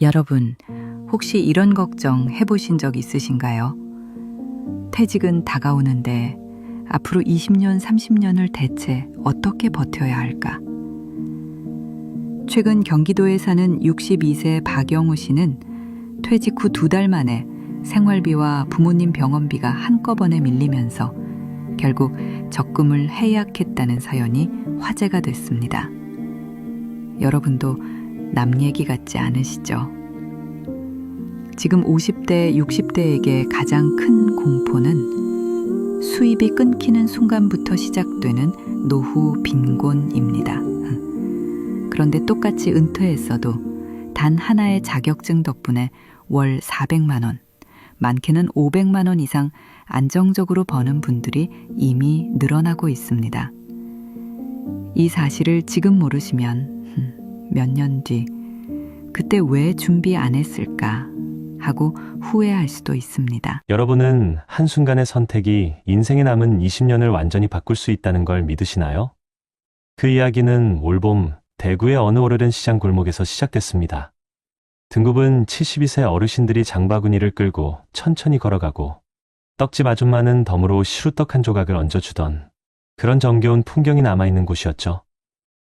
여러분, 혹시 이런 걱정 해보신 적 있으신가요? 퇴직은 다가오는데 앞으로 20년, 30년을 대체 어떻게 버텨야 할까? 최근 경기도에 사는 62세 박영우 씨는 퇴직 후 2달 만에 생활비와 부모님 병원비가 한꺼번에 밀리면서 결국 적금을 해약했다는 사연이 화제가 됐습니다. 여러분도 남 얘기 같지 않으시죠? 지금 50대, 60대에게 가장 큰 공포는 수입이 끊기는 순간부터 시작되는 노후 빈곤입니다. 그런데 똑같이 은퇴했어도 단 하나의 자격증 덕분에 월 400만 원, 많게는 500만 원 이상 안정적으로 버는 분들이 이미 늘어나고 있습니다. 이 사실을 지금 모르시면 몇 년 뒤 그때 왜 준비 안 했을까 하고 후회할 수도 있습니다. 여러분은 한순간의 선택이 인생에 남은 20년을 완전히 바꿀 수 있다는 걸 믿으시나요? 그 이야기는 올봄 대구의 어느 오르는 시장 골목에서 시작됐습니다. 등급은 72세 어르신들이 장바구니를 끌고 천천히 걸어가고 떡집 아줌마는 덤으로 시루떡 한 조각을 얹어주던 그런 정겨운 풍경이 남아있는 곳이었죠.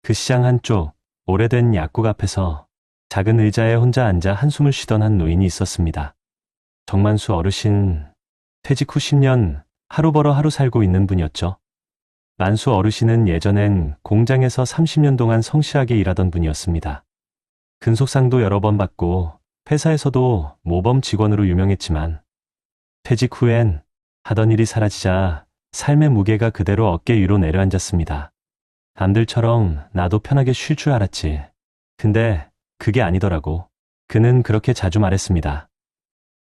그 시장 한쪽 오래된 약국 앞에서 작은 의자에 혼자 앉아 한숨을 쉬던 한 노인이 있었습니다. 정만수 어르신, 퇴직 후 10년 하루 벌어 하루 살고 있는 분이었죠. 만수 어르신은 예전엔 공장에서 30년 동안 성실하게 일하던 분이었습니다. 근속상도 여러 번 받고 회사에서도 모범 직원으로 유명했지만 퇴직 후엔 하던 일이 사라지자 삶의 무게가 그대로 어깨 위로 내려앉았습니다. 남들처럼 나도 편하게 쉴 줄 알았지. 근데 그게 아니더라고. 그는 그렇게 자주 말했습니다.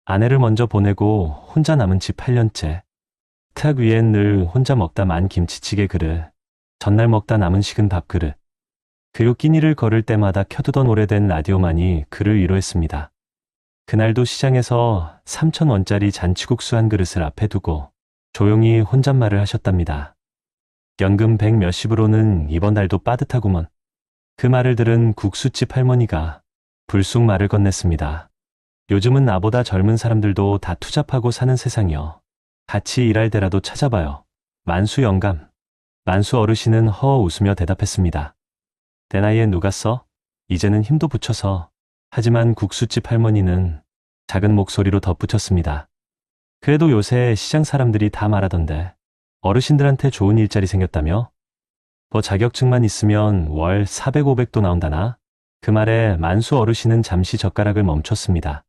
아내를 먼저 보내고 혼자 남은 지 8년째. 탁 위엔 늘 혼자 먹다 만 김치찌개 그릇, 전날 먹다 남은 식은 밥 그릇, 그리고 끼니를 걸을 때마다 켜두던 오래된 라디오만이 그를 위로했습니다. 그날도 시장에서 3,000원짜리 잔치국수 한 그릇을 앞에 두고 조용히 혼잣말을 하셨답니다. 연금 100 몇십으로는 이번 달도 빠듯하구먼. 그 말을 들은 국수집 할머니가 불쑥 말을 건넸습니다. 요즘은 나보다 젊은 사람들도 다 투잡하고 사는 세상이여. 같이 일할 때라도 찾아봐요. 만수 영감. 만수 어르신은 허 웃으며 대답했습니다. 내 나이에 누가 써? 이제는 힘도 붙여서. 하지만 국수집 할머니는 작은 목소리로 덧붙였습니다. 그래도 요새 시장 사람들이 다 말하던데 어르신들한테 좋은 일자리 생겼다며? 뭐 자격증만 있으면 월 400, 500도 나온다나? 그 말에 만수 어르신은 잠시 젓가락을 멈췄습니다.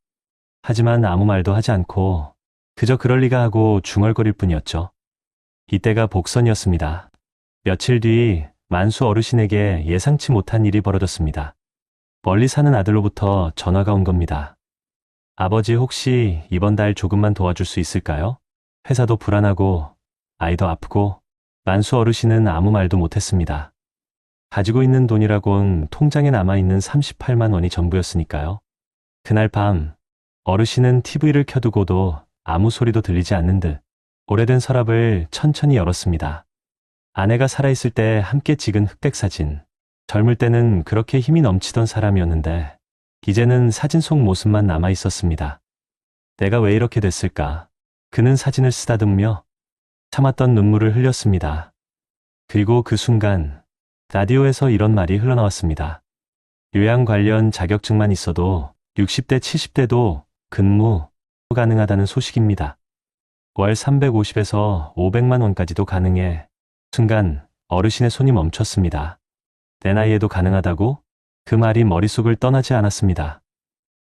하지만 아무 말도 하지 않고 그저 그럴 리가 하고 중얼거릴 뿐이었죠. 이때가 복선이었습니다. 며칠 뒤 만수 어르신에게 예상치 못한 일이 벌어졌습니다. 멀리 사는 아들로부터 전화가 온 겁니다. 아버지 혹시 이번 달 조금만 도와줄 수 있을까요? 회사도 불안하고 아이도 아프고. 만수 어르신은 아무 말도 못했습니다. 가지고 있는 돈이라곤 통장에 남아있는 38만 원이 전부였으니까요. 그날 밤 어르신은 TV를 켜두고도 아무 소리도 들리지 않는 듯 오래된 서랍을 천천히 열었습니다. 아내가 살아있을 때 함께 찍은 흑백 사진. 젊을 때는 그렇게 힘이 넘치던 사람이었는데 이제는 사진 속 모습만 남아있었습니다. 내가 왜 이렇게 됐을까? 그는 사진을 쓰다듬으며 참았던 눈물을 흘렸습니다. 그리고 그 순간 라디오에서 이런 말이 흘러나왔습니다. 요양 관련 자격증만 있어도 60대, 70대도 근무 가능하다는 소식입니다. 월 350에서 500만 원까지도 가능해. 순간 어르신의 손이 멈췄습니다. 내 나이에도 가능하다고? 그 말이 머릿속을 떠나지 않았습니다.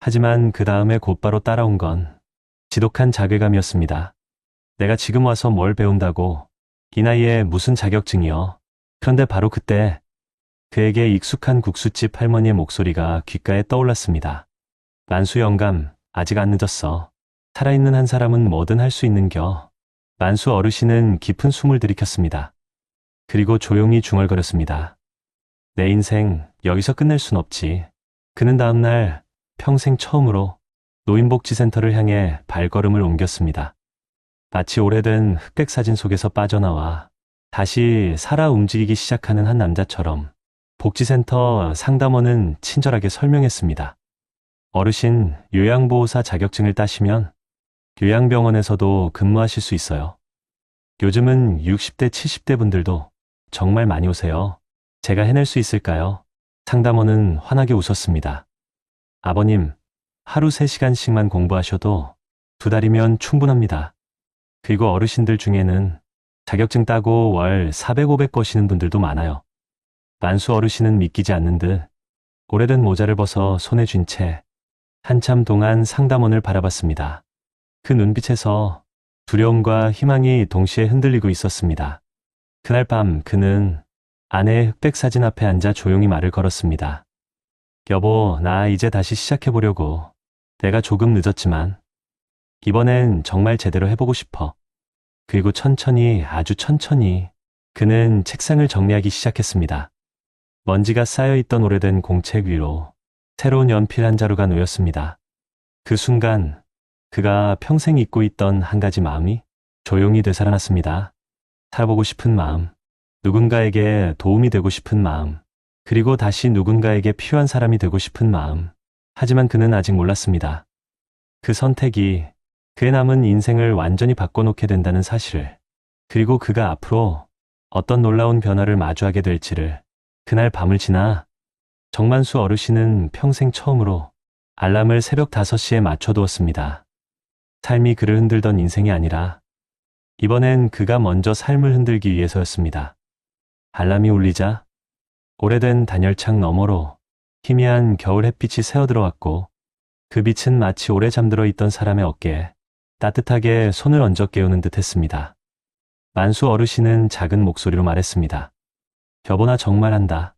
하지만 그 다음에 곧바로 따라온 건 지독한 자괴감이었습니다. 내가 지금 와서 뭘 배운다고? 이 나이에 무슨 자격증이요? 그런데 바로 그때 그에게 익숙한 국수집 할머니의 목소리가 귓가에 떠올랐습니다. 만수 영감, 아직 안 늦었어. 살아있는 한 사람은 뭐든 할 수 있는겨. 만수 어르신은 깊은 숨을 들이켰습니다. 그리고 조용히 중얼거렸습니다. 내 인생 여기서 끝낼 순 없지. 그는 다음날 평생 처음으로 노인복지센터를 향해 발걸음을 옮겼습니다. 마치 오래된 흑백 사진 속에서 빠져나와 다시 살아 움직이기 시작하는 한 남자처럼 복지센터 상담원은 친절하게 설명했습니다. 어르신 요양보호사 자격증을 따시면 요양병원에서도 근무하실 수 있어요. 요즘은 60대, 70대 분들도 정말 많이 오세요. 제가 해낼 수 있을까요? 상담원은 환하게 웃었습니다. 아버님, 하루 3시간씩만 공부하셔도 2달이면 충분합니다. 그리고 어르신들 중에는 자격증 따고 월 400, 500 버시는 분들도 많아요. 만수 어르신은 믿기지 않는 듯 오래된 모자를 벗어 손에 쥔 채 한참 동안 상담원을 바라봤습니다. 그 눈빛에서 두려움과 희망이 동시에 흔들리고 있었습니다. 그날 밤 그는 아내의 흑백 사진 앞에 앉아 조용히 말을 걸었습니다. 여보, 나 이제 다시 시작해보려고. 내가 조금 늦었지만 이번엔 정말 제대로 해보고 싶어. 그리고 천천히, 아주 천천히 그는 책상을 정리하기 시작했습니다. 먼지가 쌓여있던 오래된 공책 위로 새로운 연필 한 자루가 놓였습니다. 그 순간 그가 평생 잊고 있던 한 가지 마음이 조용히 되살아났습니다. 살아보고 싶은 마음, 누군가에게 도움이 되고 싶은 마음, 그리고 다시 누군가에게 필요한 사람이 되고 싶은 마음. 하지만 그는 아직 몰랐습니다. 그 선택이 그의 남은 인생을 완전히 바꿔놓게 된다는 사실을, 그리고 그가 앞으로 어떤 놀라운 변화를 마주하게 될지를. 그날 밤을 지나 정만수 어르신은 평생 처음으로 알람을 새벽 5시에 맞춰두었습니다. 삶이 그를 흔들던 인생이 아니라 이번엔 그가 먼저 삶을 흔들기 위해서였습니다. 알람이 울리자 오래된 단열창 너머로 희미한 겨울 햇빛이 새어들어왔고 그 빛은 마치 오래 잠들어 있던 사람의 어깨에 따뜻하게 손을 얹어 깨우는 듯 했습니다. 만수 어르신은 작은 목소리로 말했습니다. 여보, 나 정말 한다.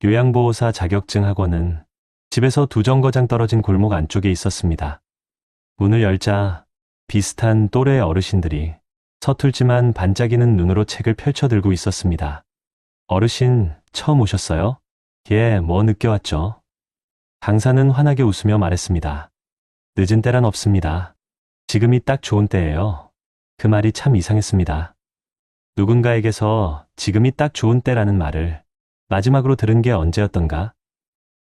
요양보호사 자격증 학원은 집에서 2정거장 떨어진 골목 안쪽에 있었습니다. 문을 열자 비슷한 또래의 어르신들이 서툴지만 반짝이는 눈으로 책을 펼쳐 들고 있었습니다. 어르신, 처음 오셨어요? 예, 뭐 늦게 왔죠? 강사는 환하게 웃으며 말했습니다. 늦은 때란 없습니다. 지금이 딱 좋은 때예요. 그 말이 참 이상했습니다. 누군가에게서 지금이 딱 좋은 때라는 말을 마지막으로 들은 게 언제였던가?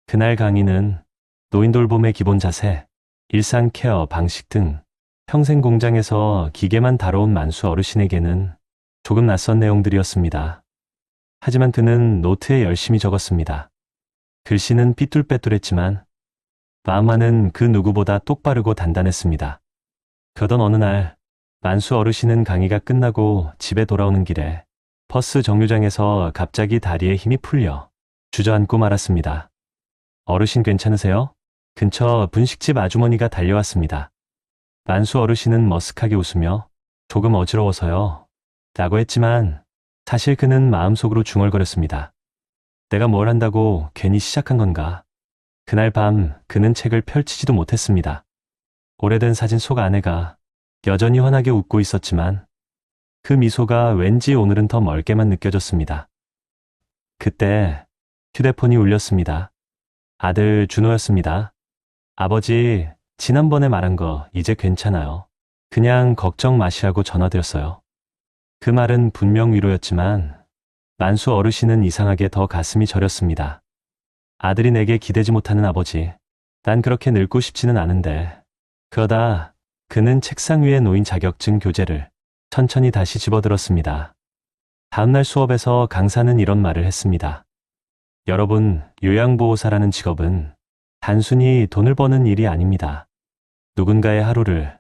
그날 강의는 노인 돌봄의 기본 자세, 일상 케어 방식 등 평생 공장에서 기계만 다뤄온 만수 어르신에게는 조금 낯선 내용들이었습니다. 하지만 그는 노트에 열심히 적었습니다. 글씨는 삐뚤빼뚤했지만 마음만은 그 누구보다 똑바르고 단단했습니다. 그러던 어느 날 만수 어르신은 강의가 끝나고 집에 돌아오는 길에 버스 정류장에서 갑자기 다리에 힘이 풀려 주저앉고 말았습니다. 어르신 괜찮으세요? 근처 분식집 아주머니가 달려왔습니다. 만수 어르신은 머쓱하게 웃으며 조금 어지러워서요. 라고 했지만 사실 그는 마음속으로 중얼거렸습니다. 내가 뭘 한다고 괜히 시작한 건가? 그날 밤 그는 책을 펼치지도 못했습니다. 오래된 사진 속 아내가 여전히 환하게 웃고 있었지만 그 미소가 왠지 오늘은 더 멀게만 느껴졌습니다. 그때 휴대폰이 울렸습니다. 아들 준호였습니다. 아버지, 지난번에 말한 거 이제 괜찮아요. 그냥 걱정 마시라고 전화드렸어요. 그 말은 분명 위로였지만 만수 어르신은 이상하게 더 가슴이 저렸습니다. 아들이 내게 기대지 못하는 아버지. 난 그렇게 늙고 싶지는 않은데. 그러다 그는 책상 위에 놓인 자격증 교재를 천천히 다시 집어들었습니다. 다음날 수업에서 강사는 이런 말을 했습니다. 여러분, 요양보호사라는 직업은 단순히 돈을 버는 일이 아닙니다. 누군가의 하루를,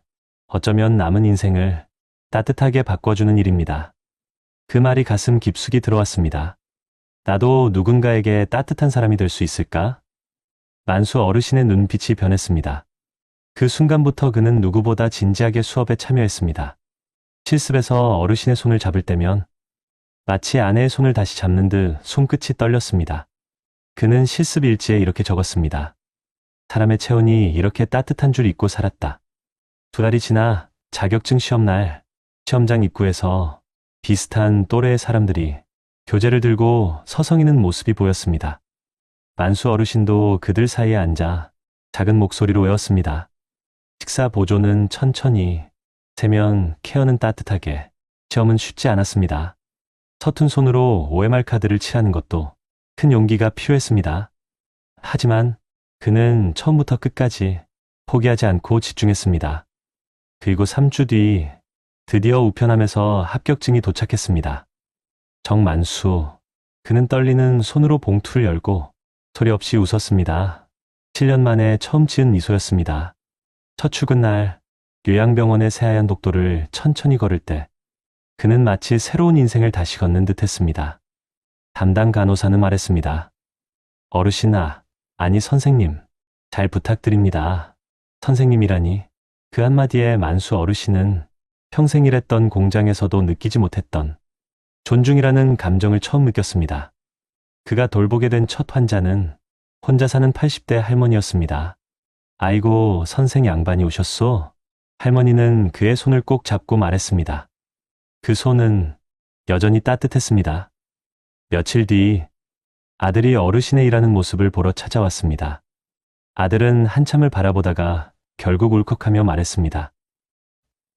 어쩌면 남은 인생을 따뜻하게 바꿔주는 일입니다. 그 말이 가슴 깊숙이 들어왔습니다. 나도 누군가에게 따뜻한 사람이 될 수 있을까? 만수 어르신의 눈빛이 변했습니다. 그 순간부터 그는 누구보다 진지하게 수업에 참여했습니다. 실습에서 어르신의 손을 잡을 때면 마치 아내의 손을 다시 잡는 듯 손끝이 떨렸습니다. 그는 실습 일지에 이렇게 적었습니다. 사람의 체온이 이렇게 따뜻한 줄 잊고 살았다. 2달이 지나 자격증 시험날 시험장 입구에서 비슷한 또래의 사람들이 교재를 들고 서성이는 모습이 보였습니다. 만수 어르신도 그들 사이에 앉아 작은 목소리로 외웠습니다. 식사 보조는 천천히, 세면 케어는 따뜻하게. 시험은 쉽지 않았습니다. 서툰 손으로 OMR 카드를 칠하는 것도 큰 용기가 필요했습니다. 하지만 그는 처음부터 끝까지 포기하지 않고 집중했습니다. 그리고 3주 뒤 드디어 우편함에서 합격증이 도착했습니다. 정만수. 그는 떨리는 손으로 봉투를 열고 소리 없이 웃었습니다. 7년 만에 처음 지은 미소였습니다. 첫 출근 날 요양병원의 새하얀 복도를 천천히 걸을 때 그는 마치 새로운 인생을 다시 걷는 듯 했습니다. 담당 간호사는 말했습니다. 어르신아, 아니 선생님, 잘 부탁드립니다. 선생님이라니. 그 한마디에 만수 어르신은 평생 일했던 공장에서도 느끼지 못했던 존중이라는 감정을 처음 느꼈습니다. 그가 돌보게 된 첫 환자는 혼자 사는 80대 할머니였습니다. 아이고, 선생 양반이 오셨소? 할머니는 그의 손을 꼭 잡고 말했습니다. 그 손은 여전히 따뜻했습니다. 며칠 뒤 아들이 어르신의 일하는 모습을 보러 찾아왔습니다. 아들은 한참을 바라보다가 결국 울컥하며 말했습니다.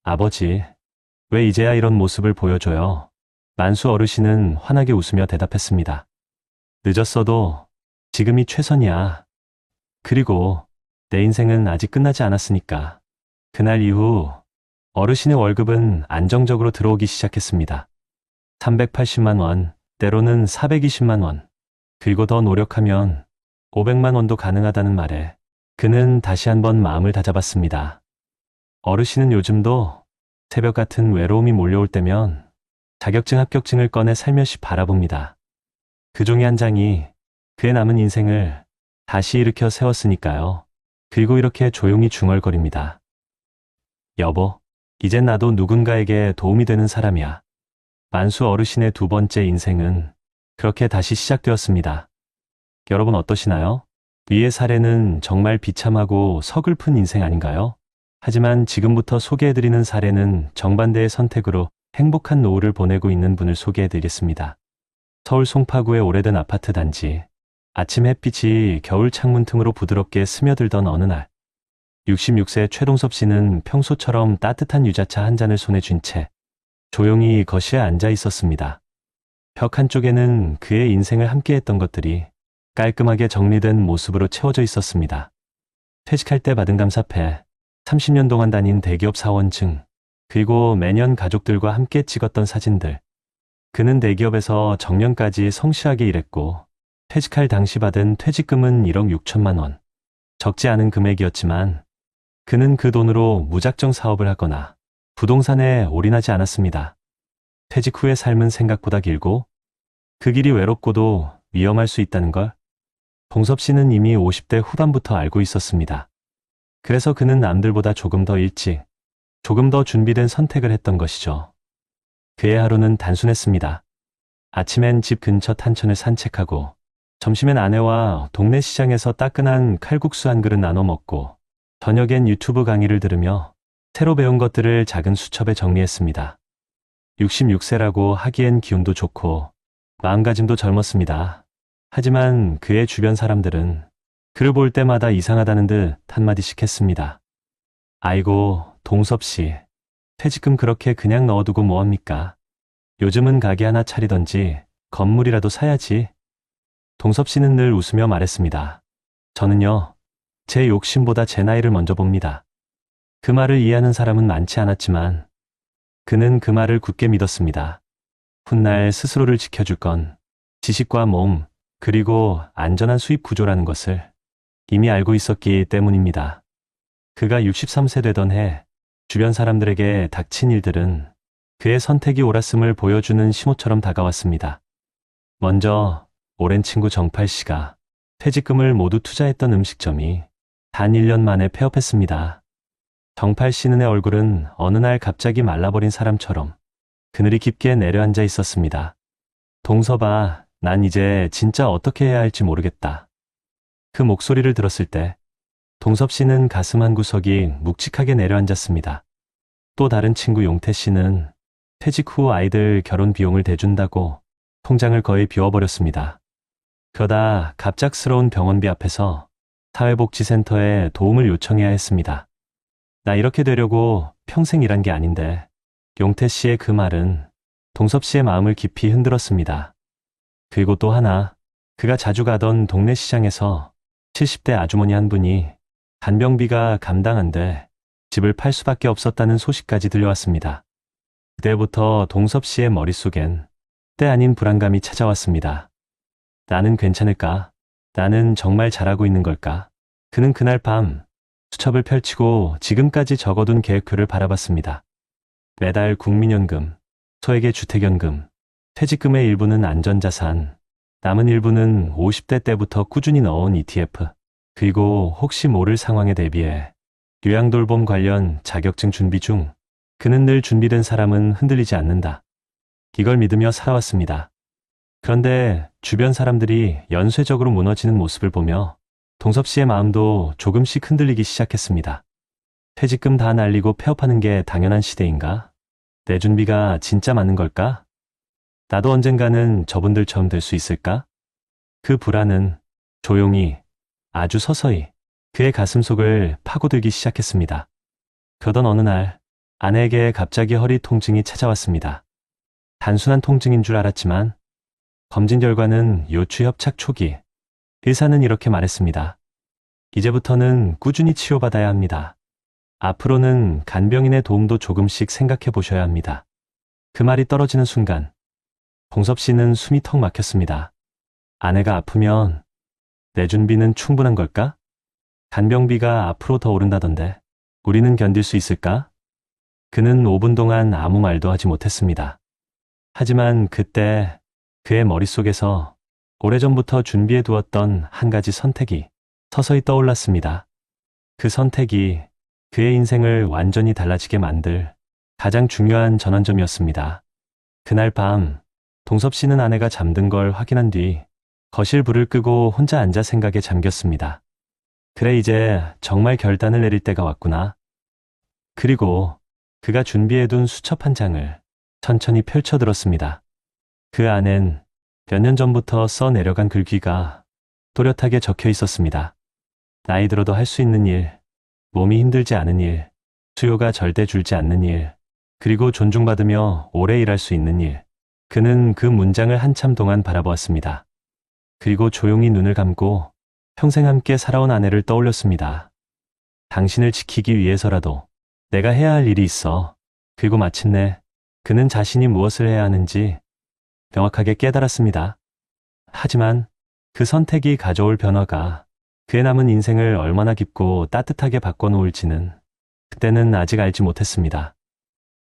아버지, 왜 이제야 이런 모습을 보여줘요? 만수 어르신은 환하게 웃으며 대답했습니다. 늦었어도 지금이 최선이야. 그리고 내 인생은 아직 끝나지 않았으니까. 그날 이후 어르신의 월급은 안정적으로 들어오기 시작했습니다. 380만 원, 때로는 420만 원, 그리고 더 노력하면 500만 원도 가능하다는 말에 그는 다시 한번 마음을 다잡았습니다. 어르신은 요즘도 새벽 같은 외로움이 몰려올 때면 자격증 합격증을 꺼내 살며시 바라봅니다. 그 종이 한 장이 그의 남은 인생을 다시 일으켜 세웠으니까요. 그리고 이렇게 조용히 중얼거립니다. 여보, 이젠 나도 누군가에게 도움이 되는 사람이야. 만수 어르신의 두 번째 인생은 그렇게 다시 시작되었습니다. 여러분 어떠시나요? 위의 사례는 정말 비참하고 서글픈 인생 아닌가요? 하지만 지금부터 소개해드리는 사례는 정반대의 선택으로 행복한 노후를 보내고 있는 분을 소개해드리겠습니다. 서울 송파구의 오래된 아파트 단지. 아침 햇빛이 겨울 창문 틈으로 부드럽게 스며들던 어느 날, 66세 최동섭 씨는 평소처럼 따뜻한 유자차 한 잔을 손에 쥔 채 조용히 거실에 앉아 있었습니다. 벽 한쪽에는 그의 인생을 함께했던 것들이 깔끔하게 정리된 모습으로 채워져 있었습니다. 퇴직할 때 받은 감사패, 30년 동안 다닌 대기업 사원증, 그리고 매년 가족들과 함께 찍었던 사진들. 그는 대기업에서 정년까지 성실하게 일했고 퇴직할 당시 받은 퇴직금은 1억 6천만 원. 적지 않은 금액이었지만 그는 그 돈으로 무작정 사업을 하거나 부동산에 올인하지 않았습니다. 퇴직 후의 삶은 생각보다 길고 그 길이 외롭고도 위험할 수 있다는 걸 동섭 씨는 이미 50대 후반부터 알고 있었습니다. 그래서 그는 남들보다 조금 더 일찍, 조금 더 준비된 선택을 했던 것이죠. 그의 하루는 단순했습니다. 아침엔 집 근처 탄천을 산책하고 점심엔 아내와 동네 시장에서 따끈한 칼국수 한 그릇 나눠 먹고 저녁엔 유튜브 강의를 들으며 새로 배운 것들을 작은 수첩에 정리했습니다. 66세라고 하기엔 기운도 좋고 마음가짐도 젊었습니다. 하지만 그의 주변 사람들은 그를 볼 때마다 이상하다는 듯 한마디씩 했습니다. 아이고, 동섭 씨, 퇴직금 그렇게 그냥 넣어두고 뭐합니까? 요즘은 가게 하나 차리던지 건물이라도 사야지. 동섭 씨는 늘 웃으며 말했습니다. 저는요, 제 욕심보다 제 나이를 먼저 봅니다. 그 말을 이해하는 사람은 많지 않았지만 그는 그 말을 굳게 믿었습니다. 훗날 스스로를 지켜줄 건 지식과 몸, 그리고 안전한 수입 구조라는 것을 이미 알고 있었기 때문입니다. 그가 63세 되던 해 주변 사람들에게 닥친 일들은 그의 선택이 옳았음을 보여주는 신호처럼 다가왔습니다. 먼저 오랜 친구 정팔 씨가 퇴직금을 모두 투자했던 음식점이 단 1년 만에 폐업했습니다. 정팔 씨는 얼굴은 어느 날 갑자기 말라버린 사람처럼 그늘이 깊게 내려앉아 있었습니다. 동섭아, 난 이제 진짜 어떻게 해야 할지 모르겠다. 그 목소리를 들었을 때 동섭 씨는 가슴 한 구석이 묵직하게 내려앉았습니다. 또 다른 친구 용태 씨는 퇴직 후 아이들 결혼 비용을 대준다고 통장을 거의 비워버렸습니다. 그러다 갑작스러운 병원비 앞에서 사회복지센터에 도움을 요청해야 했습니다. 나 이렇게 되려고 평생 일한 게 아닌데. 용태 씨의 그 말은 동섭 씨의 마음을 깊이 흔들었습니다. 그리고 또 하나, 그가 자주 가던 동네 시장에서 70대 아주머니 한 분이 간병비가 감당 안 돼 집을 팔 수밖에 없었다는 소식까지 들려왔습니다. 그때부터 동섭 씨의 머릿속엔 때 아닌 불안감이 찾아왔습니다. 나는 괜찮을까? 나는 정말 잘하고 있는 걸까? 그는 그날 밤 수첩을 펼치고 지금까지 적어둔 계획표를 바라봤습니다. 매달 국민연금, 소액의 주택연금, 퇴직금의 일부는 안전자산, 남은 일부는 50대 때부터 꾸준히 넣어온 ETF, 그리고 혹시 모를 상황에 대비해 요양돌봄 관련 자격증 준비 중. 그는 늘 준비된 사람은 흔들리지 않는다. 이걸 믿으며 살아왔습니다. 그런데 주변 사람들이 연쇄적으로 무너지는 모습을 보며 동섭 씨의 마음도 조금씩 흔들리기 시작했습니다. 퇴직금 다 날리고 폐업하는 게 당연한 시대인가? 내 준비가 진짜 맞는 걸까? 나도 언젠가는 저분들처럼 될 수 있을까? 그 불안은 조용히, 아주 서서히 그의 가슴속을 파고들기 시작했습니다. 그러던 어느 날 아내에게 갑자기 허리 통증이 찾아왔습니다. 단순한 통증인 줄 알았지만 검진 결과는 요추 협착 초기. 의사는 이렇게 말했습니다. 이제부터는 꾸준히 치료받아야 합니다. 앞으로는 간병인의 도움도 조금씩 생각해 보셔야 합니다. 그 말이 떨어지는 순간 동섭 씨는 숨이 턱 막혔습니다. 아내가 아프면 내 준비는 충분한 걸까? 간병비가 앞으로 더 오른다던데 우리는 견딜 수 있을까? 그는 5분 동안 아무 말도 하지 못했습니다. 하지만 그때 그의 머릿속에서 오래전부터 준비해 두었던 한 가지 선택이 서서히 떠올랐습니다. 그 선택이 그의 인생을 완전히 달라지게 만들 가장 중요한 전환점이었습니다. 그날 밤 동섭 씨는 아내가 잠든 걸 확인한 뒤 거실 불을 끄고 혼자 앉아 생각에 잠겼습니다. 그래, 이제 정말 결단을 내릴 때가 왔구나. 그리고 그가 준비해둔 수첩 한 장을 천천히 펼쳐들었습니다. 그 안엔 몇 년 전부터 써 내려간 글귀가 또렷하게 적혀 있었습니다. 나이 들어도 할 수 있는 일, 몸이 힘들지 않은 일, 수요가 절대 줄지 않는 일, 그리고 존중받으며 오래 일할 수 있는 일. 그는 그 문장을 한참 동안 바라보았습니다. 그리고 조용히 눈을 감고 평생 함께 살아온 아내를 떠올렸습니다. 당신을 지키기 위해서라도 내가 해야 할 일이 있어. 그리고 마침내 그는 자신이 무엇을 해야 하는지 명확하게 깨달았습니다. 하지만 그 선택이 가져올 변화가 그의 남은 인생을 얼마나 깊고 따뜻하게 바꿔놓을지는 그때는 아직 알지 못했습니다.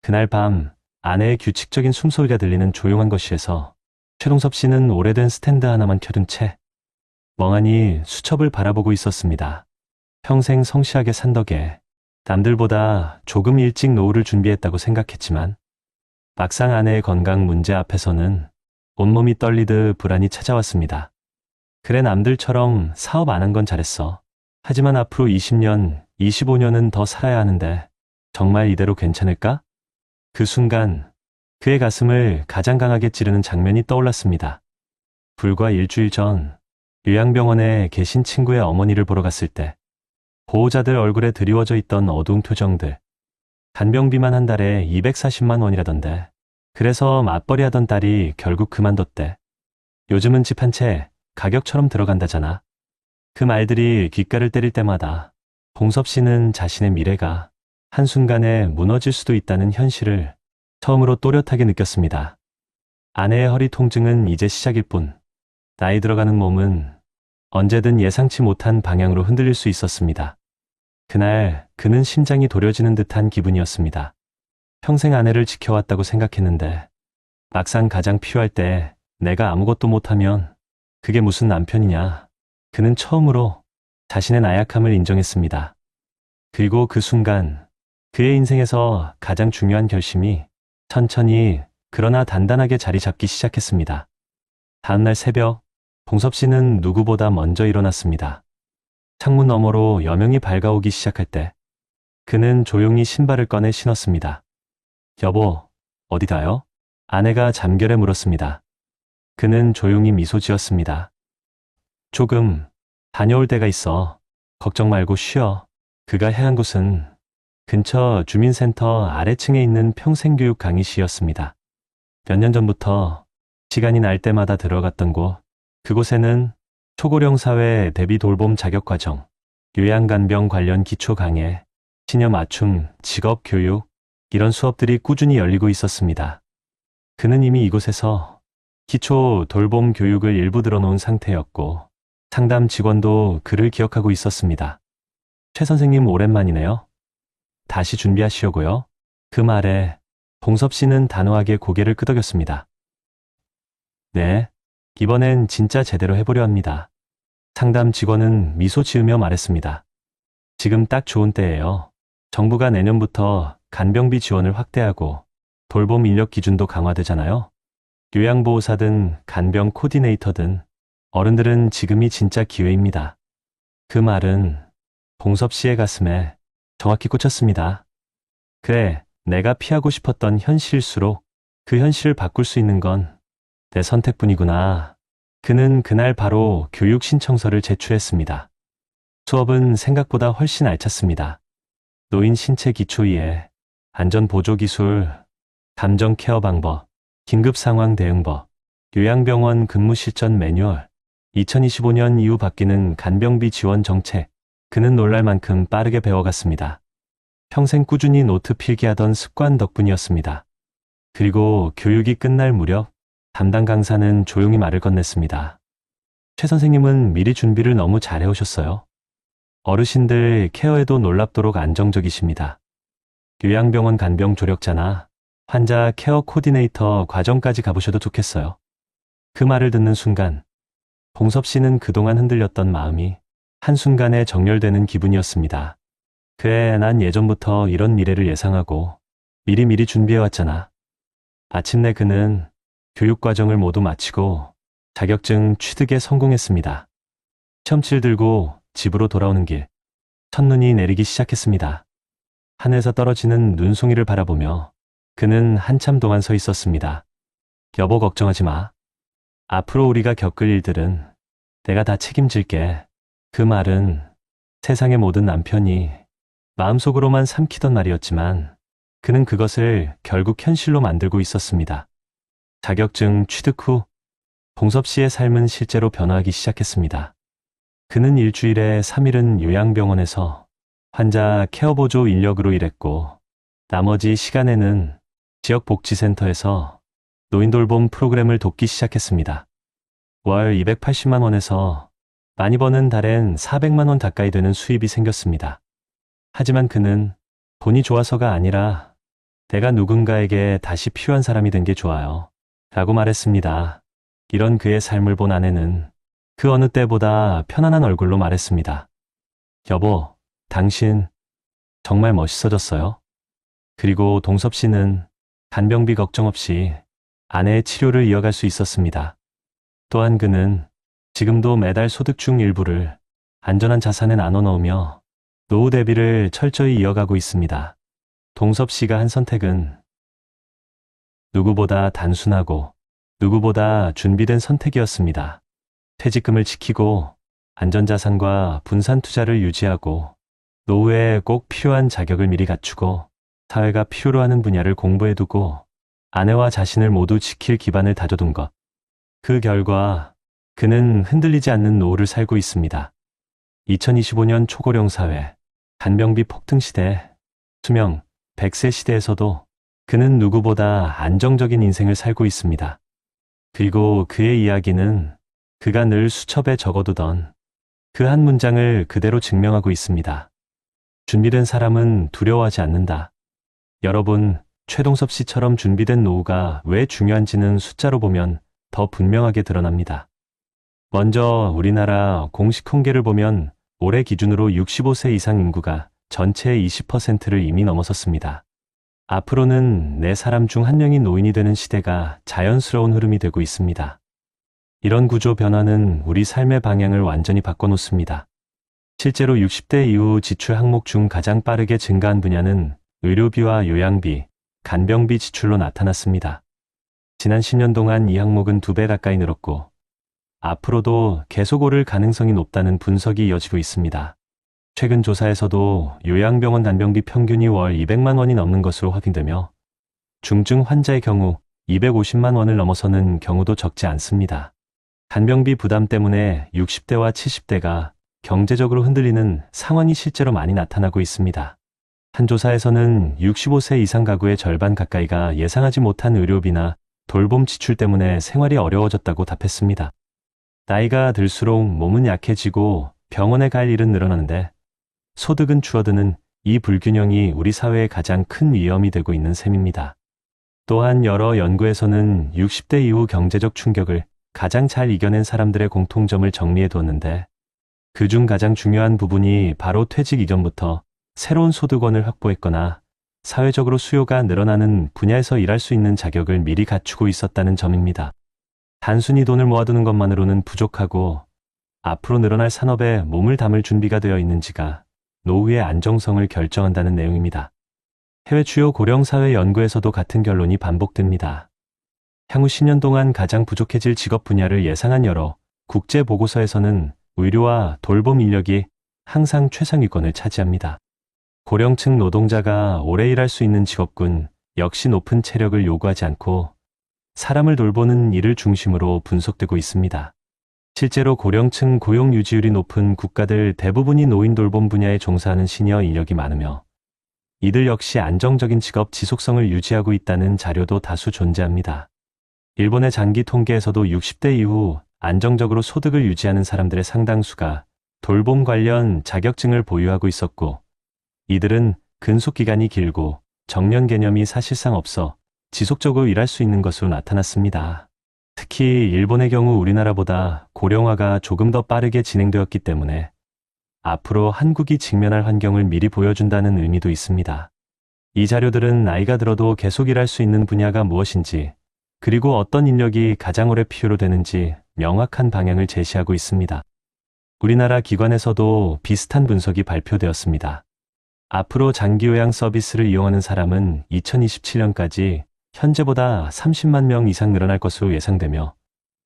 그날 밤 아내의 규칙적인 숨소리가 들리는 조용한 거실에서 최동섭 씨는 오래된 스탠드 하나만 켜둔 채 멍하니 수첩을 바라보고 있었습니다. 평생 성실하게 산 덕에 남들보다 조금 일찍 노후를 준비했다고 생각했지만 막상 아내의 건강 문제 앞에서는 온몸이 떨리듯 불안이 찾아왔습니다. 그래, 남들처럼 사업 안 한 건 잘했어. 하지만 앞으로 20년, 25년은 더 살아야 하는데 정말 이대로 괜찮을까? 그 순간 그의 가슴을 가장 강하게 찌르는 장면이 떠올랐습니다. 불과 일주일 전 요양병원에 계신 친구의 어머니를 보러 갔을 때 보호자들 얼굴에 드리워져 있던 어두운 표정들. 간병비만 한 달에 240만 원이라던데. 그래서 맞벌이 하던 딸이 결국 그만뒀대. 요즘은 집 한 채 가격처럼 들어간다잖아. 그 말들이 귓가를 때릴 때마다 동섭 씨는 자신의 미래가 한순간에 무너질 수도 있다는 현실을 처음으로 또렷하게 느꼈습니다. 아내의 허리 통증은 이제 시작일 뿐, 나이 들어가는 몸은 언제든 예상치 못한 방향으로 흔들릴 수 있었습니다. 그날 그는 심장이 도려지는 듯한 기분이었습니다. 평생 아내를 지켜왔다고 생각했는데 막상 가장 필요할 때 내가 아무것도 못하면 그게 무슨 남편이냐. 그는 처음으로 자신의 나약함을 인정했습니다. 그리고 그 순간 그의 인생에서 가장 중요한 결심이 천천히 그러나 단단하게 자리 잡기 시작했습니다. 다음날 새벽 동섭 씨는 누구보다 먼저 일어났습니다. 창문 너머로 여명이 밝아오기 시작할 때 그는 조용히 신발을 꺼내 신었습니다. 여보, 어디 가요? 아내가 잠결에 물었습니다. 그는 조용히 미소 지었습니다. 조금 다녀올 데가 있어. 걱정 말고 쉬어. 그가 향한 곳은 근처 주민센터 아래층에 있는 평생교육 강의실이었습니다. 몇 년 전부터 시간이 날 때마다 들어갔던 곳. 그곳에는 초고령 사회 대비 돌봄 자격 과정, 요양간병 관련 기초 강의, 시녀 맞춤, 직업 교육, 이런 수업들이 꾸준히 열리고 있었습니다. 그는 이미 이곳에서 기초 돌봄 교육을 일부 들어놓은 상태였고, 상담 직원도 그를 기억하고 있었습니다. 최 선생님 오랜만이네요. 다시 준비하시려고요. 그 말에 동섭 씨는 단호하게 고개를 끄덕였습니다. 네, 이번엔 진짜 제대로 해보려 합니다. 상담 직원은 미소 지으며 말했습니다. 지금 딱 좋은 때예요. 정부가 내년부터 간병비 지원을 확대하고 돌봄 인력 기준도 강화되잖아요. 요양보호사든 간병 코디네이터든 어른들은 지금이 진짜 기회입니다. 그 말은 동섭 씨의 가슴에 정확히 꽂혔습니다. 그래, 내가 피하고 싶었던 현실일수록 그 현실을 바꿀 수 있는 건 내 선택뿐이구나. 그는 그날 바로 교육 신청서를 제출했습니다. 수업은 생각보다 훨씬 알찼습니다. 노인 신체 기초 이해, 안전보조기술, 감정 케어 방법, 긴급상황 대응법, 요양병원 근무 실전 매뉴얼, 2025년 이후 바뀌는 간병비 지원 정책, 그는 놀랄 만큼 빠르게 배워갔습니다. 평생 꾸준히 노트 필기하던 습관 덕분이었습니다. 그리고 교육이 끝날 무렵 담당 강사는 조용히 말을 건넸습니다. 최 선생님은 미리 준비를 너무 잘 해오셨어요. 어르신들 케어에도 놀랍도록 안정적이십니다. 요양병원 간병 조력자나 환자 케어 코디네이터 과정까지 가보셔도 좋겠어요. 그 말을 듣는 순간 동섭 씨는 그동안 흔들렸던 마음이 한순간에 정렬되는 기분이었습니다. 그래, 난 예전부터 이런 미래를 예상하고 미리미리 준비해왔잖아. 마침내 그는 교육과정을 모두 마치고 자격증 취득에 성공했습니다. 시험지를 들고 집으로 돌아오는 길, 첫눈이 내리기 시작했습니다. 하늘에서 떨어지는 눈송이를 바라보며 그는 한참 동안 서 있었습니다. 여보, 걱정하지 마. 앞으로 우리가 겪을 일들은 내가 다 책임질게. 그 말은 세상의 모든 남편이 마음속으로만 삼키던 말이었지만 그는 그것을 결국 현실로 만들고 있었습니다. 자격증 취득 후 동섭 씨의 삶은 실제로 변화하기 시작했습니다. 그는 일주일에 3일은 요양병원에서 환자 케어보조 인력으로 일했고 나머지 시간에는 지역복지센터에서 노인돌봄 프로그램을 돕기 시작했습니다. 월 280만 원에서 많이 버는 달엔 400만 원 가까이 되는 수입이 생겼습니다. 하지만 그는 돈이 좋아서가 아니라 내가 누군가에게 다시 필요한 사람이 된 게 좋아요. 라고 말했습니다. 이런 그의 삶을 본 아내는 그 어느 때보다 편안한 얼굴로 말했습니다. 여보, 당신 정말 멋있어졌어요. 그리고 동섭 씨는 간병비 걱정 없이 아내의 치료를 이어갈 수 있었습니다. 또한 그는 지금도 매달 소득 중 일부를 안전한 자산에 나눠 넣으며 노후 대비를 철저히 이어가고 있습니다. 동섭 씨가 한 선택은 누구보다 단순하고 누구보다 준비된 선택이었습니다. 퇴직금을 지키고 안전자산과 분산 투자를 유지하고 노후에 꼭 필요한 자격을 미리 갖추고 사회가 필요로 하는 분야를 공부해두고 아내와 자신을 모두 지킬 기반을 다져둔 것. 그 결과 그는 흔들리지 않는 노후를 살고 있습니다. 2025년 초고령 사회, 간병비 폭등 시대, 수명 100세 시대에서도 그는 누구보다 안정적인 인생을 살고 있습니다. 그리고 그의 이야기는 그가 늘 수첩에 적어두던 그 한 문장을 그대로 증명하고 있습니다. 준비된 사람은 두려워하지 않는다. 여러분, 최동섭 씨처럼 준비된 노후가 왜 중요한지는 숫자로 보면 더 분명하게 드러납니다. 먼저 우리나라 공식 통계를 보면 올해 기준으로 65세 이상 인구가 전체의 20%를 이미 넘어섰습니다. 앞으로는 네 사람 중 한 명이 노인이 되는 시대가 자연스러운 흐름이 되고 있습니다. 이런 구조 변화는 우리 삶의 방향을 완전히 바꿔놓습니다. 실제로 60대 이후 지출 항목 중 가장 빠르게 증가한 분야는 의료비와 요양비, 간병비 지출로 나타났습니다. 지난 10년 동안 이 항목은 2배 가까이 늘었고 앞으로도 계속 오를 가능성이 높다는 분석이 이어지고 있습니다. 최근 조사에서도 요양병원 간병비 평균이 월 200만 원이 넘는 것으로 확인되며 중증 환자의 경우 250만 원을 넘어서는 경우도 적지 않습니다. 간병비 부담 때문에 60대와 70대가 경제적으로 흔들리는 상황이 실제로 많이 나타나고 있습니다. 한 조사에서는 65세 이상 가구의 절반 가까이가 예상하지 못한 의료비나 돌봄 지출 때문에 생활이 어려워졌다고 답했습니다. 나이가 들수록 몸은 약해지고 병원에 갈 일은 늘어나는데 소득은 줄어드는 이 불균형이 우리 사회의 가장 큰 위험이 되고 있는 셈입니다. 또한 여러 연구에서는 60대 이후 경제적 충격을 가장 잘 이겨낸 사람들의 공통점을 정리해 두었는데 그중 가장 중요한 부분이 바로 퇴직 이전부터 새로운 소득원을 확보했거나 사회적으로 수요가 늘어나는 분야에서 일할 수 있는 자격을 미리 갖추고 있었다는 점입니다. 단순히 돈을 모아두는 것만으로는 부족하고 앞으로 늘어날 산업에 몸을 담을 준비가 되어 있는지가 노후의 안정성을 결정한다는 내용입니다. 해외 주요 고령사회 연구에서도 같은 결론이 반복됩니다. 향후 10년 동안 가장 부족해질 직업 분야를 예상한 여러 국제 보고서에서는 의료와 돌봄 인력이 항상 최상위권을 차지합니다. 고령층 노동자가 오래 일할 수 있는 직업군 역시 높은 체력을 요구하지 않고 사람을 돌보는 일을 중심으로 분석되고 있습니다. 실제로 고령층 고용 유지율이 높은 국가들 대부분이 노인 돌봄 분야에 종사하는 시니어 인력이 많으며 이들 역시 안정적인 직업 지속성을 유지하고 있다는 자료도 다수 존재합니다. 일본의 장기 통계에서도 60대 이후 안정적으로 소득을 유지하는 사람들의 상당수가 돌봄 관련 자격증을 보유하고 있었고 이들은 근속 기간이 길고 정년 개념이 사실상 없어 지속적으로 일할 수 있는 것으로 나타났습니다. 특히 일본의 경우 우리나라보다 고령화가 조금 더 빠르게 진행되었기 때문에 앞으로 한국이 직면할 환경을 미리 보여준다는 의미도 있습니다. 이 자료들은 나이가 들어도 계속 일할 수 있는 분야가 무엇인지 그리고 어떤 인력이 가장 오래 필요로 되는지 명확한 방향을 제시하고 있습니다. 우리나라 기관에서도 비슷한 분석이 발표되었습니다. 앞으로 장기 요양 서비스를 이용하는 사람은 2027년까지 현재보다 30만 명 이상 늘어날 것으로 예상되며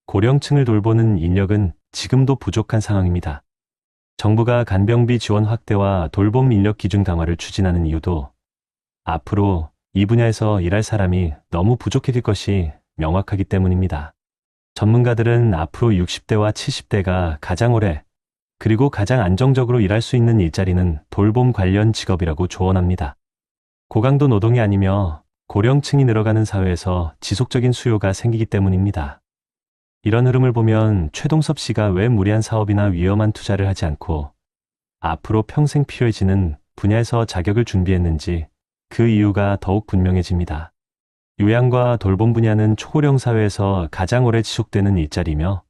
고령층을 돌보는 인력은 지금도 부족한 상황입니다. 정부가 간병비 지원 확대와 돌봄 인력 기준 강화를 추진하는 이유도 앞으로 이 분야에서 일할 사람이 너무 부족해질 것이 명확하기 때문입니다. 전문가들은 앞으로 60대와 70대가 가장 오래 그리고 가장 안정적으로 일할 수 있는 일자리는 돌봄 관련 직업이라고 조언합니다. 고강도 노동이 아니며 고령층이 늘어가는 사회에서 지속적인 수요가 생기기 때문입니다. 이런 흐름을 보면 최동섭 씨가 왜 무리한 사업이나 위험한 투자를 하지 않고 앞으로 평생 필요해지는 분야에서 자격을 준비했는지 그 이유가 더욱 분명해집니다. 요양과 돌봄 분야는 초고령 사회에서 가장 오래 지속되는 일자리며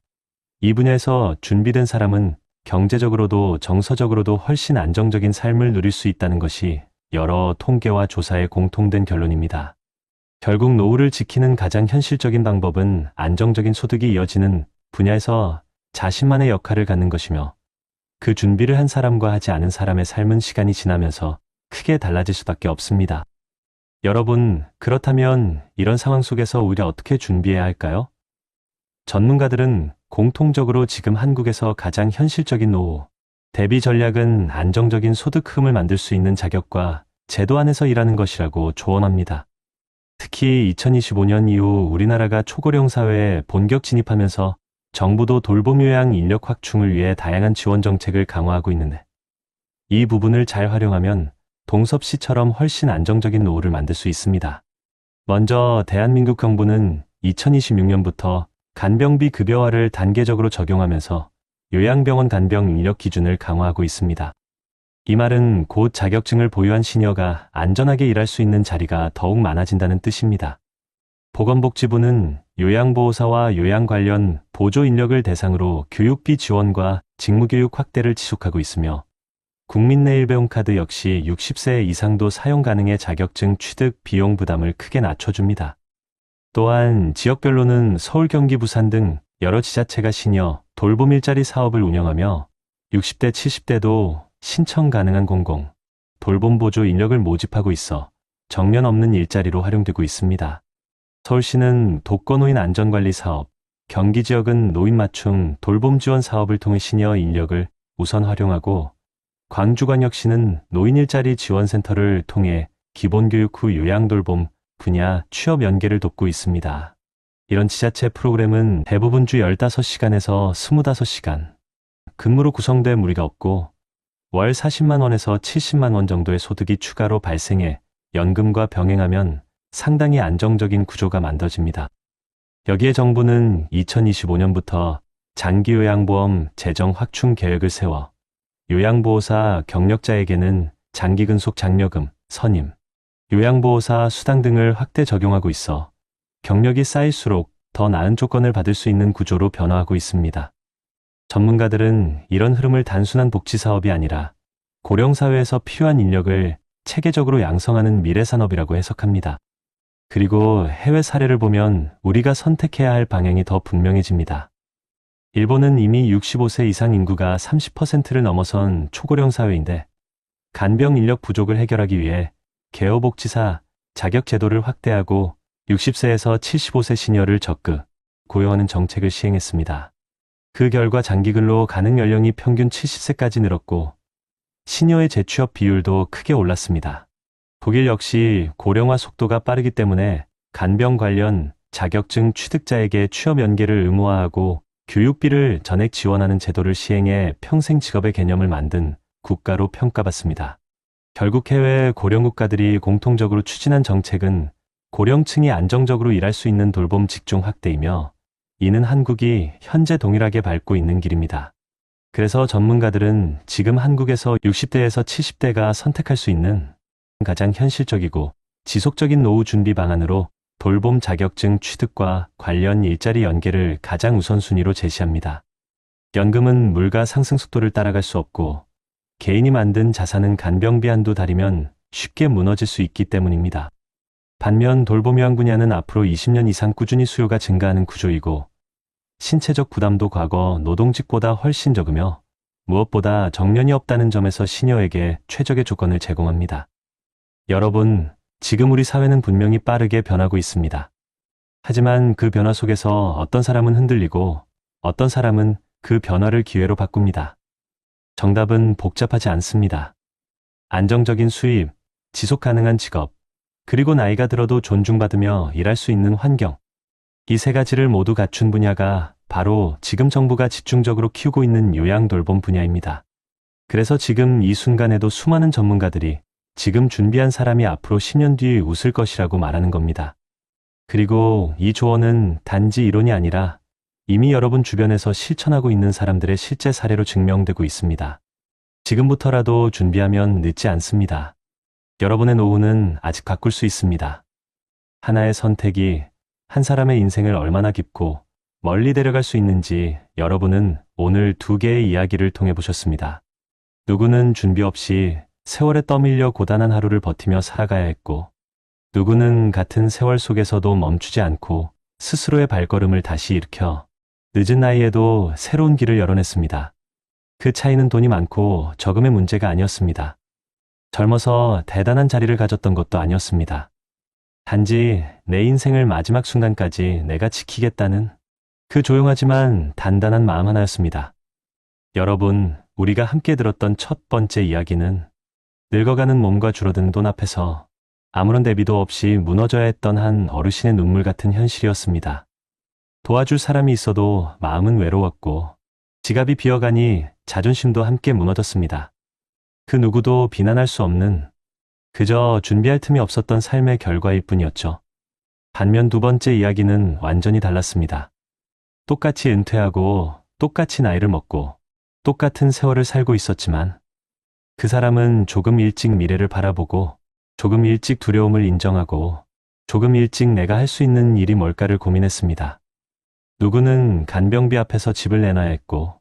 이 분야에서 준비된 사람은 경제적으로도 정서적으로도 훨씬 안정적인 삶을 누릴 수 있다는 것이 여러 통계와 조사의 공통된 결론입니다. 결국 노후를 지키는 가장 현실적인 방법은 안정적인 소득이 이어지는 분야에서 자신만의 역할을 갖는 것이며 그 준비를 한 사람과 하지 않은 사람의 삶은 시간이 지나면서 크게 달라질 수밖에 없습니다. 여러분, 그렇다면 이런 상황 속에서 우리가 어떻게 준비해야 할까요? 전문가들은 공통적으로 지금 한국에서 가장 현실적인 노후 대비 전략은 안정적인 소득 흐름을 만들 수 있는 자격과 제도 안에서 일하는 것이라고 조언합니다. 특히 2025년 이후 우리나라가 초고령 사회에 본격 진입하면서 정부도 돌봄 요양 인력 확충을 위해 다양한 지원 정책을 강화하고 있는데 이 부분을 잘 활용하면 동섭 씨처럼 훨씬 안정적인 노후를 만들 수 있습니다. 먼저 대한민국 정부는 2026년부터 간병비 급여화를 단계적으로 적용하면서 요양병원 간병 인력 기준을 강화하고 있습니다. 이 말은 곧 자격증을 보유한 시니어가 안전하게 일할 수 있는 자리가 더욱 많아진다는 뜻입니다. 보건복지부는 요양보호사와 요양 관련 보조 인력을 대상으로 교육비 지원과 직무교육 확대를 지속하고 있으며 국민내일배움카드 역시 60세 이상도 사용 가능해 자격증 취득 비용 부담을 크게 낮춰줍니다. 또한 지역별로는 서울, 경기, 부산 등 여러 지자체가 시니어 돌봄 일자리 사업을 운영하며 60대, 70대도 신청 가능한 공공 돌봄 보조 인력을 모집하고 있어 정년 없는 일자리로 활용되고 있습니다. 서울시는 독거노인 안전관리 사업, 경기 지역은 노인 맞춤 돌봄 지원 사업을 통해 시니어 인력을 우선 활용하고 광주광역시는 노인 일자리 지원센터를 통해 기본교육 후 요양돌봄 분야 취업 연계를 돕고 있습니다. 이런 지자체 프로그램은 대부분 주 15시간에서 25시간 근무로 구성돼 무리가 없고 월 40만 원에서 70만 원 정도의 소득이 추가로 발생해 연금과 병행하면 상당히 안정적인 구조가 만들어집니다. 여기에 정부는 2025년부터 장기요양보험 재정 확충 계획을 세워 요양보호사 경력자에게는 장기근속 장려금, 선임, 요양보호사 수당 등을 확대 적용하고 있어 경력이 쌓일수록 더 나은 조건을 받을 수 있는 구조로 변화하고 있습니다. 전문가들은 이런 흐름을 단순한 복지사업이 아니라 고령사회에서 필요한 인력을 체계적으로 양성하는 미래산업이라고 해석합니다. 그리고 해외 사례를 보면 우리가 선택해야 할 방향이 더 분명해집니다. 일본은 이미 65세 이상 인구가 30%를 넘어선 초고령 사회인데 간병 인력 부족을 해결하기 위해 개호복지사 자격 제도를 확대하고 60세에서 75세 시니어를 적극 고용하는 정책을 시행했습니다. 그 결과 장기근로 가능 연령이 평균 70세까지 늘었고 시니어의 재취업 비율도 크게 올랐습니다. 독일 역시 고령화 속도가 빠르기 때문에 간병 관련 자격증 취득자에게 취업 연계를 의무화하고 교육비를 전액 지원하는 제도를 시행해 평생 직업의 개념을 만든 국가로 평가받습니다. 결국 해외 고령 국가들이 공통적으로 추진한 정책은 고령층이 안정적으로 일할 수 있는 돌봄 직종 확대이며 이는 한국이 현재 동일하게 밟고 있는 길입니다. 그래서 전문가들은 지금 한국에서 60대에서 70대가 선택할 수 있는 가장 현실적이고 지속적인 노후 준비 방안으로 돌봄 자격증 취득과 관련 일자리 연계를 가장 우선순위로 제시합니다. 연금은 물가 상승 속도를 따라갈 수 없고 개인이 만든 자산은 간병비 한두 달이면 쉽게 무너질 수 있기 때문입니다. 반면 돌봄요양 분야는 앞으로 20년 이상 꾸준히 수요가 증가하는 구조이고 신체적 부담도 과거 노동직보다 훨씬 적으며 무엇보다 정년이 없다는 점에서 시니어에게 최적의 조건을 제공합니다. 여러분, 지금 우리 사회는 분명히 빠르게 변하고 있습니다. 하지만 그 변화 속에서 어떤 사람은 흔들리고 어떤 사람은 그 변화를 기회로 바꿉니다. 정답은 복잡하지 않습니다. 안정적인 수입, 지속 가능한 직업, 그리고 나이가 들어도 존중받으며 일할 수 있는 환경. 이 세 가지를 모두 갖춘 분야가 바로 지금 정부가 집중적으로 키우고 있는 요양돌봄 분야입니다. 그래서 지금 이 순간에도 수많은 전문가들이 지금 준비한 사람이 앞으로 10년 뒤 웃을 것이라고 말하는 겁니다. 그리고 이 조언은 단지 이론이 아니라 이미 여러분 주변에서 실천하고 있는 사람들의 실제 사례로 증명되고 있습니다. 지금부터라도 준비하면 늦지 않습니다. 여러분의 노후는 아직 바꿀 수 있습니다. 하나의 선택이 한 사람의 인생을 얼마나 깊고 멀리 데려갈 수 있는지 여러분은 오늘 두 개의 이야기를 통해 보셨습니다. 누구는 준비 없이 세월에 떠밀려 고단한 하루를 버티며 살아가야 했고, 누구는 같은 세월 속에서도 멈추지 않고 스스로의 발걸음을 다시 일으켜 늦은 나이에도 새로운 길을 열어냈습니다. 그 차이는 돈이 많고 적음의 문제가 아니었습니다. 젊어서 대단한 자리를 가졌던 것도 아니었습니다. 단지 내 인생을 마지막 순간까지 내가 지키겠다는 그 조용하지만 단단한 마음 하나였습니다. 여러분, 우리가 함께 들었던 첫 번째 이야기는 늙어가는 몸과 줄어드는 돈 앞에서 아무런 대비도 없이 무너져야 했던 한 어르신의 눈물 같은 현실이었습니다. 도와줄 사람이 있어도 마음은 외로웠고 지갑이 비어가니 자존심도 함께 무너졌습니다. 그 누구도 비난할 수 없는 그저 준비할 틈이 없었던 삶의 결과일 뿐이었죠. 반면 두 번째 이야기는 완전히 달랐습니다. 똑같이 은퇴하고 똑같이 나이를 먹고 똑같은 세월을 살고 있었지만 그 사람은 조금 일찍 미래를 바라보고 조금 일찍 두려움을 인정하고 조금 일찍 내가 할 수 있는 일이 뭘까를 고민했습니다. 누구는 간병비 앞에서 집을 내놔야 했고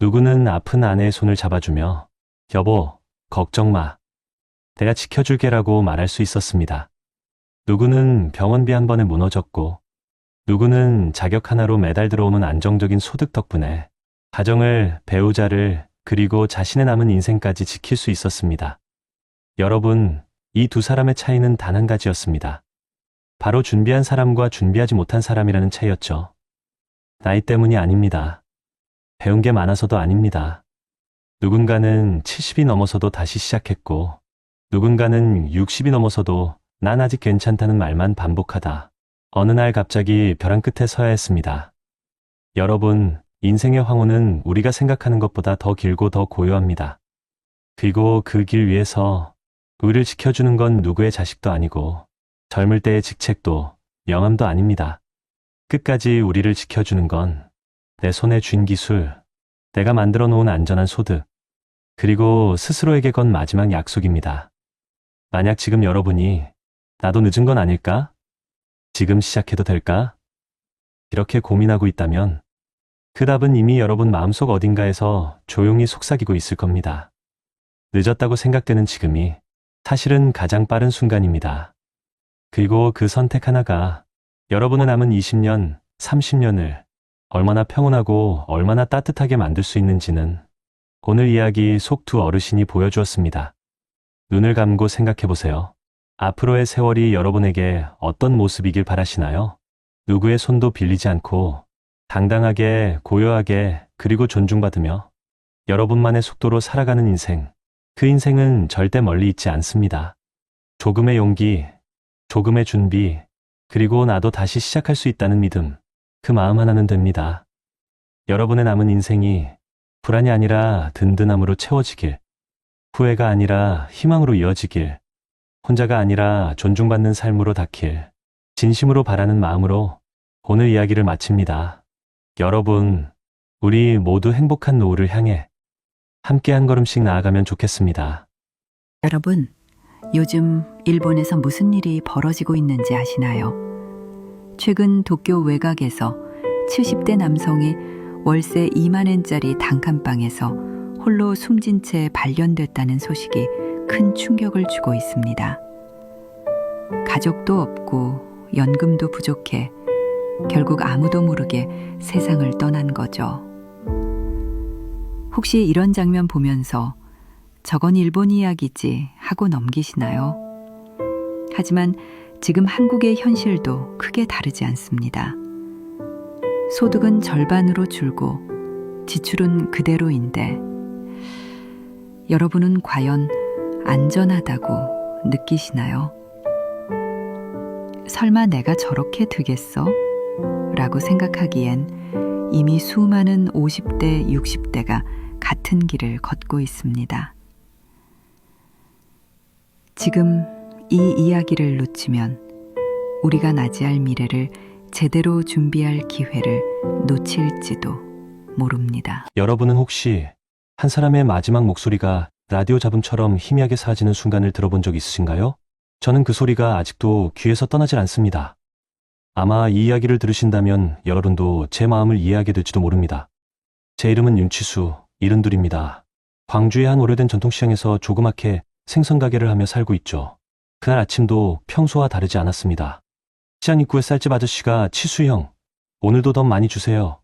누구는 아픈 아내의 손을 잡아주며 여보, 걱정 마. 내가 지켜줄게라고 말할 수 있었습니다. 누구는 병원비 한 번에 무너졌고 누구는 자격 하나로 매달 들어오는 안정적인 소득 덕분에 가정을, 배우자를, 그리고 자신의 남은 인생까지 지킬 수 있었습니다. 여러분, 이 두 사람의 차이는 단 한 가지였습니다. 바로 준비한 사람과 준비하지 못한 사람이라는 차이였죠. 나이 때문이 아닙니다. 배운 게 많아서도 아닙니다. 누군가는 70이 넘어서도 다시 시작했고 누군가는 60이 넘어서도 난 아직 괜찮다는 말만 반복하다 어느 날 갑자기 벼랑 끝에 서야 했습니다. 여러분, 인생의 황혼은 우리가 생각하는 것보다 더 길고 더 고요합니다. 그리고 그 길 위에서 우리를 지켜주는 건 누구의 자식도 아니고 젊을 때의 직책도 명함도 아닙니다. 끝까지 우리를 지켜주는 건 내 손에 쥔 기술, 내가 만들어 놓은 안전한 소득, 그리고 스스로에게 건 마지막 약속입니다. 만약 지금 여러분이 나도 늦은 건 아닐까? 지금 시작해도 될까? 이렇게 고민하고 있다면 그 답은 이미 여러분 마음속 어딘가에서 조용히 속삭이고 있을 겁니다. 늦었다고 생각되는 지금이 사실은 가장 빠른 순간입니다. 그리고 그 선택 하나가 여러분의 남은 20년, 30년을 얼마나 평온하고 얼마나 따뜻하게 만들 수 있는지는 오늘 이야기 속 두 어르신이 보여주었습니다. 눈을 감고 생각해 보세요. 앞으로의 세월이 여러분에게 어떤 모습이길 바라시나요? 누구의 손도 빌리지 않고 당당하게, 고요하게, 그리고 존중받으며 여러분만의 속도로 살아가는 인생. 그 인생은 절대 멀리 있지 않습니다. 조금의 용기, 조금의 준비, 그리고 나도 다시 시작할 수 있다는 믿음. 그 마음 하나는 됩니다. 여러분의 남은 인생이 불안이 아니라 든든함으로 채워지길, 후회가 아니라 희망으로 이어지길, 혼자가 아니라 존중받는 삶으로 닿길, 진심으로 바라는 마음으로 오늘 이야기를 마칩니다. 여러분, 우리 모두 행복한 노후를 향해 함께 한 걸음씩 나아가면 좋겠습니다. 여러분, 요즘 일본에서 무슨 일이 벌어지고 있는지 아시나요? 최근 도쿄 외곽에서 70대 남성이 월세 2만 엔짜리 단칸방에서 홀로 숨진 채 발견됐다는 소식이 큰 충격을 주고 있습니다. 가족도 없고 연금도 부족해 결국 아무도 모르게 세상을 떠난 거죠. 혹시 이런 장면 보면서 저건 일본 이야기지 하고 넘기시나요? 하지만 지금 한국의 현실도 크게 다르지 않습니다. 소득은 절반으로 줄고 지출은 그대로인데 여러분은 과연 안전하다고 느끼시나요? 설마 내가 저렇게 되겠어? 라고 생각하기엔 이미 수많은 50대, 60대가 같은 길을 걷고 있습니다. 지금 이 이야기를 놓치면 우리가 맞이할 미래를 제대로 준비할 기회를 놓칠지도 모릅니다. 여러분은 혹시 한 사람의 마지막 목소리가 라디오 잡음처럼 희미하게 사라지는 순간을 들어본 적 있으신가요? 저는 그 소리가 아직도 귀에서 떠나질 않습니다. 아마 이 이야기를 들으신다면 여러분도 제 마음을 이해하게 될지도 모릅니다. 제 이름은 윤치수, 72입니다. 광주의 한 오래된 전통시장에서 조그맣게 생선 가게를 하며 살고 있죠. 그날 아침도 평소와 다르지 않았습니다. 시장 입구에 쌀집 아저씨가 치수 형, 오늘도 더 많이 주세요.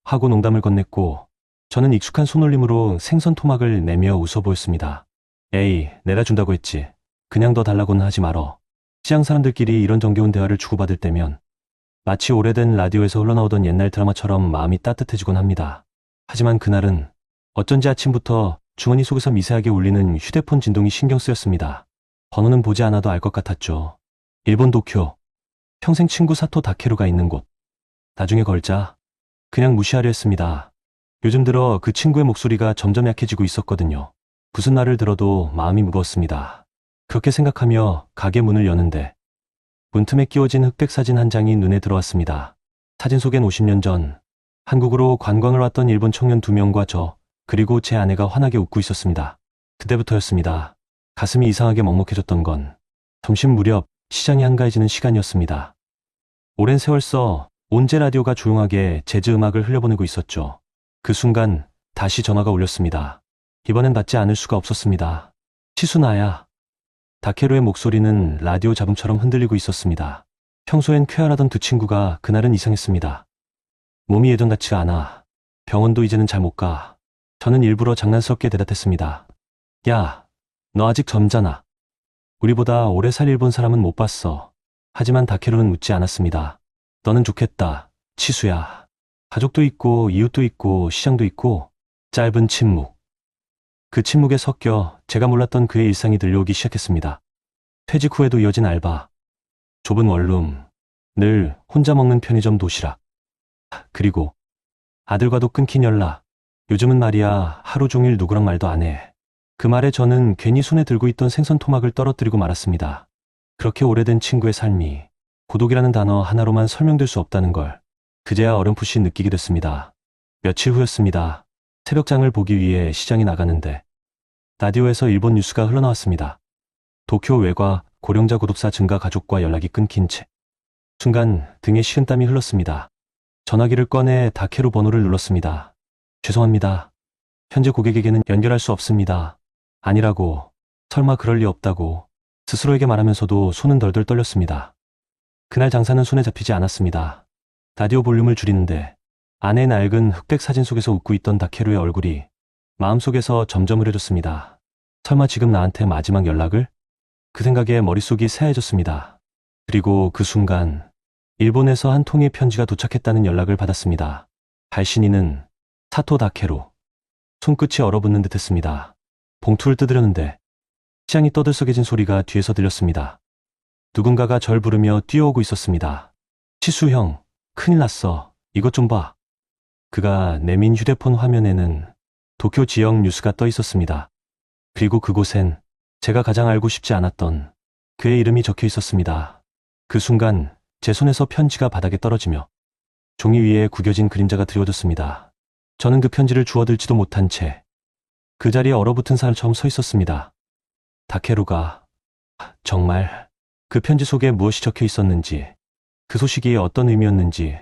하고 농담을 건넸고 저는 익숙한 손놀림으로 생선 토막을 내며 웃어 보였습니다. 에이, 내다 준다고 했지. 그냥 더 달라고는 하지 말어. 시장 사람들끼리 이런 정겨운 대화를 주고받을 때면 마치 오래된 라디오에서 흘러나오던 옛날 드라마처럼 마음이 따뜻해지곤 합니다. 하지만 그날은 어쩐지 아침부터 주머니 속에서 미세하게 울리는 휴대폰 진동이 신경 쓰였습니다. 번호는 보지 않아도 알 것 같았죠. 일본 도쿄. 평생 친구 사토 다케루가 있는 곳. 나중에 걸자. 그냥 무시하려 했습니다. 요즘 들어 그 친구의 목소리가 점점 약해지고 있었거든요. 무슨 말을 들어도 마음이 무거웠습니다. 그렇게 생각하며 가게 문을 여는데 문틈에 끼워진 흑백 사진 한 장이 눈에 들어왔습니다. 사진 속엔 50년 전 한국으로 관광을 왔던 일본 청년 2명과 저 그리고 제 아내가 환하게 웃고 있었습니다. 그때부터였습니다. 가슴이 이상하게 먹먹해졌던 건 점심 무렵 시장이 한가해지는 시간이었습니다. 오랜 세월 써 온제 라디오가 조용하게 재즈 음악을 흘려보내고 있었죠. 그 순간 다시 전화가 울렸습니다. 이번엔 받지 않을 수가 없었습니다. 치수나야. 다케루의 목소리는 라디오 잡음처럼 흔들리고 있었습니다. 평소엔 쾌활하던 그 친구가 그날은 이상했습니다. 몸이 예전 같지가 않아. 병원도 이제는 잘 못 가. 저는 일부러 장난스럽게 대답했습니다. 야, 너 아직 젊잖아. 우리보다 오래 살 일본 사람은 못 봤어. 하지만 다케루는 웃지 않았습니다. 너는 좋겠다, 치수야. 가족도 있고 이웃도 있고 시장도 있고. 짧은 침묵. 그 침묵에 섞여 제가 몰랐던 그의 일상이 들려오기 시작했습니다. 퇴직 후에도 이어진 알바, 좁은 원룸, 늘 혼자 먹는 편의점 도시락. 그리고 아들과도 끊긴 연락. 요즘은 말이야 하루 종일 누구랑 말도 안 해. 그 말에 저는 괜히 손에 들고 있던 생선 토막을 떨어뜨리고 말았습니다. 그렇게 오래된 친구의 삶이 고독이라는 단어 하나로만 설명될 수 없다는 걸 그제야 어렴풋이 느끼게 됐습니다. 며칠 후였습니다. 새벽장을 보기 위해 시장에 나가는데 라디오에서 일본 뉴스가 흘러나왔습니다. 도쿄 외과 고령자 구독자 증가, 가족과 연락이 끊긴 채. 순간 등에 식은땀이 흘렀습니다. 전화기를 꺼내 다케루 번호를 눌렀습니다. 죄송합니다. 현재 고객에게는 연결할 수 없습니다. 아니라고, 설마 그럴 리 없다고 스스로에게 말하면서도 손은 덜덜 떨렸습니다. 그날 장사는 손에 잡히지 않았습니다. 라디오 볼륨을 줄이는데 아내의 낡은 흑백 사진 속에서 웃고 있던 다케루의 얼굴이 마음속에서 점점 흐려졌습니다. 설마 지금 나한테 마지막 연락을? 그 생각에 머릿속이 새하얘졌습니다. 그리고 그 순간 일본에서 한 통의 편지가 도착했다는 연락을 받았습니다. 발신인은 사토 다케루. 손끝이 얼어붙는 듯 했습니다. 봉투를 뜯으려는데 시장이 떠들썩해진 소리가 뒤에서 들렸습니다. 누군가가 절 부르며 뛰어오고 있었습니다. 치수 형, 큰일 났어. 이것 좀 봐. 그가 내민 휴대폰 화면에는 도쿄 지역 뉴스가 떠 있었습니다. 그리고 그곳엔 제가 가장 알고 싶지 않았던 그의 이름이 적혀 있었습니다. 그 순간 제 손에서 편지가 바닥에 떨어지며 종이 위에 구겨진 그림자가 드리워졌습니다. 저는 그 편지를 주워들지도 못한 채 그 자리에 얼어붙은 사람처럼 서 있었습니다. 다케루가 정말 그 편지 속에 무엇이 적혀 있었는지, 그 소식이 어떤 의미였는지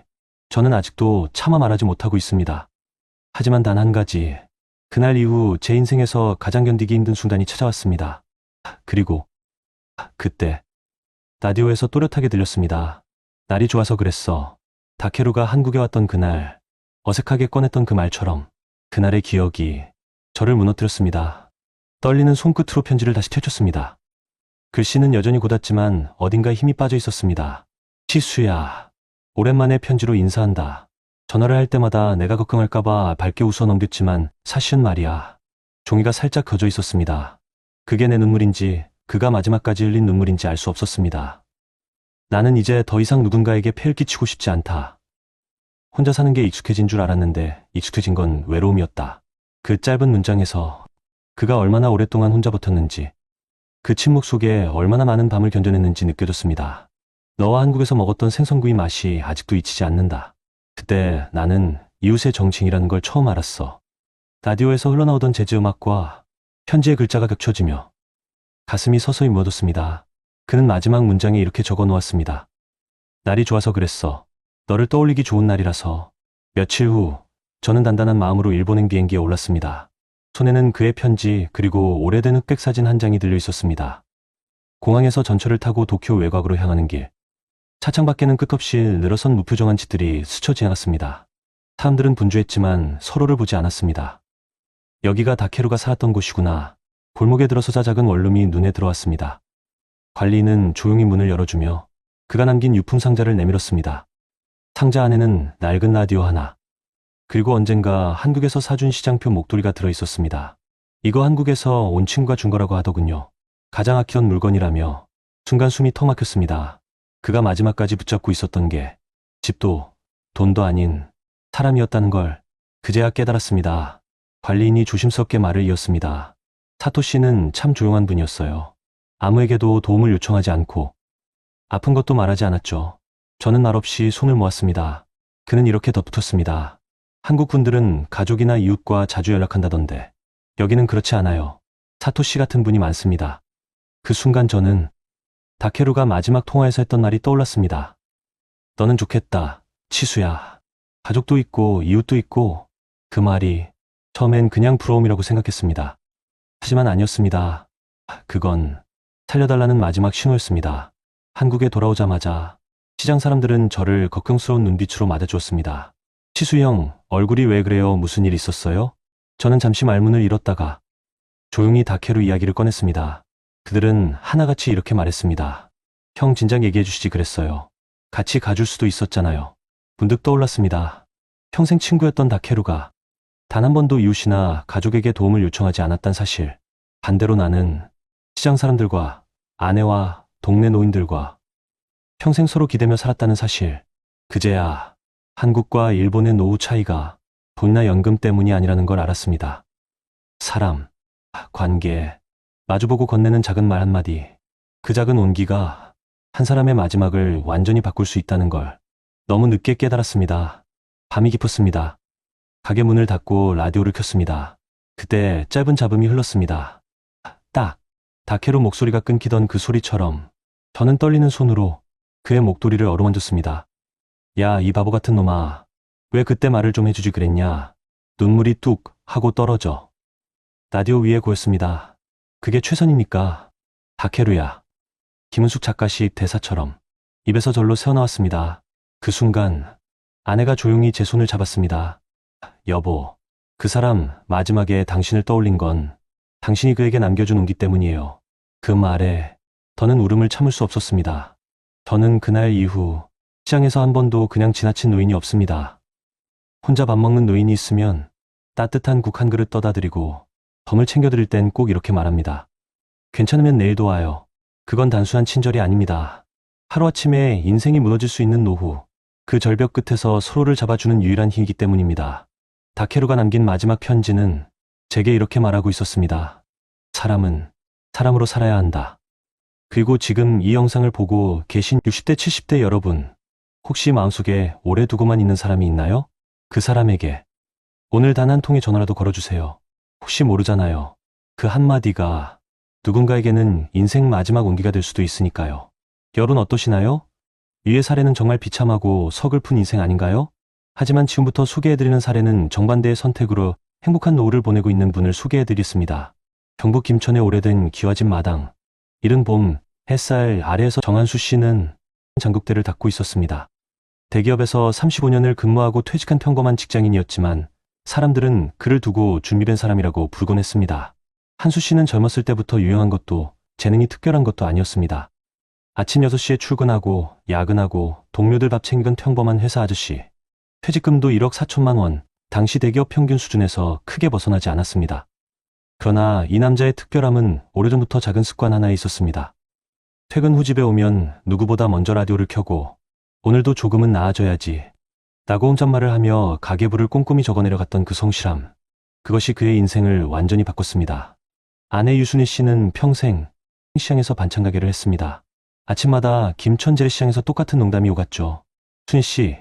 저는 아직도 차마 말하지 못하고 있습니다. 하지만 단 한 가지, 그날 이후 제 인생에서 가장 견디기 힘든 순간이 찾아왔습니다. 그리고 그때 라디오에서 또렷하게 들렸습니다. 날이 좋아서 그랬어. 다케루가 한국에 왔던 그날, 어색하게 꺼냈던 그 말처럼 그날의 기억이 저를 무너뜨렸습니다. 떨리는 손끝으로 편지를 다시 펼쳤습니다. 글씨는 여전히 곧았지만 어딘가에 힘이 빠져 있었습니다. 치수야, 오랜만에 편지로 인사한다. 전화를 할 때마다 내가 걱정할까봐 밝게 웃어 넘겼지만 사실은 말이야. 종이가 살짝 커져 있었습니다. 그게 내 눈물인지 그가 마지막까지 흘린 눈물인지 알 수 없었습니다. 나는 이제 더 이상 누군가에게 폐를 끼치고 싶지 않다. 혼자 사는 게 익숙해진 줄 알았는데 익숙해진 건 외로움이었다. 그 짧은 문장에서 그가 얼마나 오랫동안 혼자 버텼는지, 그 침묵 속에 얼마나 많은 밤을 견뎌냈는지 느껴졌습니다. 너와 한국에서 먹었던 생선구이 맛이 아직도 잊히지 않는다. 그때 나는 이웃의 정칭이라는 걸 처음 알았어. 라디오에서 흘러나오던 재즈 음악과 편지의 글자가 겹쳐지며 가슴이 서서히 무너졌습니다. 그는 마지막 문장에 이렇게 적어 놓았습니다. 날이 좋아서 그랬어. 너를 떠올리기 좋은 날이라서. 며칠 후 저는 단단한 마음으로 일본행 비행기에 올랐습니다. 손에는 그의 편지 그리고 오래된 흑백 사진 한 장이 들려 있었습니다. 공항에서 전철을 타고 도쿄 외곽으로 향하는 길. 차창 밖에는 끝없이 늘어선 무표정한 집들이 스쳐 지나갔습니다. 사람들은 분주했지만 서로를 보지 않았습니다. 여기가 다케루가 살았던 곳이구나. 골목에 들어서자 작은 원룸이 눈에 들어왔습니다. 관리인은 조용히 문을 열어주며 그가 남긴 유품 상자를 내밀었습니다. 상자 안에는 낡은 라디오 하나, 그리고 언젠가 한국에서 사준 시장표 목도리가 들어있었습니다. 이거 한국에서 온 친구가 준 거라고 하더군요. 가장 아끼던 물건이라며 순간 숨이 턱 막혔습니다. 그가 마지막까지 붙잡고 있었던 게 집도 돈도 아닌 사람이었다는 걸 그제야 깨달았습니다. 관리인이 조심스럽게 말을 이었습니다. 사토 씨는 참 조용한 분이었어요. 아무에게도 도움을 요청하지 않고 아픈 것도 말하지 않았죠. 저는 말없이 손을 모았습니다. 그는 이렇게 덧붙였습니다. 한국 분들은 가족이나 이웃과 자주 연락한다던데 여기는 그렇지 않아요. 사토 씨 같은 분이 많습니다. 그 순간 저는 다케루가 마지막 통화에서 했던 말이 떠올랐습니다. 너는 좋겠다, 치수야. 가족도 있고 이웃도 있고. 그 말이 처음엔 그냥 부러움이라고 생각했습니다. 하지만 아니었습니다. 그건 살려달라는 마지막 신호였습니다. 한국에 돌아오자마자 시장 사람들은 저를 걱정스러운 눈빛으로 맞아주었습니다. 치수 형, 얼굴이 왜 그래요? 무슨 일 있었어요? 저는 잠시 말문을 잃었다가 조용히 다케루 이야기를 꺼냈습니다. 그들은 하나같이 이렇게 말했습니다. 형 진작 얘기해 주시지 그랬어요. 같이 가줄 수도 있었잖아요. 문득 떠올랐습니다. 평생 친구였던 다케루가 단 한 번도 이웃이나 가족에게 도움을 요청하지 않았단 사실. 반대로 나는 시장 사람들과 아내와 동네 노인들과 평생 서로 기대며 살았다는 사실. 그제야 한국과 일본의 노후 차이가 돈이나 연금 때문이 아니라는 걸 알았습니다. 사람, 관계, 마주보고 건네는 작은 말 한마디. 그 작은 온기가 한 사람의 마지막을 완전히 바꿀 수 있다는 걸 너무 늦게 깨달았습니다. 밤이 깊었습니다. 가게 문을 닫고 라디오를 켰습니다. 그때 짧은 잡음이 흘렀습니다. 딱, 다케루 목소리가 끊기던 그 소리처럼 저는 떨리는 손으로 그의 목도리를 어루만졌습니다. 야, 이 바보 같은 놈아. 왜 그때 말을 좀 해주지 그랬냐. 눈물이 뚝 하고 떨어져. 라디오 위에 고였습니다. 그게 최선입니까? 다케루야. 김은숙 작가식 대사처럼 입에서 절로 새어나왔습니다. 그 순간 아내가 조용히 제 손을 잡았습니다. 여보, 그 사람 마지막에 당신을 떠올린 건 당신이 그에게 남겨준 온기 때문이에요. 그 말에 더는 울음을 참을 수 없었습니다. 저는 그날 이후 시장에서 한 번도 그냥 지나친 노인이 없습니다. 혼자 밥 먹는 노인이 있으면 따뜻한 국 한 그릇 떠다 드리고 범을 챙겨드릴 땐 꼭 이렇게 말합니다. 괜찮으면 내일도 와요. 그건 단순한 친절이 아닙니다. 하루아침에 인생이 무너질 수 있는 노후, 그 절벽 끝에서 서로를 잡아주는 유일한 힘이기 때문입니다. 다케루가 남긴 마지막 편지는 제게 이렇게 말하고 있었습니다. 사람은 사람으로 살아야 한다. 그리고 지금 이 영상을 보고 계신 60대, 70대 여러분, 혹시 마음속에 오래 두고만 있는 사람이 있나요? 그 사람에게 오늘 단 한 통의 전화라도 걸어주세요. 혹시 모르잖아요. 그 한마디가 누군가에게는 인생 마지막 온기가 될 수도 있으니까요. 여러분 어떠시나요? 위의 사례는 정말 비참하고 서글픈 인생 아닌가요? 하지만 지금부터 소개해드리는 사례는 정반대의 선택으로 행복한 노후를 보내고 있는 분을 소개해드리겠습니다. 경북 김천의 오래된 기와집 마당. 이른 봄 햇살 아래에서 정한수 씨는 장독대를 닦고 있었습니다. 대기업에서 35년을 근무하고 퇴직한 평범한 직장인이었지만 사람들은 그를 두고 준비된 사람이라고 부르곤 했습니다. 한수 씨는 젊었을 때부터 유명한 것도 재능이 특별한 것도 아니었습니다. 아침 6시에 출근하고 야근하고 동료들 밥 챙기던 평범한 회사 아저씨. 퇴직금도 1억 4천만 원, 당시 대기업 평균 수준에서 크게 벗어나지 않았습니다. 그러나 이 남자의 특별함은 오래전부터 작은 습관 하나에 있었습니다. 퇴근 후 집에 오면 누구보다 먼저 라디오를 켜고 오늘도 조금은 나아져야지 라고 혼잣말을 하며 가계부를 꼼꼼히 적어내려갔던 그 성실함. 그것이 그의 인생을 완전히 바꿨습니다. 아내 유순희 씨는 평생 시장에서 반찬 가게를 했습니다. 아침마다 김천 재래시장에서 똑같은 농담이 오갔죠. 순희 씨,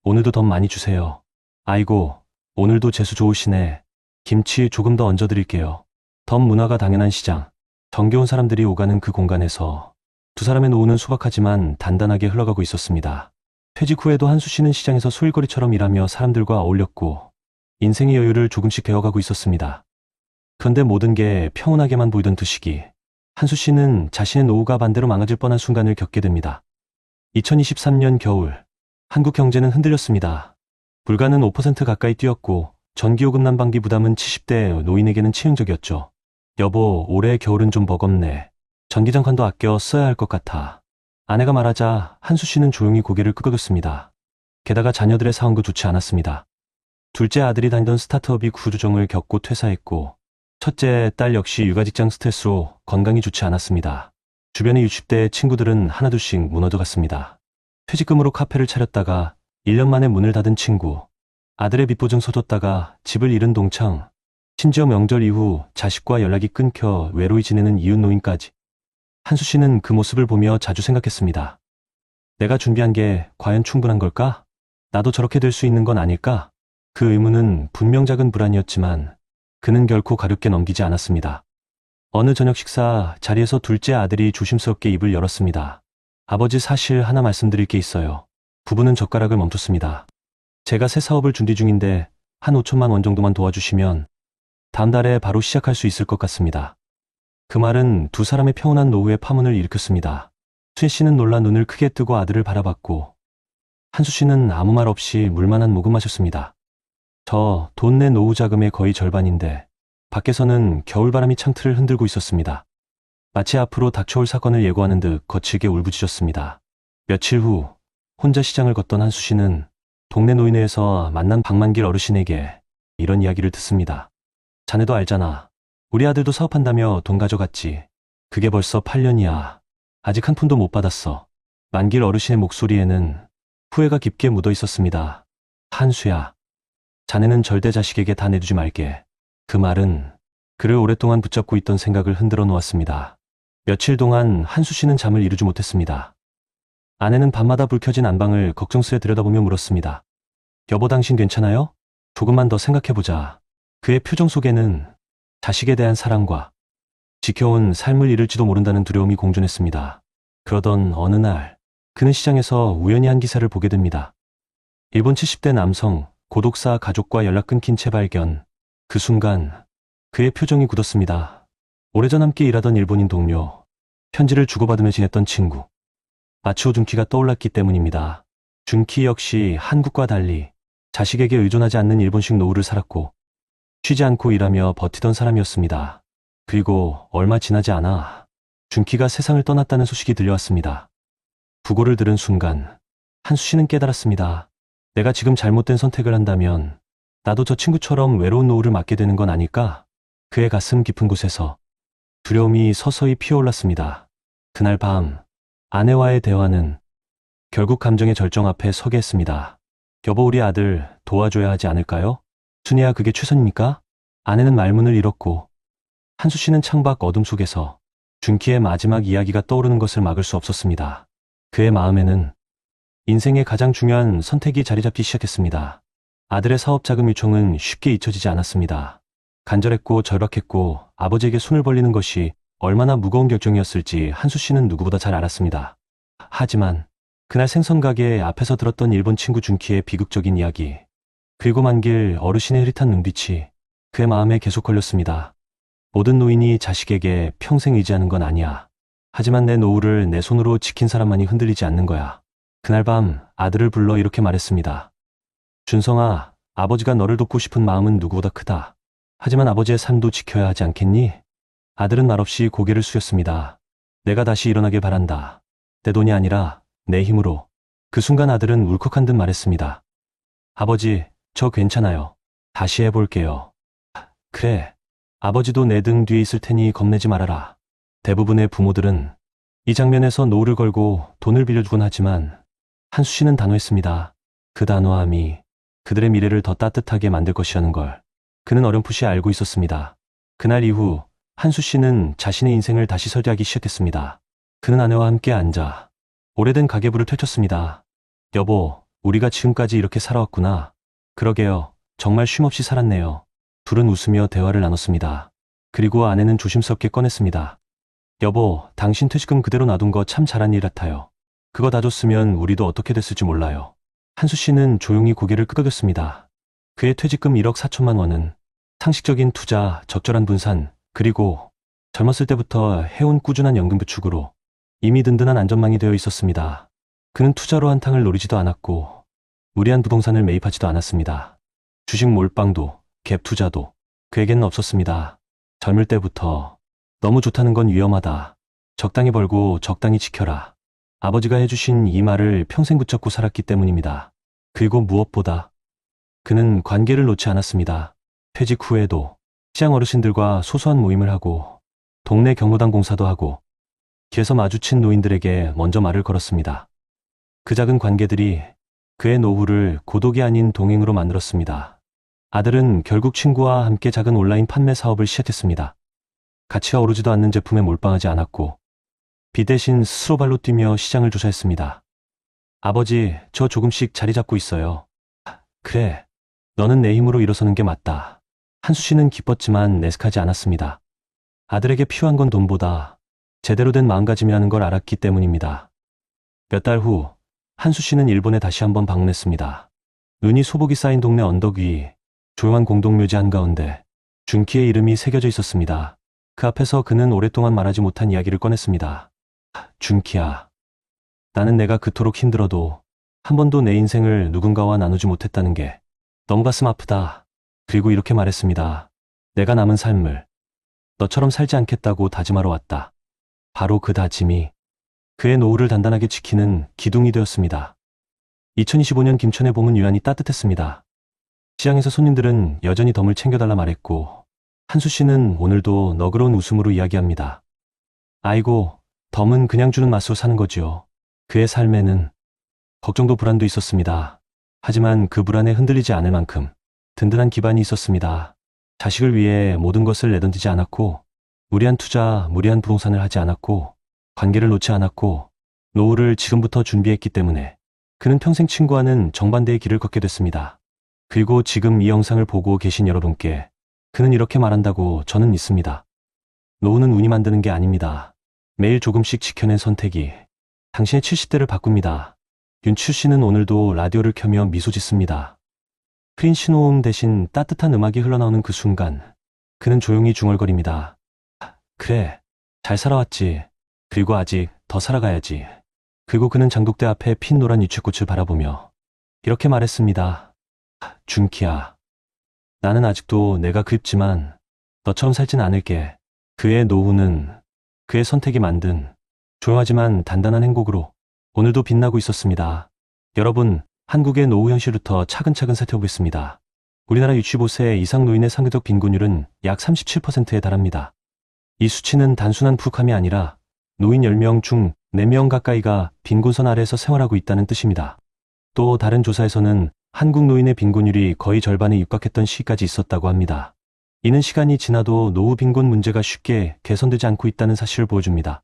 오늘도 더 많이 주세요. 아이고, 오늘도 재수 좋으시네. 김치 조금 더 얹어드릴게요. 덤 문화가 당연한 시장. 정겨운 사람들이 오가는 그 공간에서 두 사람의 노후는 소박하지만 단단하게 흘러가고 있었습니다. 퇴직 후에도 한수 씨는 시장에서 소일거리처럼 일하며 사람들과 어울렸고 인생의 여유를 조금씩 배워가고 있었습니다. 그런데 모든 게 평온하게만 보이던 그 시기, 한수 씨는 자신의 노후가 반대로 망가질 뻔한 순간을 겪게 됩니다. 2023년 겨울, 한국 경제는 흔들렸습니다. 물가는 5% 가까이 뛰었고 전기요금 난방비 부담은 70대 노인에게는 치명적이었죠. 여보, 올해 겨울은 좀 버겁네. 전기장판도 아껴 써야 할 것 같아. 아내가 말하자 한수 씨는 조용히 고개를 끄덕였습니다. 게다가 자녀들의 상황도 좋지 않았습니다. 둘째 아들이 다니던 스타트업이 구조조정을 겪고 퇴사했고 첫째 딸 역시 육아직장 스트레스로 건강이 좋지 않았습니다. 주변의 60대 친구들은 하나둘씩 무너져갔습니다. 퇴직금으로 카페를 차렸다가 1년 만에 문을 닫은 친구, 아들의 빚보증 서줬다가 집을 잃은 동창, 심지어 명절 이후 자식과 연락이 끊겨 외로이 지내는 이웃 노인까지. 한수 씨는 그 모습을 보며 자주 생각했습니다. 내가 준비한 게 과연 충분한 걸까? 나도 저렇게 될 수 있는 건 아닐까? 그 의문은 분명 작은 불안이었지만 그는 결코 가볍게 넘기지 않았습니다. 어느 저녁 식사 자리에서 둘째 아들이 조심스럽게 입을 열었습니다. 아버지, 사실 하나 말씀드릴 게 있어요. 부부는 젓가락을 멈췄습니다. 제가 새 사업을 준비 중인데 한 5천만 원 정도만 도와주시면 다음 달에 바로 시작할 수 있을 것 같습니다. 그 말은 두 사람의 평온한 노후의 파문을 일으켰습니다. 순희 씨는 놀라 눈을 크게 뜨고 아들을 바라봤고 한수 씨는 아무 말 없이 물만 한 모금 마셨습니다. 저 돈 내 노후 자금의 거의 절반인데 밖에서는 겨울바람이 창틀을 흔들고 있었습니다. 마치 앞으로 닥쳐올 사건을 예고하는 듯 거칠게 울부짖었습니다. 며칠 후 혼자 시장을 걷던 한수 씨는 동네 노인회에서 만난 박만길 어르신에게 이런 이야기를 듣습니다. 자네도 알잖아. 우리 아들도 사업한다며 돈 가져갔지. 그게 벌써 8년이야. 아직 한 푼도 못 받았어. 만길 어르신의 목소리에는 후회가 깊게 묻어 있었습니다. 한수야, 자네는 절대 자식에게 다 내주지 말게. 그 말은 그를 오랫동안 붙잡고 있던 생각을 흔들어 놓았습니다. 며칠 동안 한수 씨는 잠을 이루지 못했습니다. 아내는 밤마다 불 켜진 안방을 걱정스레 들여다보며 물었습니다. 여보, 당신 괜찮아요? 조금만 더 생각해보자. 그의 표정 속에는 자식에 대한 사랑과 지켜온 삶을 잃을지도 모른다는 두려움이 공존했습니다. 그러던 어느 날, 그는 시장에서 우연히 한 기사를 보게 됩니다. 일본 70대 남성, 고독사 가족과 연락 끊긴 채 발견. 그 순간 그의 표정이 굳었습니다. 오래전 함께 일하던 일본인 동료, 편지를 주고받으며 지냈던 친구. 마츠오 준키가 떠올랐기 때문입니다. 준키 역시 한국과 달리 자식에게 의존하지 않는 일본식 노후를 살았고 쉬지 않고 일하며 버티던 사람이었습니다. 그리고 얼마 지나지 않아 준키가 세상을 떠났다는 소식이 들려왔습니다. 부고를 들은 순간 한수 씨는 깨달았습니다. 내가 지금 잘못된 선택을 한다면 나도 저 친구처럼 외로운 노후를 맞게 되는 건 아닐까? 그의 가슴 깊은 곳에서 두려움이 서서히 피어올랐습니다. 그날 밤 아내와의 대화는 결국 감정의 절정 앞에 서게 했습니다. 여보, 우리 아들 도와줘야 하지 않을까요? 순이야, 그게 최선입니까? 아내는 말문을 잃었고 한수 씨는 창밖 어둠 속에서 준키의 마지막 이야기가 떠오르는 것을 막을 수 없었습니다. 그의 마음에는 인생의 가장 중요한 선택이 자리 잡기 시작했습니다. 아들의 사업 자금 요청은 쉽게 잊혀지지 않았습니다. 간절했고 절박했고 아버지에게 손을 벌리는 것이 얼마나 무거운 결정이었을지 한수 씨는 누구보다 잘 알았습니다. 하지만 그날 생선가게 앞에서 들었던 일본 친구 준키의 비극적인 이야기, 그리고 만길 어르신의 흐릿한 눈빛이 그의 마음에 계속 걸렸습니다. 모든 노인이 자식에게 평생 의지하는 건 아니야. 하지만 내 노후를 내 손으로 지킨 사람만이 흔들리지 않는 거야. 그날 밤 아들을 불러 이렇게 말했습니다. 준성아, 아버지가 너를 돕고 싶은 마음은 누구보다 크다. 하지만 아버지의 삶도 지켜야 하지 않겠니? 아들은 말없이 고개를 숙였습니다. 내가 다시 일어나길 바란다. 내 돈이 아니라 내 힘으로. 그 순간 아들은 울컥한 듯 말했습니다. 아버지, 저 괜찮아요. 다시 해볼게요. 그래. 아버지도 내 등 뒤에 있을 테니 겁내지 말아라. 대부분의 부모들은 이 장면에서 노후를 걸고 돈을 빌려주곤 하지만 한수 씨는 단호했습니다. 그 단호함이 그들의 미래를 더 따뜻하게 만들 것이라는 걸 그는 어렴풋이 알고 있었습니다. 그날 이후 한수 씨는 자신의 인생을 다시 설계하기 시작했습니다. 그는 아내와 함께 앉아 오래된 가계부를 펼쳤습니다. 여보, 우리가 지금까지 이렇게 살아왔구나. 그러게요. 정말 쉼없이 살았네요. 둘은 웃으며 대화를 나눴습니다. 그리고 아내는 조심스럽게 꺼냈습니다. 여보, 당신 퇴직금 그대로 놔둔 거 참 잘한 일 같아요. 그거 다 줬으면 우리도 어떻게 됐을지 몰라요. 한수 씨는 조용히 고개를 끄덕였습니다. 그의 퇴직금 1억 4천만 원은 상식적인 투자, 적절한 분산, 그리고 젊었을 때부터 해온 꾸준한 연금 비축으로 이미 든든한 안전망이 되어 있었습니다. 그는 투자로 한탕을 노리지도 않았고 무리한 부동산을 매입하지도 않았습니다. 주식 몰빵도 갭 투자도 그에게는 없었습니다. 젊을 때부터 너무 좋다는 건 위험하다. 적당히 벌고 적당히 지켜라. 아버지가 해주신 이 말을 평생 붙잡고 살았기 때문입니다. 그리고 무엇보다 그는 관계를 놓지 않았습니다. 퇴직 후에도 시장 어르신들과 소소한 모임을 하고 동네 경로당 봉사도 하고 길에서 마주친 노인들에게 먼저 말을 걸었습니다. 그 작은 관계들이 그의 노후를 고독이 아닌 동행으로 만들었습니다. 아들은 결국 친구와 함께 작은 온라인 판매 사업을 시작했습니다. 가치가 오르지도 않는 제품에 몰빵하지 않았고 비 대신 스스로 발로 뛰며 시장을 조사했습니다. 아버지, 저 조금씩 자리 잡고 있어요. 그래, 너는 내 힘으로 일어서는 게 맞다. 한수 씨는 기뻤지만 내색하지 않았습니다. 아들에게 필요한 건 돈보다 제대로 된 마음가짐이라는 걸 알았기 때문입니다. 몇 달 후 한수 씨는 일본에 다시 한번 방문했습니다. 눈이 소복이 쌓인 동네 언덕 위 조용한 공동묘지 한가운데 준키의 이름이 새겨져 있었습니다. 그 앞에서 그는 오랫동안 말하지 못한 이야기를 꺼냈습니다. 준키야, 나는 내가 그토록 힘들어도 한 번도 내 인생을 누군가와 나누지 못했다는 게 너무 가슴 아프다. 그리고 이렇게 말했습니다. 내가 남은 삶을 너처럼 살지 않겠다고 다짐하러 왔다. 바로 그 다짐이 그의 노후를 단단하게 지키는 기둥이 되었습니다. 2025년 김천의 봄은 유난히 따뜻했습니다. 시장에서 손님들은 여전히 덤을 챙겨달라 말했고 한수 씨는 오늘도 너그러운 웃음으로 이야기합니다. 아이고, 덤은 그냥 주는 맛으로 사는 거지요. 그의 삶에는 걱정도 불안도 있었습니다. 하지만 그 불안에 흔들리지 않을 만큼 든든한 기반이 있었습니다. 자식을 위해 모든 것을 내던지지 않았고, 무리한 투자, 무리한 부동산을 하지 않았고, 관계를 놓지 않았고, 노후를 지금부터 준비했기 때문에 그는 평생 친구와는 정반대의 길을 걷게 됐습니다. 그리고 지금 이 영상을 보고 계신 여러분께 그는 이렇게 말한다고 저는 믿습니다. 노후는 운이 만드는 게 아닙니다. 매일 조금씩 지켜낸 선택이 당신의 70대를 바꿉니다. 윤치우 씨는 오늘도 라디오를 켜며 미소 짓습니다. 흐린 신호음 대신 따뜻한 음악이 흘러나오는 그 순간 그는 조용히 중얼거립니다. 그래, 잘 살아왔지. 그리고 아직 더 살아가야지. 그리고 그는 장독대 앞에 핀 노란 유채꽃을 바라보며 이렇게 말했습니다. 준키야, 나는 아직도 내가 그립지만 너처럼 살진 않을게. 그의 노후는 그의 선택이 만든 조용하지만 단단한 행복으로 오늘도 빛나고 있었습니다. 여러분, 한국의 노후 현실부터 차근차근 살펴보겠습니다. 우리나라 65세 이상 노인의 상대적 빈곤율은 약 37%에 달합니다. 이 수치는 단순한 부족함이 아니라 노인 10명 중 4명 가까이가 빈곤선 아래에서 생활하고 있다는 뜻입니다. 또 다른 조사에서는 한국 노인의 빈곤율이 거의 절반에 육박했던 시기까지 있었다고 합니다. 이는 시간이 지나도 노후 빈곤 문제가 쉽게 개선되지 않고 있다는 사실을 보여줍니다.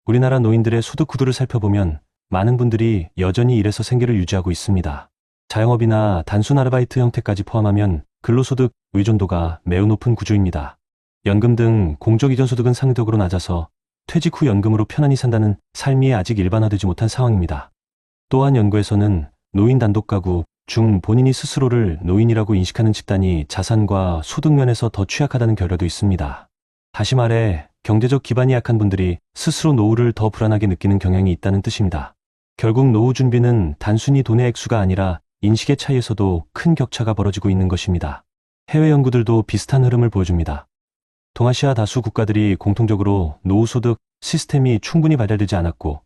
우리나라 노인들의 소득 구조를 살펴보면 많은 분들이 여전히 일해서 생계를 유지하고 있습니다. 자영업이나 단순 아르바이트 형태까지 포함하면 근로소득 의존도가 매우 높은 구조입니다. 연금 등 공적 이전 소득은 상대적으로 낮아서 퇴직 후 연금으로 편안히 산다는 삶이 아직 일반화되지 못한 상황입니다. 또한 연구에서는 노인 단독 가구 중 본인이 스스로를 노인이라고 인식하는 집단이 자산과 소득 면에서 더 취약하다는 결과도 있습니다. 다시 말해 경제적 기반이 약한 분들이 스스로 노후를 더 불안하게 느끼는 경향이 있다는 뜻입니다. 결국 노후 준비는 단순히 돈의 액수가 아니라 인식의 차이에서도 큰 격차가 벌어지고 있는 것입니다. 해외 연구들도 비슷한 흐름을 보여줍니다. 동아시아 다수 국가들이 공통적으로 노후 소득 시스템이 충분히 발달되지 않았고,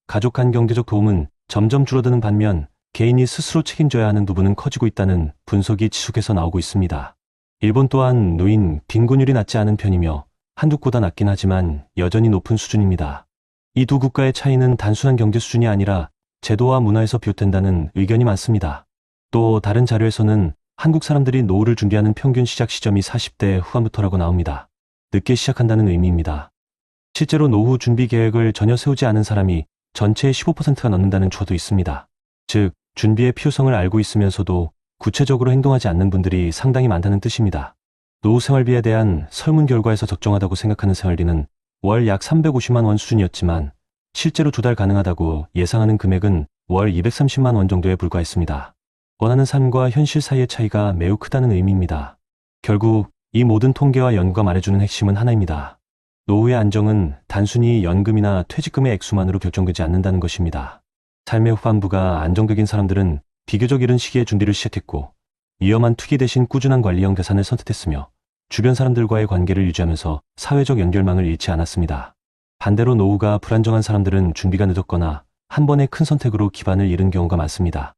가족 간 경제적 도움은 점점 줄어드는 반면 개인이 스스로 책임져야 하는 부분은 커지고 있다는 분석이 지속해서 나오고 있습니다. 일본 또한 노인 빈곤율이 낮지 않은 편이며 한국보다 낮긴 하지만 여전히 높은 수준입니다. 이 두 국가의 차이는 단순한 경제 수준이 아니라 제도와 문화에서 비롯된다는 의견이 많습니다. 또 다른 자료에서는 한국 사람들이 노후를 준비하는 평균 시작 시점이 40대 후반부터라고 나옵니다. 늦게 시작한다는 의미입니다. 실제로 노후 준비 계획을 전혀 세우지 않은 사람이 전체의 15%가 넘는다는 추정도 있습니다. 즉, 준비의 필요성을 알고 있으면서도 구체적으로 행동하지 않는 분들이 상당히 많다는 뜻입니다. 노후 생활비에 대한 설문 결과에서 적정하다고 생각하는 생활비는 월 약 350만 원 수준이었지만 실제로 조달 가능하다고 예상하는 금액은 월 230만 원 정도에 불과했습니다. 원하는 삶과 현실 사이의 차이가 매우 크다는 의미입니다. 결국 이 모든 통계와 연구가 말해주는 핵심은 하나입니다. 노후의 안정은 단순히 연금이나 퇴직금의 액수만으로 결정되지 않는다는 것입니다. 삶의 후반부가 안정적인 사람들은 비교적 이른 시기에 준비를 시작했고, 위험한 투기 대신 꾸준한 관리형 대산을 선택했으며 주변 사람들과의 관계를 유지하면서 사회적 연결망을 잃지 않았습니다. 반대로 노후가 불안정한 사람들은 준비가 늦었거나 한 번의 큰 선택으로 기반을 잃은 경우가 많습니다.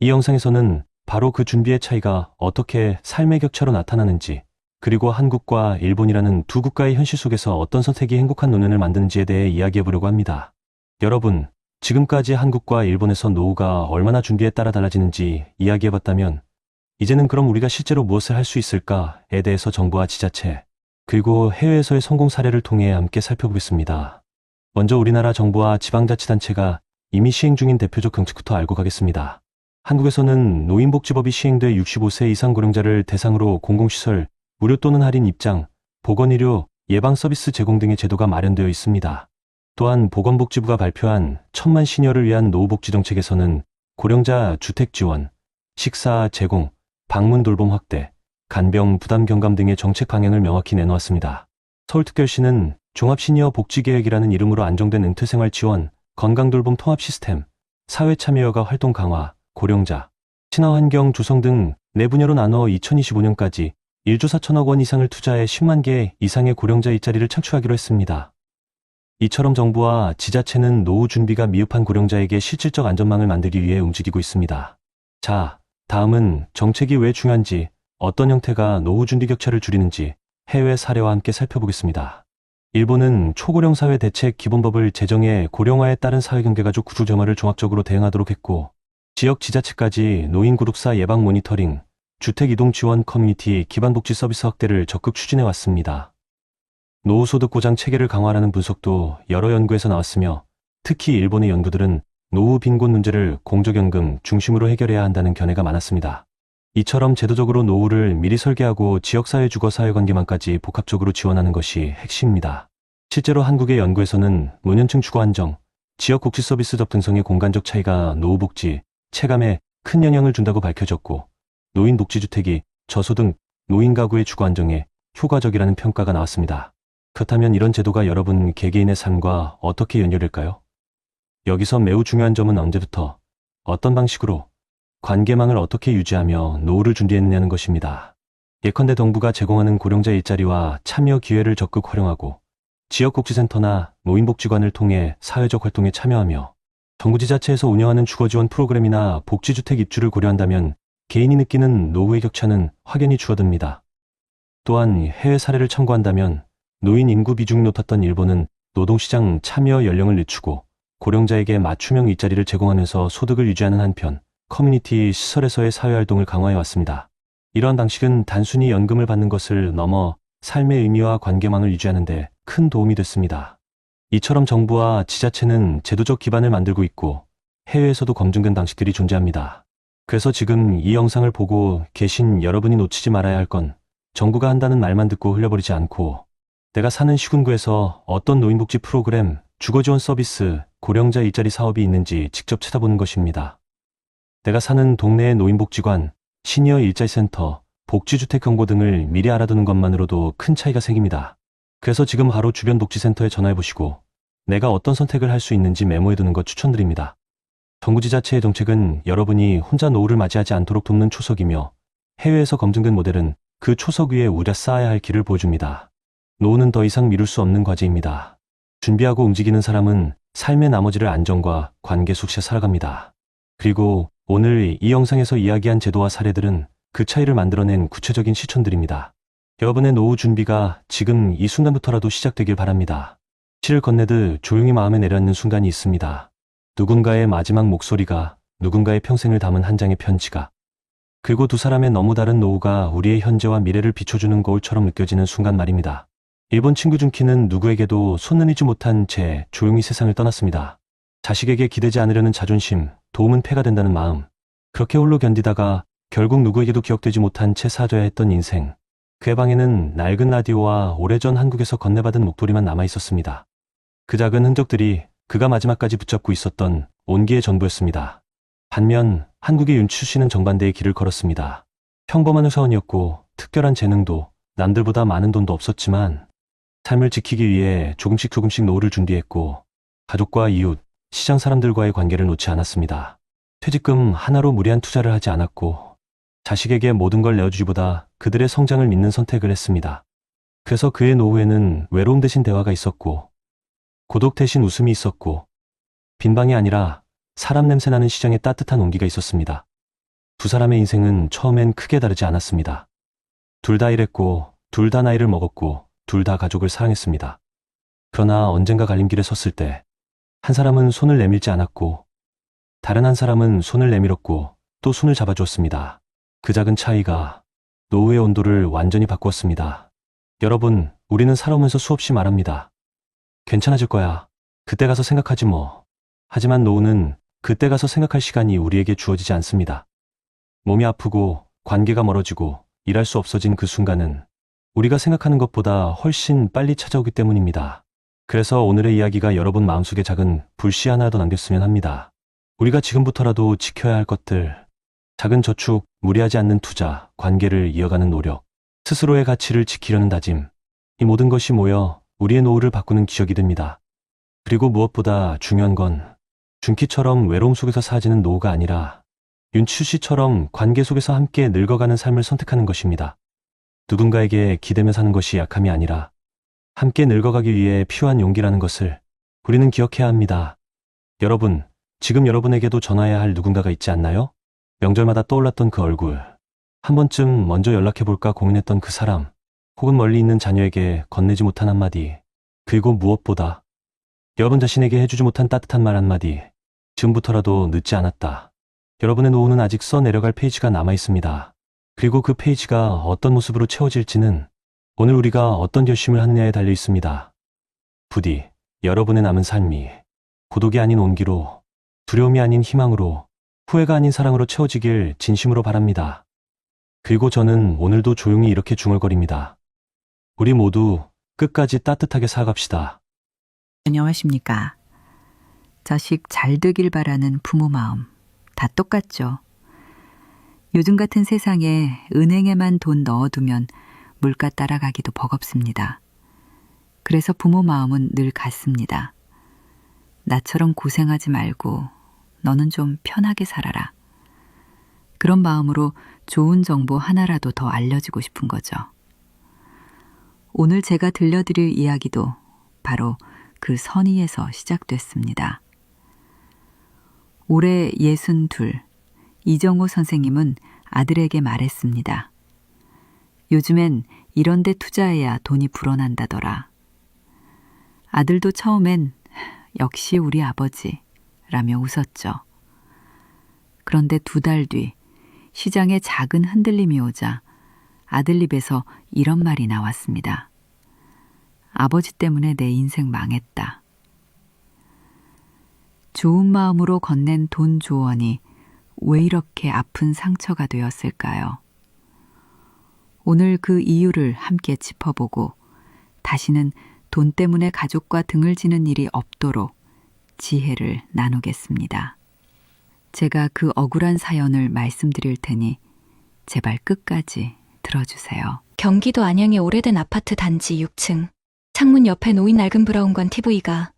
이 영상에서는 바로 그 준비의 차이가 어떻게 삶의 격차로 나타나는지, 그리고 한국과 일본이라는 두 국가의 현실 속에서 어떤 선택이 행복한 노년을 만드는지에 대해 이야기해보려고 합니다. 여러분, 지금까지 한국과 일본에서 노후가 얼마나 준비에 따라 달라지는지 이야기해봤다면, 이제는 그럼 우리가 실제로 무엇을 할 수 있을까에 대해서 정부와 지자체, 그리고 해외에서의 성공 사례를 통해 함께 살펴보겠습니다. 먼저 우리나라 정부와 지방자치단체가 이미 시행 중인 대표적 정책부터 알고 가겠습니다. 한국에서는 노인복지법이 시행돼 65세 이상 고령자를 대상으로 공공시설, 무료 또는 할인 입장, 보건의료, 예방서비스 제공 등의 제도가 마련되어 있습니다. 또한 보건복지부가 발표한 1000만 시니어를 위한 노후복지 정책에서는 고령자 주택 지원, 식사 제공, 방문 돌봄 확대, 간병 부담 경감 등의 정책 방향을 명확히 내놓았습니다. 서울특별시는 종합시니어 복지계획이라는 이름으로 안정된 은퇴생활 지원, 건강돌봄 통합 시스템, 사회참여여가 활동 강화, 고령자, 친화환경 조성 등 네 분야로 나눠 2025년까지 1조 4천억 원 이상을 투자해 10만 개 이상의 고령자 일자리를 창출하기로 했습니다. 이처럼 정부와 지자체는 노후 준비가 미흡한 고령자에게 실질적 안전망을 만들기 위해 움직이고 있습니다. 자, 다음은 정책이 왜 중요한지, 어떤 형태가 노후 준비 격차를 줄이는지 해외 사례와 함께 살펴보겠습니다. 일본은 초고령 사회 대책 기본법을 제정해 고령화에 따른 사회경제가족 구조점화를 종합적으로 대응하도록 했고, 지역 지자체까지 노인 구독사 예방 모니터링, 주택 이동 지원 커뮤니티 기반 복지 서비스 확대를 적극 추진해 왔습니다. 노후소득 보장 체계를 강화하라는 분석도 여러 연구에서 나왔으며, 특히 일본의 연구들은 노후 빈곤 문제를 공적연금 중심으로 해결해야 한다는 견해가 많았습니다. 이처럼 제도적으로 노후를 미리 설계하고 지역사회 주거사회관계망까지 복합적으로 지원하는 것이 핵심입니다. 실제로 한국의 연구에서는 노년층 주거 안정, 지역 복지 서비스 접근성의 공간적 차이가 노후 복지, 체감에 큰 영향을 준다고 밝혀졌고, 노인 복지주택이 저소득 노인 가구의 주거 안정에 효과적이라는 평가가 나왔습니다. 그렇다면 이런 제도가 여러분 개개인의 삶과 어떻게 연결될까요? 여기서 매우 중요한 점은 언제부터, 어떤 방식으로, 관계망을 어떻게 유지하며 노후를 준비했느냐는 것입니다. 예컨대 정부가 제공하는 고령자 일자리와 참여 기회를 적극 활용하고 지역복지센터나 노인복지관을 통해 사회적 활동에 참여하며 정부 지자체에서 운영하는 주거지원 프로그램이나 복지주택 입주를 고려한다면 개인이 느끼는 노후의 격차는 확연히 줄어듭니다. 또한 해외 사례를 참고한다면 노인 인구 비중이 높았던 일본은 노동시장 참여 연령을 늦추고 고령자에게 맞춤형 일자리를 제공하면서 소득을 유지하는 한편 커뮤니티 시설에서의 사회활동을 강화해왔습니다. 이러한 방식은 단순히 연금을 받는 것을 넘어 삶의 의미와 관계망을 유지하는 데 큰 도움이 됐습니다. 이처럼 정부와 지자체는 제도적 기반을 만들고 있고 해외에서도 검증된 방식들이 존재합니다. 그래서 지금 이 영상을 보고 계신 여러분이 놓치지 말아야 할 건 정부가 한다는 말만 듣고 흘려버리지 않고 내가 사는 시군구에서 어떤 노인복지 프로그램, 주거지원 서비스, 고령자 일자리 사업이 있는지 직접 찾아보는 것입니다. 내가 사는 동네의 노인복지관, 시니어 일자리센터, 복지주택 경고 등을 미리 알아두는 것만으로도 큰 차이가 생깁니다. 그래서 지금 바로 주변 복지센터에 전화해보시고 내가 어떤 선택을 할 수 있는지 메모해두는 것 추천드립니다. 정부 지자체의 정책은 여러분이 혼자 노후를 맞이하지 않도록 돕는 초석이며 해외에서 검증된 모델은 그 초석 위에 우려 쌓아야 할 길을 보여줍니다. 노후는 더 이상 미룰 수 없는 과제입니다. 준비하고 움직이는 사람은 삶의 나머지를 안정과 관계 속에 살아갑니다. 그리고 오늘 이 영상에서 이야기한 제도와 사례들은 그 차이를 만들어낸 구체적인 실천들입니다. 여러분의 노후 준비가 지금 이 순간부터라도 시작되길 바랍니다. 실을 건네듯 조용히 마음에 내려앉는 순간이 있습니다. 누군가의 마지막 목소리가, 누군가의 평생을 담은 한 장의 편지가, 그리고 두 사람의 너무 다른 노후가 우리의 현재와 미래를 비춰주는 거울처럼 느껴지는 순간 말입니다. 일본 친구 준키는 누구에게도 손 내밀지 못한 채 조용히 세상을 떠났습니다. 자식에게 기대지 않으려는 자존심, 도움은 폐가 된다는 마음, 그렇게 홀로 견디다가 결국 누구에게도 기억되지 못한 채 사라져야 했던 인생. 그의 방에는 낡은 라디오와 오래전 한국에서 건네받은 목도리만 남아있었습니다. 그 작은 흔적들이 그가 마지막까지 붙잡고 있었던 온기의 전부였습니다. 반면 한국의 윤추 씨는 정반대의 길을 걸었습니다. 평범한 회사원이었고 특별한 재능도 남들보다 많은 돈도 없었지만 삶을 지키기 위해 조금씩 노후를 준비했고 가족과 이웃, 시장 사람들과의 관계를 놓지 않았습니다. 퇴직금 하나로 무리한 투자를 하지 않았고 자식에게 모든 걸 내어주기보다 그들의 성장을 믿는 선택을 했습니다. 그래서 그의 노후에는 외로움 대신 대화가 있었고 고독 대신 웃음이 있었고 빈방이 아니라 사람 냄새나는 시장에 따뜻한 온기가 있었습니다. 두 사람의 인생은 처음엔 크게 다르지 않았습니다. 둘 다 일했고 둘 다 나이를 먹었고 둘 다 가족을 사랑했습니다. 그러나 언젠가 갈림길에 섰을 때 한 사람은 손을 내밀지 않았고 다른 한 사람은 손을 내밀었고 또 손을 잡아주었습니다. 그 작은 차이가 노후의 온도를 완전히 바꾸었습니다. 여러분, 우리는 살아오면서 수없이 말합니다. 괜찮아질 거야. 그때 가서 생각하지 뭐. 하지만 노후는 그때 가서 생각할 시간이 우리에게 주어지지 않습니다. 몸이 아프고 관계가 멀어지고 일할 수 없어진 그 순간은 우리가 생각하는 것보다 훨씬 빨리 찾아오기 때문입니다. 그래서 오늘의 이야기가 여러분 마음속에 작은 불씨 하나 더 남겼으면 합니다. 우리가 지금부터라도 지켜야 할 것들, 작은 저축, 무리하지 않는 투자, 관계를 이어가는 노력, 스스로의 가치를 지키려는 다짐, 이 모든 것이 모여 우리의 노후를 바꾸는 기적이 됩니다. 그리고 무엇보다 중요한 건 준키처럼 외로움 속에서 사라지는 노후가 아니라 윤추 씨처럼 관계 속에서 함께 늙어가는 삶을 선택하는 것입니다. 누군가에게 기대며 사는 것이 약함이 아니라 함께 늙어가기 위해 필요한 용기라는 것을 우리는 기억해야 합니다. 여러분, 지금 여러분에게도 전화해야 할 누군가가 있지 않나요? 명절마다 떠올랐던 그 얼굴, 한 번쯤 먼저 연락해볼까 고민했던 그 사람, 혹은 멀리 있는 자녀에게 건네지 못한 한마디, 그리고 무엇보다 여러분 자신에게 해주지 못한 따뜻한 말 한마디, 지금부터라도 늦지 않았다. 여러분의 노후는 아직 써 내려갈 페이지가 남아 있습니다. 그리고 그 페이지가 어떤 모습으로 채워질지는 오늘 우리가 어떤 결심을 하느냐에 달려 있습니다. 부디 여러분의 남은 삶이 고독이 아닌 온기로, 두려움이 아닌 희망으로, 후회가 아닌 사랑으로 채워지길 진심으로 바랍니다. 그리고 저는 오늘도 조용히 이렇게 중얼거립니다. 우리 모두 끝까지 따뜻하게 살아갑시다. 안녕하십니까. 자식 잘 되길 바라는 부모 마음 다 똑같죠. 요즘 같은 세상에 은행에만 돈 넣어두면 물가 따라가기도 버겁습니다. 그래서 부모 마음은 늘 같습니다. 나처럼 고생하지 말고 너는 좀 편하게 살아라. 그런 마음으로 좋은 정보 하나라도 더 알려주고 싶은 거죠. 오늘 제가 들려드릴 이야기도 바로 그 선의에서 시작됐습니다. 올해 62, 이정호 선생님은 아들에게 말했습니다. 요즘엔 이런 데 투자해야 돈이 불어난다더라. 아들도 처음엔 역시 우리 아버지 라며 웃었죠. 그런데 2달 뒤 시장에 작은 흔들림이 오자 아들 입에서 이런 말이 나왔습니다. 아버지 때문에 내 인생 망했다. 좋은 마음으로 건넨 돈 조언이 왜 이렇게 아픈 상처가 되었을까요? 오늘 그 이유를 함께 짚어보고 다시는 돈 때문에 가족과 등을 지는 일이 없도록 지혜를 나누겠습니다. 제가 그 억울한 사연을 말씀드릴 테니 제발 끝까지 들어주세요. 경기도 안양의 오래된 아파트 단지 6층. 창문 옆에 놓인 낡은 브라운관 TV가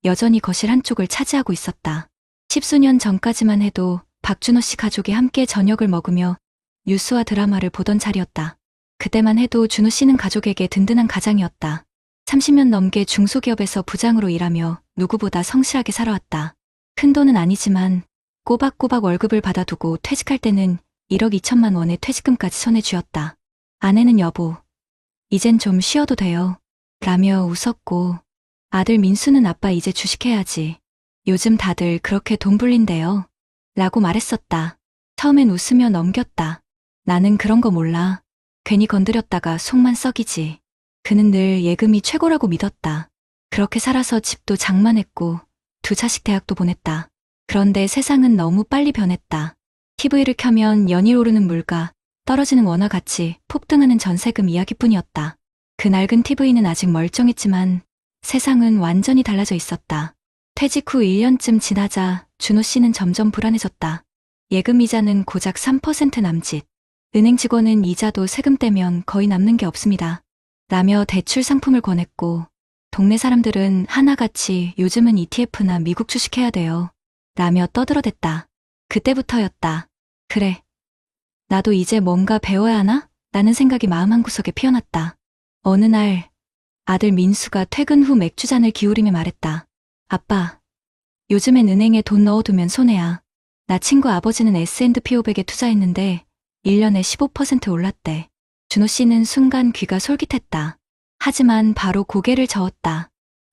여전히 거실 한쪽을 차지하고 있었다. 10수년 전까지만 해도 박준호 씨 가족이 함께 저녁을 먹으며 뉴스와 드라마를 보던 자리였다. 그때만 해도 준호 씨는 가족에게 든든한 가장이었다. 30년 넘게 중소기업에서 부장으로 일하며 누구보다 성실하게 살아왔다. 큰 돈은 아니지만 꼬박꼬박 월급을 받아두고 퇴직할 때는 1억 2천만 원의 퇴직금까지 손에 쥐었다. 아내는 여보, 이젠 좀 쉬어도 돼요. 라며 웃었고 아들 민수는 아빠 이제 주식해야지. 요즘 다들 그렇게 돈 불린대요. 라고 말했었다. 처음엔 웃으며 넘겼다. 나는 그런 거 몰라. 괜히 건드렸다가 속만 썩이지. 그는 늘 예금이 최고라고 믿었다. 그렇게 살아서 집도 장만했고 2자식 대학도 보냈다. 그런데 세상은 너무 빨리 변했다. TV를 켜면 연일 오르는 물가, 떨어지는 원화 가치, 폭등하는 전세금 이야기뿐이었다. 그 낡은 TV는 아직 멀쩡했지만 세상은 완전히 달라져 있었다. 퇴직 후 1년쯤 지나자 준호 씨는 점점 불안해졌다. 예금 이자는 고작 3% 남짓. 은행 직원은 이자도 세금 떼면 거의 남는 게 없습니다. 라며 대출 상품을 권했고 동네 사람들은 하나같이 요즘은 ETF나 미국 주식해야 돼요. 라며 떠들어댔다. 그때부터였다. 그래. 나도 이제 뭔가 배워야 하나? 라는 생각이 마음 한구석에 피어났다. 어느 날 아들 민수가 퇴근 후 맥주잔을 기울이며 말했다. 아빠, 요즘엔 은행에 돈 넣어두면 손해야. 나 친구 아버지는 S&P 500에 투자했는데 1년에 15% 올랐대. 준호 씨는 순간 귀가 솔깃했다. 하지만 바로 고개를 저었다.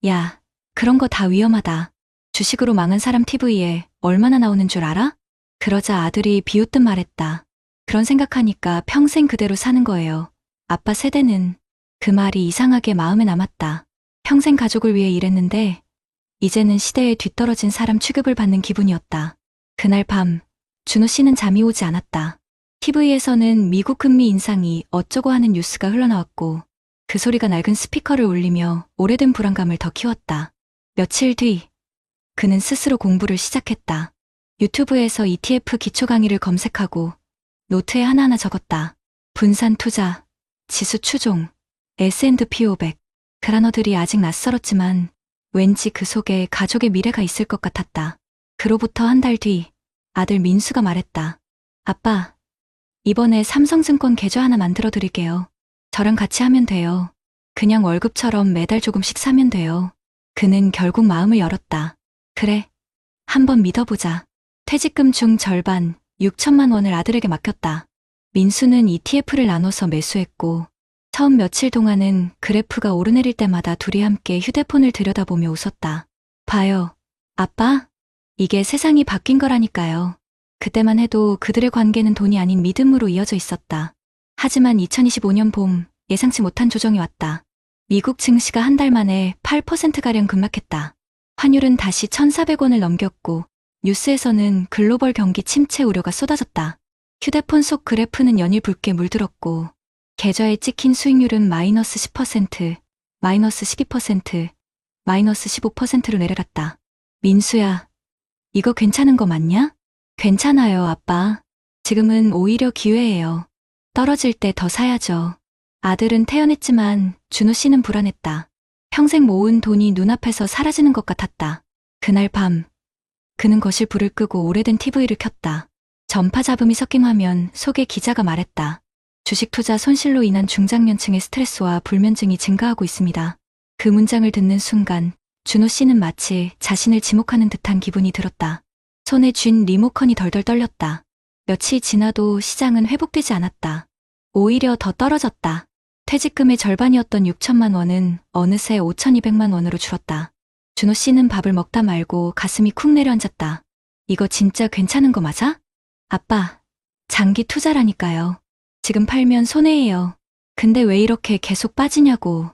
야, 그런 거 다 위험하다. 주식으로 망한 사람 TV에 얼마나 나오는 줄 알아? 그러자 아들이 비웃듯 말했다. 그런 생각하니까 평생 그대로 사는 거예요. 아빠 세대는 그 말이 이상하게 마음에 남았다. 평생 가족을 위해 일했는데 이제는 시대에 뒤떨어진 사람 취급을 받는 기분이었다. 그날 밤 준호 씨는 잠이 오지 않았다. TV에서는 미국 금리 인상이 어쩌고 하는 뉴스가 흘러나왔고 그 소리가 낡은 스피커를 울리며 오래된 불안감을 더 키웠다. 며칠 뒤 그는 스스로 공부를 시작했다. 유튜브에서 ETF 기초 강의를 검색하고 노트에 하나하나 적었다. 분산 투자, 지수 추종, S&P 500. 그 단어들이 아직 낯설었지만 왠지 그 속에 가족의 미래가 있을 것 같았다. 그로부터 한 달 뒤 아들 민수가 말했다. 아빠, 이번에 삼성증권 계좌 하나 만들어 드릴게요. 저랑 같이 하면 돼요. 그냥 월급처럼 매달 조금씩 사면 돼요. 그는 결국 마음을 열었다. 그래, 한번 믿어보자. 퇴직금 중 절반, 6천만 원을 아들에게 맡겼다. 민수는 ETF를 나눠서 매수했고 처음 며칠 동안은 그래프가 오르내릴 때마다 둘이 함께 휴대폰을 들여다보며 웃었다. 봐요, 아빠? 이게 세상이 바뀐 거라니까요. 그때만 해도 그들의 관계는 돈이 아닌 믿음으로 이어져 있었다. 하지만 2025년 봄 예상치 못한 조정이 왔다. 미국 증시가 한 달 만에 8%가량 급락했다. 환율은 다시 1,400원을 넘겼고 뉴스에서는 글로벌 경기 침체 우려가 쏟아졌다. 휴대폰 속 그래프는 연일 붉게 물들었고 계좌에 찍힌 수익률은 마이너스 10%, 마이너스 12%, 마이너스 15%로 내려갔다. 민수야, 이거 괜찮은 거 맞냐? 괜찮아요, 아빠. 지금은 오히려 기회예요. 떨어질 때 더 사야죠. 아들은 태연했지만 준호 씨는 불안했다. 평생 모은 돈이 눈앞에서 사라지는 것 같았다. 그날 밤, 그는 거실 불을 끄고 오래된 TV를 켰다. 전파 잡음이 섞인 화면 속에 기자가 말했다. 주식 투자 손실로 인한 중장년층의 스트레스와 불면증이 증가하고 있습니다. 그 문장을 듣는 순간 준호 씨는 마치 자신을 지목하는 듯한 기분이 들었다. 손에 쥔 리모컨이 덜덜 떨렸다. 며칠 지나도 시장은 회복되지 않았다. 오히려 더 떨어졌다. 퇴직금의 절반이었던 6천만 원은 어느새 5,200만 원으로 줄었다. 준호 씨는 밥을 먹다 말고 가슴이 쿵 내려앉았다. 이거 진짜 괜찮은 거 맞아? 아빠, 장기 투자라니까요. 지금 팔면 손해예요. 근데 왜 이렇게 계속 빠지냐고.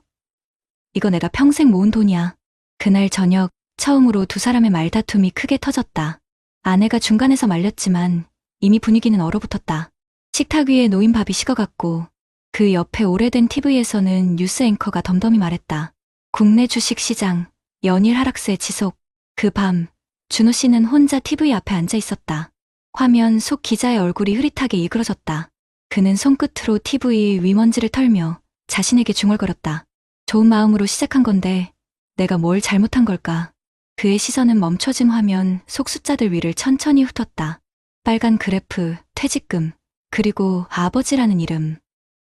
이거 내가 평생 모은 돈이야. 그날 저녁 처음으로 두 사람의 말다툼이 크게 터졌다. 아내가 중간에서 말렸지만 이미 분위기는 얼어붙었다. 식탁 위에 놓인 밥이 식어갔고 그 옆에 오래된 TV에서는 뉴스 앵커가 덤덤히 말했다. 국내 주식시장 연일 하락세 지속. 그 밤 준호 씨는 혼자 TV 앞에 앉아 있었다. 화면 속 기자의 얼굴이 흐릿하게 일그러졌다. 그는 손끝으로 TV 위먼지를 털며 자신에게 중얼거렸다. 좋은 마음으로 시작한 건데 내가 뭘 잘못한 걸까? 그의 시선은 멈춰진 화면 속 숫자들 위를 천천히 훑었다. 빨간 그래프, 퇴직금, 그리고 아버지라는 이름.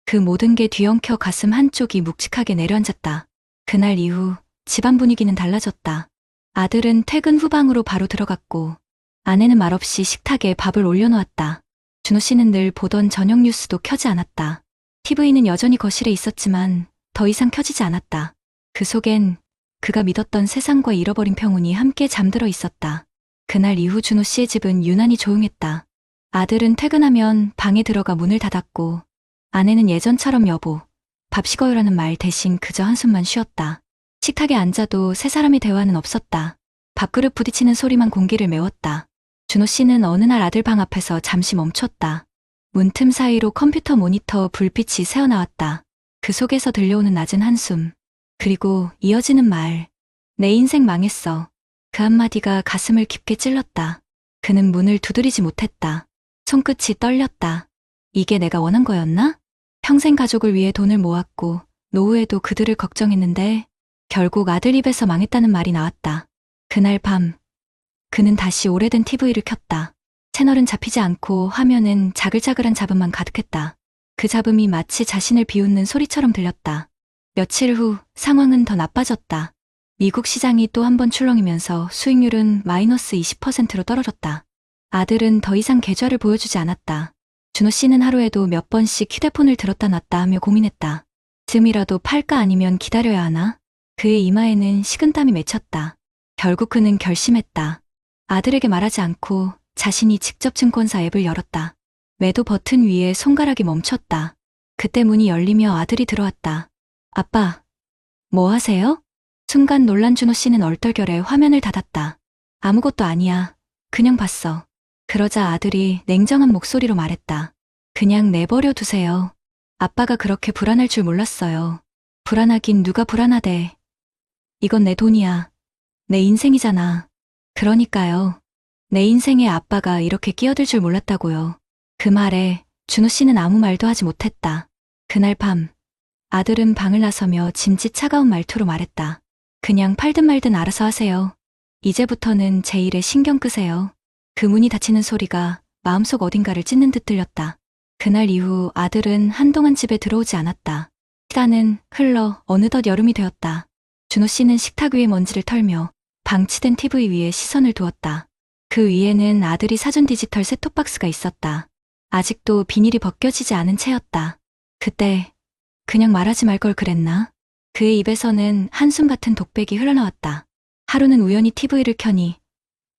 그 모든 게 뒤엉켜 가슴 한쪽이 묵직하게 내려앉았다. 그날 이후 집안 분위기는 달라졌다. 아들은 퇴근 후 방으로 바로 들어갔고 아내는 말없이 식탁에 밥을 올려놓았다. 준호 씨는 늘 보던 저녁 뉴스도 켜지 않았다. TV는 여전히 거실에 있었지만 더 이상 켜지지 않았다. 그 속엔 그가 믿었던 세상과 잃어버린 평온이 함께 잠들어 있었다. 그날 이후 준호 씨의 집은 유난히 조용했다. 아들은 퇴근하면 방에 들어가 문을 닫았고 아내는 예전처럼 여보, 밥 식어요라는 말 대신 그저 한숨만 쉬었다. 식탁에 앉아도 세 사람의 대화는 없었다. 밥그릇 부딪히는 소리만 공기를 메웠다. 준호 씨는 어느 날 아들 방 앞에서 잠시 멈췄다. 문틈 사이로 컴퓨터 모니터 불빛이 새어나왔다. 그 속에서 들려오는 낮은 한숨. 그리고 이어지는 말. 내 인생 망했어. 그 한마디가 가슴을 깊게 찔렀다. 그는 문을 두드리지 못했다. 손끝이 떨렸다. 이게 내가 원한 거였나? 평생 가족을 위해 돈을 모았고 노후에도 그들을 걱정했는데 결국 아들 입에서 망했다는 말이 나왔다. 그날 밤 그는 다시 오래된 TV를 켰다. 채널은 잡히지 않고 화면은 자글자글한 잡음만 가득했다. 그 잡음이 마치 자신을 비웃는 소리처럼 들렸다. 며칠 후 상황은 더 나빠졌다. 미국 시장이 또 한 번 출렁이면서 수익률은 마이너스 20%로 떨어졌다. 아들은 더 이상 계좌를 보여주지 않았다. 준호 씨는 하루에도 몇 번씩 휴대폰을 들었다 놨다 하며 고민했다. 지금이라도 팔까 아니면 기다려야 하나? 그의 이마에는 식은땀이 맺혔다. 결국 그는 결심했다. 아들에게 말하지 않고 자신이 직접 증권사 앱을 열었다. 매도 버튼 위에 손가락이 멈췄다. 그때 문이 열리며 아들이 들어왔다. 아빠, 뭐 하세요? 순간 놀란 준호 씨는 얼떨결에 화면을 닫았다. 아무것도 아니야. 그냥 봤어. 그러자 아들이 냉정한 목소리로 말했다. 그냥 내버려 두세요. 아빠가 그렇게 불안할 줄 몰랐어요. 불안하긴 누가 불안하대. 이건 내 돈이야. 내 인생이잖아. 그러니까요. 내 인생에 아빠가 이렇게 끼어들 줄 몰랐다고요. 그 말에 준호 씨는 아무 말도 하지 못했다. 그날 밤 아들은 방을 나서며 짐짓 차가운 말투로 말했다. 그냥 팔든 말든 알아서 하세요. 이제부터는 제 일에 신경 끄세요. 그 문이 닫히는 소리가 마음속 어딘가를 찢는 듯 들렸다. 그날 이후 아들은 한동안 집에 들어오지 않았다. 시간은 흘러 어느덧 여름이 되었다. 준호 씨는 식탁 위에 먼지를 털며 방치된 TV 위에 시선을 두었다. 그 위에는 아들이 사준 디지털 셋톱박스가 있었다. 아직도 비닐이 벗겨지지 않은 채였다. 그때 그냥 말하지 말 걸 그랬나? 그의 입에서는 한숨 같은 독백이 흘러나왔다. 하루는 우연히 TV를 켜니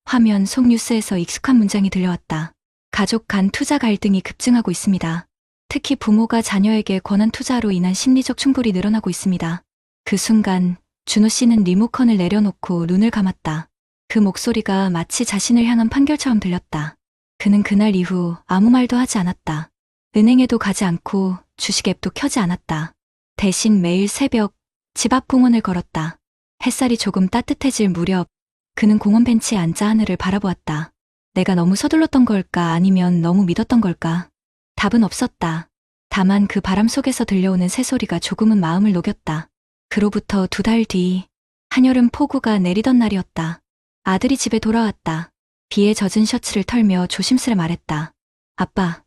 화면 속 뉴스에서 익숙한 문장이 들려왔다. 가족 간 투자 갈등이 급증하고 있습니다. 특히 부모가 자녀에게 권한 투자로 인한 심리적 충돌이 늘어나고 있습니다. 그 순간 준호 씨는 리모컨을 내려놓고 눈을 감았다. 그 목소리가 마치 자신을 향한 판결처럼 들렸다. 그는 그날 이후 아무 말도 하지 않았다. 은행에도 가지 않고 주식 앱도 켜지 않았다. 대신 매일 새벽 집 앞 공원을 걸었다. 햇살이 조금 따뜻해질 무렵 그는 공원 벤치에 앉아 하늘을 바라보았다. 내가 너무 서둘렀던 걸까 아니면 너무 믿었던 걸까? 답은 없었다. 다만 그 바람 속에서 들려오는 새소리가 조금은 마음을 녹였다. 그로부터 2달 뒤 한여름 폭우가 내리던 날이었다. 아들이 집에 돌아왔다. 비에 젖은 셔츠를 털며 조심스레 말했다. 아빠,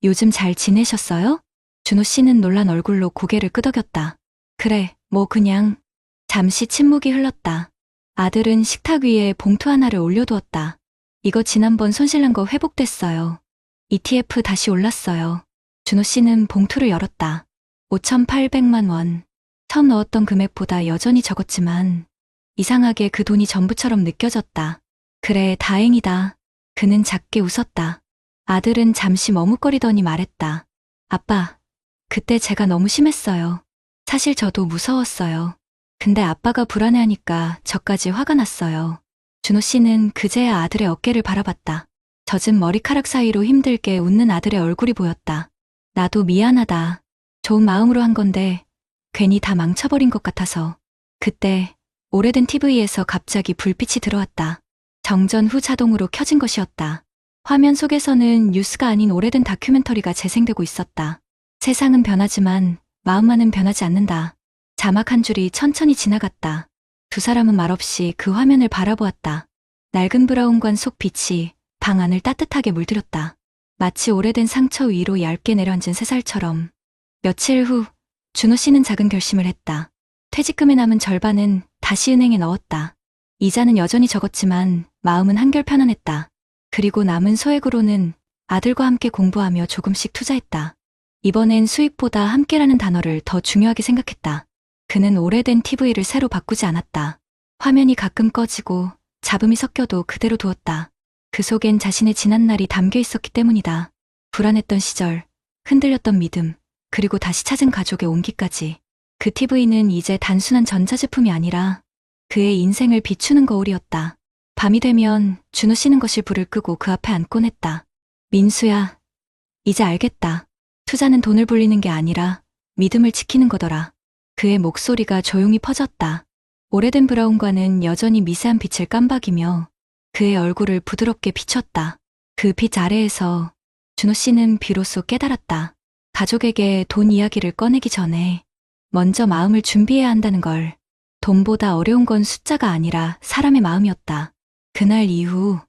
요즘 잘 지내셨어요? 준호 씨는 놀란 얼굴로 고개를 끄덕였다. 그래, 뭐 그냥. 잠시 침묵이 흘렀다. 아들은 식탁 위에 봉투 하나를 올려두었다. 이거 지난번 손실난 거 회복됐어요. ETF 다시 올랐어요. 준호 씨는 봉투를 열었다. 5,800만 원. 처음 넣었던 금액보다 여전히 적었지만 이상하게 그 돈이 전부처럼 느껴졌다. 그래, 다행이다. 그는 작게 웃었다. 아들은 잠시 머뭇거리더니 말했다. 아빠, 그때 제가 너무 심했어요. 사실 저도 무서웠어요. 근데 아빠가 불안해하니까 저까지 화가 났어요. 준호 씨는 그제야 아들의 어깨를 바라봤다. 젖은 머리카락 사이로 힘들게 웃는 아들의 얼굴이 보였다. 나도 미안하다. 좋은 마음으로 한 건데 괜히 다 망쳐버린 것 같아서. 그때 오래된 TV에서 갑자기 불빛이 들어왔다. 정전 후 자동으로 켜진 것이었다. 화면 속에서는 뉴스가 아닌 오래된 다큐멘터리가 재생되고 있었다. 세상은 변하지만 마음만은 변하지 않는다. 자막 한 줄이 천천히 지나갔다. 두 사람은 말없이 그 화면을 바라보았다. 낡은 브라운관 속 빛이 방 안을 따뜻하게 물들였다. 마치 오래된 상처 위로 얇게 내려앉은 새살처럼. 며칠 후 준호 씨는 작은 결심을 했다. 퇴직금의 남은 절반은 다시 은행에 넣었다. 이자는 여전히 적었지만 마음은 한결 편안했다. 그리고 남은 소액으로는 아들과 함께 공부하며 조금씩 투자했다. 이번엔 수익보다 함께라는 단어를 더 중요하게 생각했다. 그는 오래된 TV를 새로 바꾸지 않았다. 화면이 가끔 꺼지고 잡음이 섞여도 그대로 두었다. 그 속엔 자신의 지난날이 담겨 있었기 때문이다. 불안했던 시절, 흔들렸던 믿음, 그리고 다시 찾은 가족의 온기까지. 그 TV는 이제 단순한 전자제품이 아니라 그의 인생을 비추는 거울이었다. 밤이 되면 준호 씨는 거실 불을 끄고 그 앞에 앉곤 했다. 민수야, 이제 알겠다. 투자는 돈을 불리는 게 아니라 믿음을 지키는 거더라. 그의 목소리가 조용히 퍼졌다. 오래된 브라운관은 여전히 미세한 빛을 깜박이며 그의 얼굴을 부드럽게 비췄다. 그 빛 아래에서 준호 씨는 비로소 깨달았다. 가족에게 돈 이야기를 꺼내기 전에 먼저 마음을 준비해야 한다는 걸. 돈보다 어려운 건 숫자가 아니라 사람의 마음이었다. 그날 이후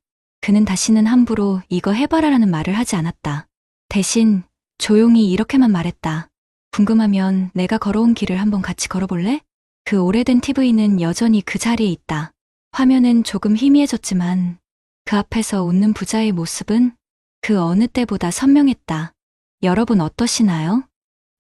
그는 다시는 함부로 이거 해봐라라는 말을 하지 않았다. 대신 조용히 이렇게만 말했다. 궁금하면 내가 걸어온 길을 한번 같이 걸어볼래? 그 오래된 TV는 여전히 그 자리에 있다. 화면은 조금 희미해졌지만 그 앞에서 웃는 부자의 모습은 그 어느 때보다 선명했다. 여러분 어떠시나요?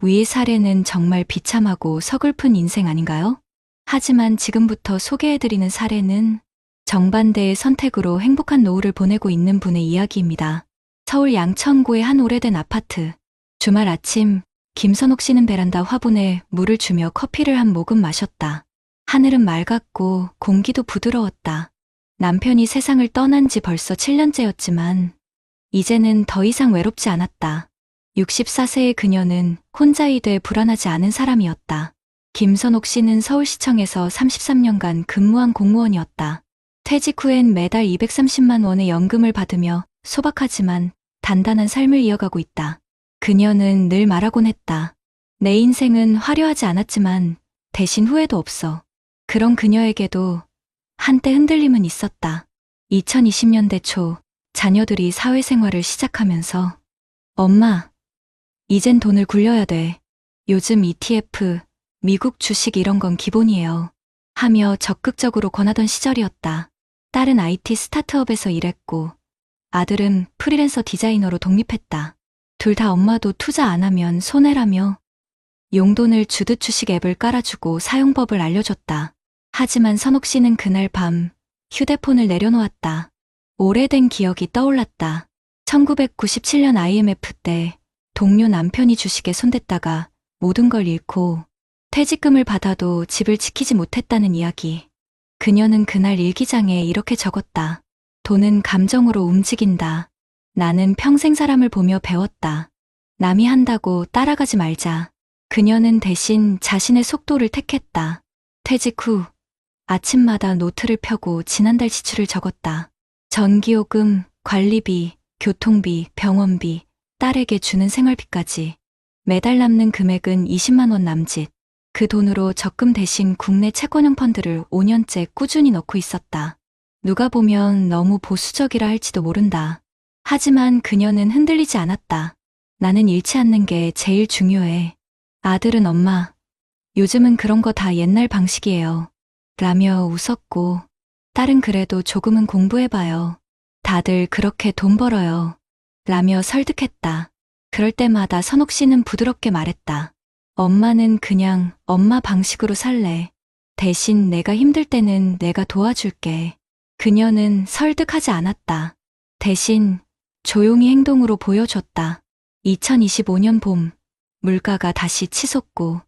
위의 사례는 정말 비참하고 서글픈 인생 아닌가요? 하지만 지금부터 소개해드리는 사례는 정반대의 선택으로 행복한 노후를 보내고 있는 분의 이야기입니다. 서울 양천구의 한 오래된 아파트. 주말 아침 김선옥 씨는 베란다 화분에 물을 주며 커피를 한 모금 마셨다. 하늘은 맑았고 공기도 부드러웠다. 남편이 세상을 떠난 지 벌써 7년째였지만 이제는 더 이상 외롭지 않았다. 64세의 그녀는 혼자이돼 불안하지 않은 사람이었다. 김선옥 씨는 서울시청에서 33년간 근무한 공무원이었다. 퇴직 후엔 매달 230만 원의 연금을 받으며 소박하지만 단단한 삶을 이어가고 있다. 그녀는 늘 말하곤 했다. 내 인생은 화려하지 않았지만 대신 후회도 없어. 그런 그녀에게도 한때 흔들림은 있었다. 2020년대 초 자녀들이 사회생활을 시작하면서 엄마, 이젠 돈을 굴려야 돼. 요즘 ETF, 미국 주식 이런 건 기본이에요. 하며 적극적으로 권하던 시절이었다. 딸은 IT 스타트업에서 일했고 아들은 프리랜서 디자이너로 독립했다. 둘 다 엄마도 투자 안 하면 손해라며 용돈을 주듯 주식 앱을 깔아주고 사용법을 알려줬다. 하지만 선옥 씨는 그날 밤 휴대폰을 내려놓았다. 오래된 기억이 떠올랐다. 1997년 IMF 때 동료 남편이 주식에 손댔다가 모든 걸 잃고 퇴직금을 받아도 집을 지키지 못했다는 이야기. 그녀는 그날 일기장에 이렇게 적었다. 돈은 감정으로 움직인다. 나는 평생 사람을 보며 배웠다. 남이 한다고 따라가지 말자. 그녀는 대신 자신의 속도를 택했다. 퇴직 후 아침마다 노트를 펴고 지난달 지출을 적었다. 전기요금, 관리비, 교통비, 병원비, 딸에게 주는 생활비까지. 매달 남는 금액은 20만 원 남짓. 그 돈으로 적금 대신 국내 채권형 펀드를 5년째 꾸준히 넣고 있었다. 누가 보면 너무 보수적이라 할지도 모른다. 하지만 그녀는 흔들리지 않았다. 나는 잃지 않는 게 제일 중요해. 아들은 엄마, 요즘은 그런 거 다 옛날 방식이에요. 라며 웃었고, 딸은 그래도 조금은 공부해봐요. 다들 그렇게 돈 벌어요. 라며 설득했다. 그럴 때마다 선옥 씨는 부드럽게 말했다. 엄마는 그냥 엄마 방식으로 살래. 대신 내가 힘들 때는 내가 도와줄게. 그녀는 설득하지 않았다. 대신 조용히 행동으로 보여줬다. 2025년 봄, 물가가 다시 치솟고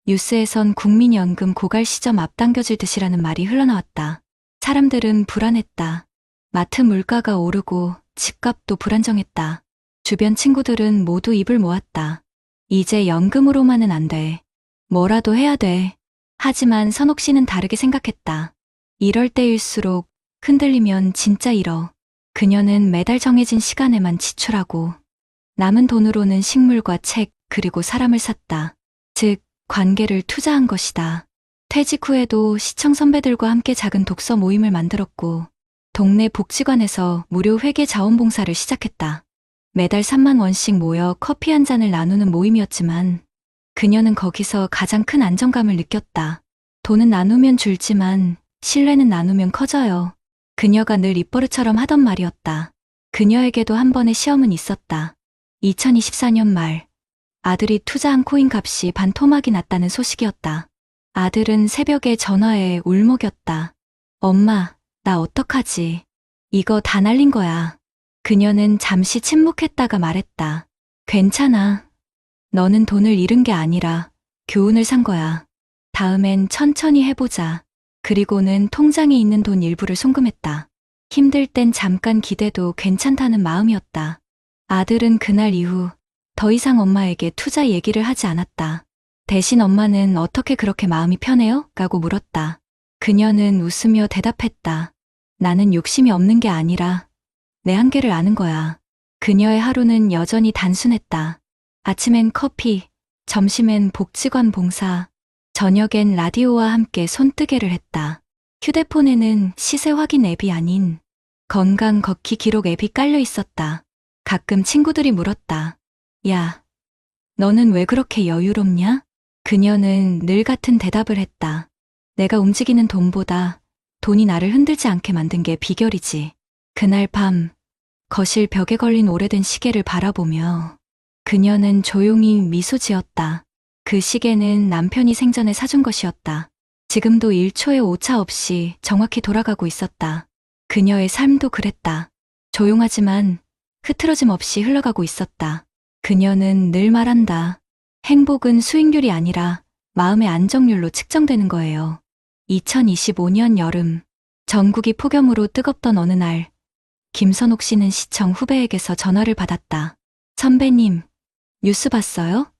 뉴스에선 국민연금 고갈 시점 앞당겨질 듯이라는 말이 흘러나왔다. 사람들은 불안했다. 마트 물가가 오르고 집값도 불안정했다. 주변 친구들은 모두 입을 모았다. 이제 연금으로만은 안 돼. 뭐라도 해야 돼. 하지만 선옥 씨는 다르게 생각했다. 이럴 때일수록 흔들리면 진짜 잃어. 그녀는 매달 정해진 시간에만 지출하고 남은 돈으로는 식물과 책 그리고 사람을 샀다. 즉, 관계를 투자한 것이다. 퇴직 후에도 시청 선배들과 함께 작은 독서 모임을 만들었고 동네 복지관에서 무료 회계 자원봉사를 시작했다. 매달 3만 원씩 모여 커피 한 잔을 나누는 모임이었지만 그녀는 거기서 가장 큰 안정감을 느꼈다. 돈은 나누면 줄지만 신뢰는 나누면 커져요. 그녀가 늘 입버릇처럼 하던 말이었다. 그녀에게도 한 번의 시험은 있었다. 2024년 말 아들이 투자한 코인 값이 반토막이 났다는 소식이었다. 아들은 새벽에 전화해 울먹였다. 엄마, 나 어떡하지? 이거 다 날린 거야. 그녀는 잠시 침묵했다가 말했다. 괜찮아. 너는 돈을 잃은 게 아니라 교훈을 산 거야. 다음엔 천천히 해보자. 그리고는 통장에 있는 돈 일부를 송금했다. 힘들 땐 잠깐 기대도 괜찮다는 마음이었다. 아들은 그날 이후 더 이상 엄마에게 투자 얘기를 하지 않았다. 대신 엄마는 어떻게 그렇게 마음이 편해요? 라고 물었다. 그녀는 웃으며 대답했다. 나는 욕심이 없는 게 아니라 내 한계를 아는 거야. 그녀의 하루는 여전히 단순했다. 아침엔 커피, 점심엔 복지관 봉사, 저녁엔 라디오와 함께 손뜨개를 했다. 휴대폰에는 시세 확인 앱이 아닌 건강 걷기 기록 앱이 깔려 있었다. 가끔 친구들이 물었다. 야, 너는 왜 그렇게 여유롭냐? 그녀는 늘 같은 대답을 했다. 내가 움직이는 돈보다 돈이 나를 흔들지 않게 만든 게 비결이지. 그날 밤, 거실 벽에 걸린 오래된 시계를 바라보며 그녀는 조용히 미소 지었다. 그 시계는 남편이 생전에 사준 것이었다. 지금도 1초의 오차 없이 정확히 돌아가고 있었다. 그녀의 삶도 그랬다. 조용하지만 흐트러짐 없이 흘러가고 있었다. 그녀는 늘 말한다. 행복은 수익률이 아니라 마음의 안정률로 측정되는 거예요. 2025년 여름, 전국이 폭염으로 뜨겁던 어느 날, 김선옥 씨는 시청 후배에게서 전화를 받았다. 선배님, 뉴스 봤어요?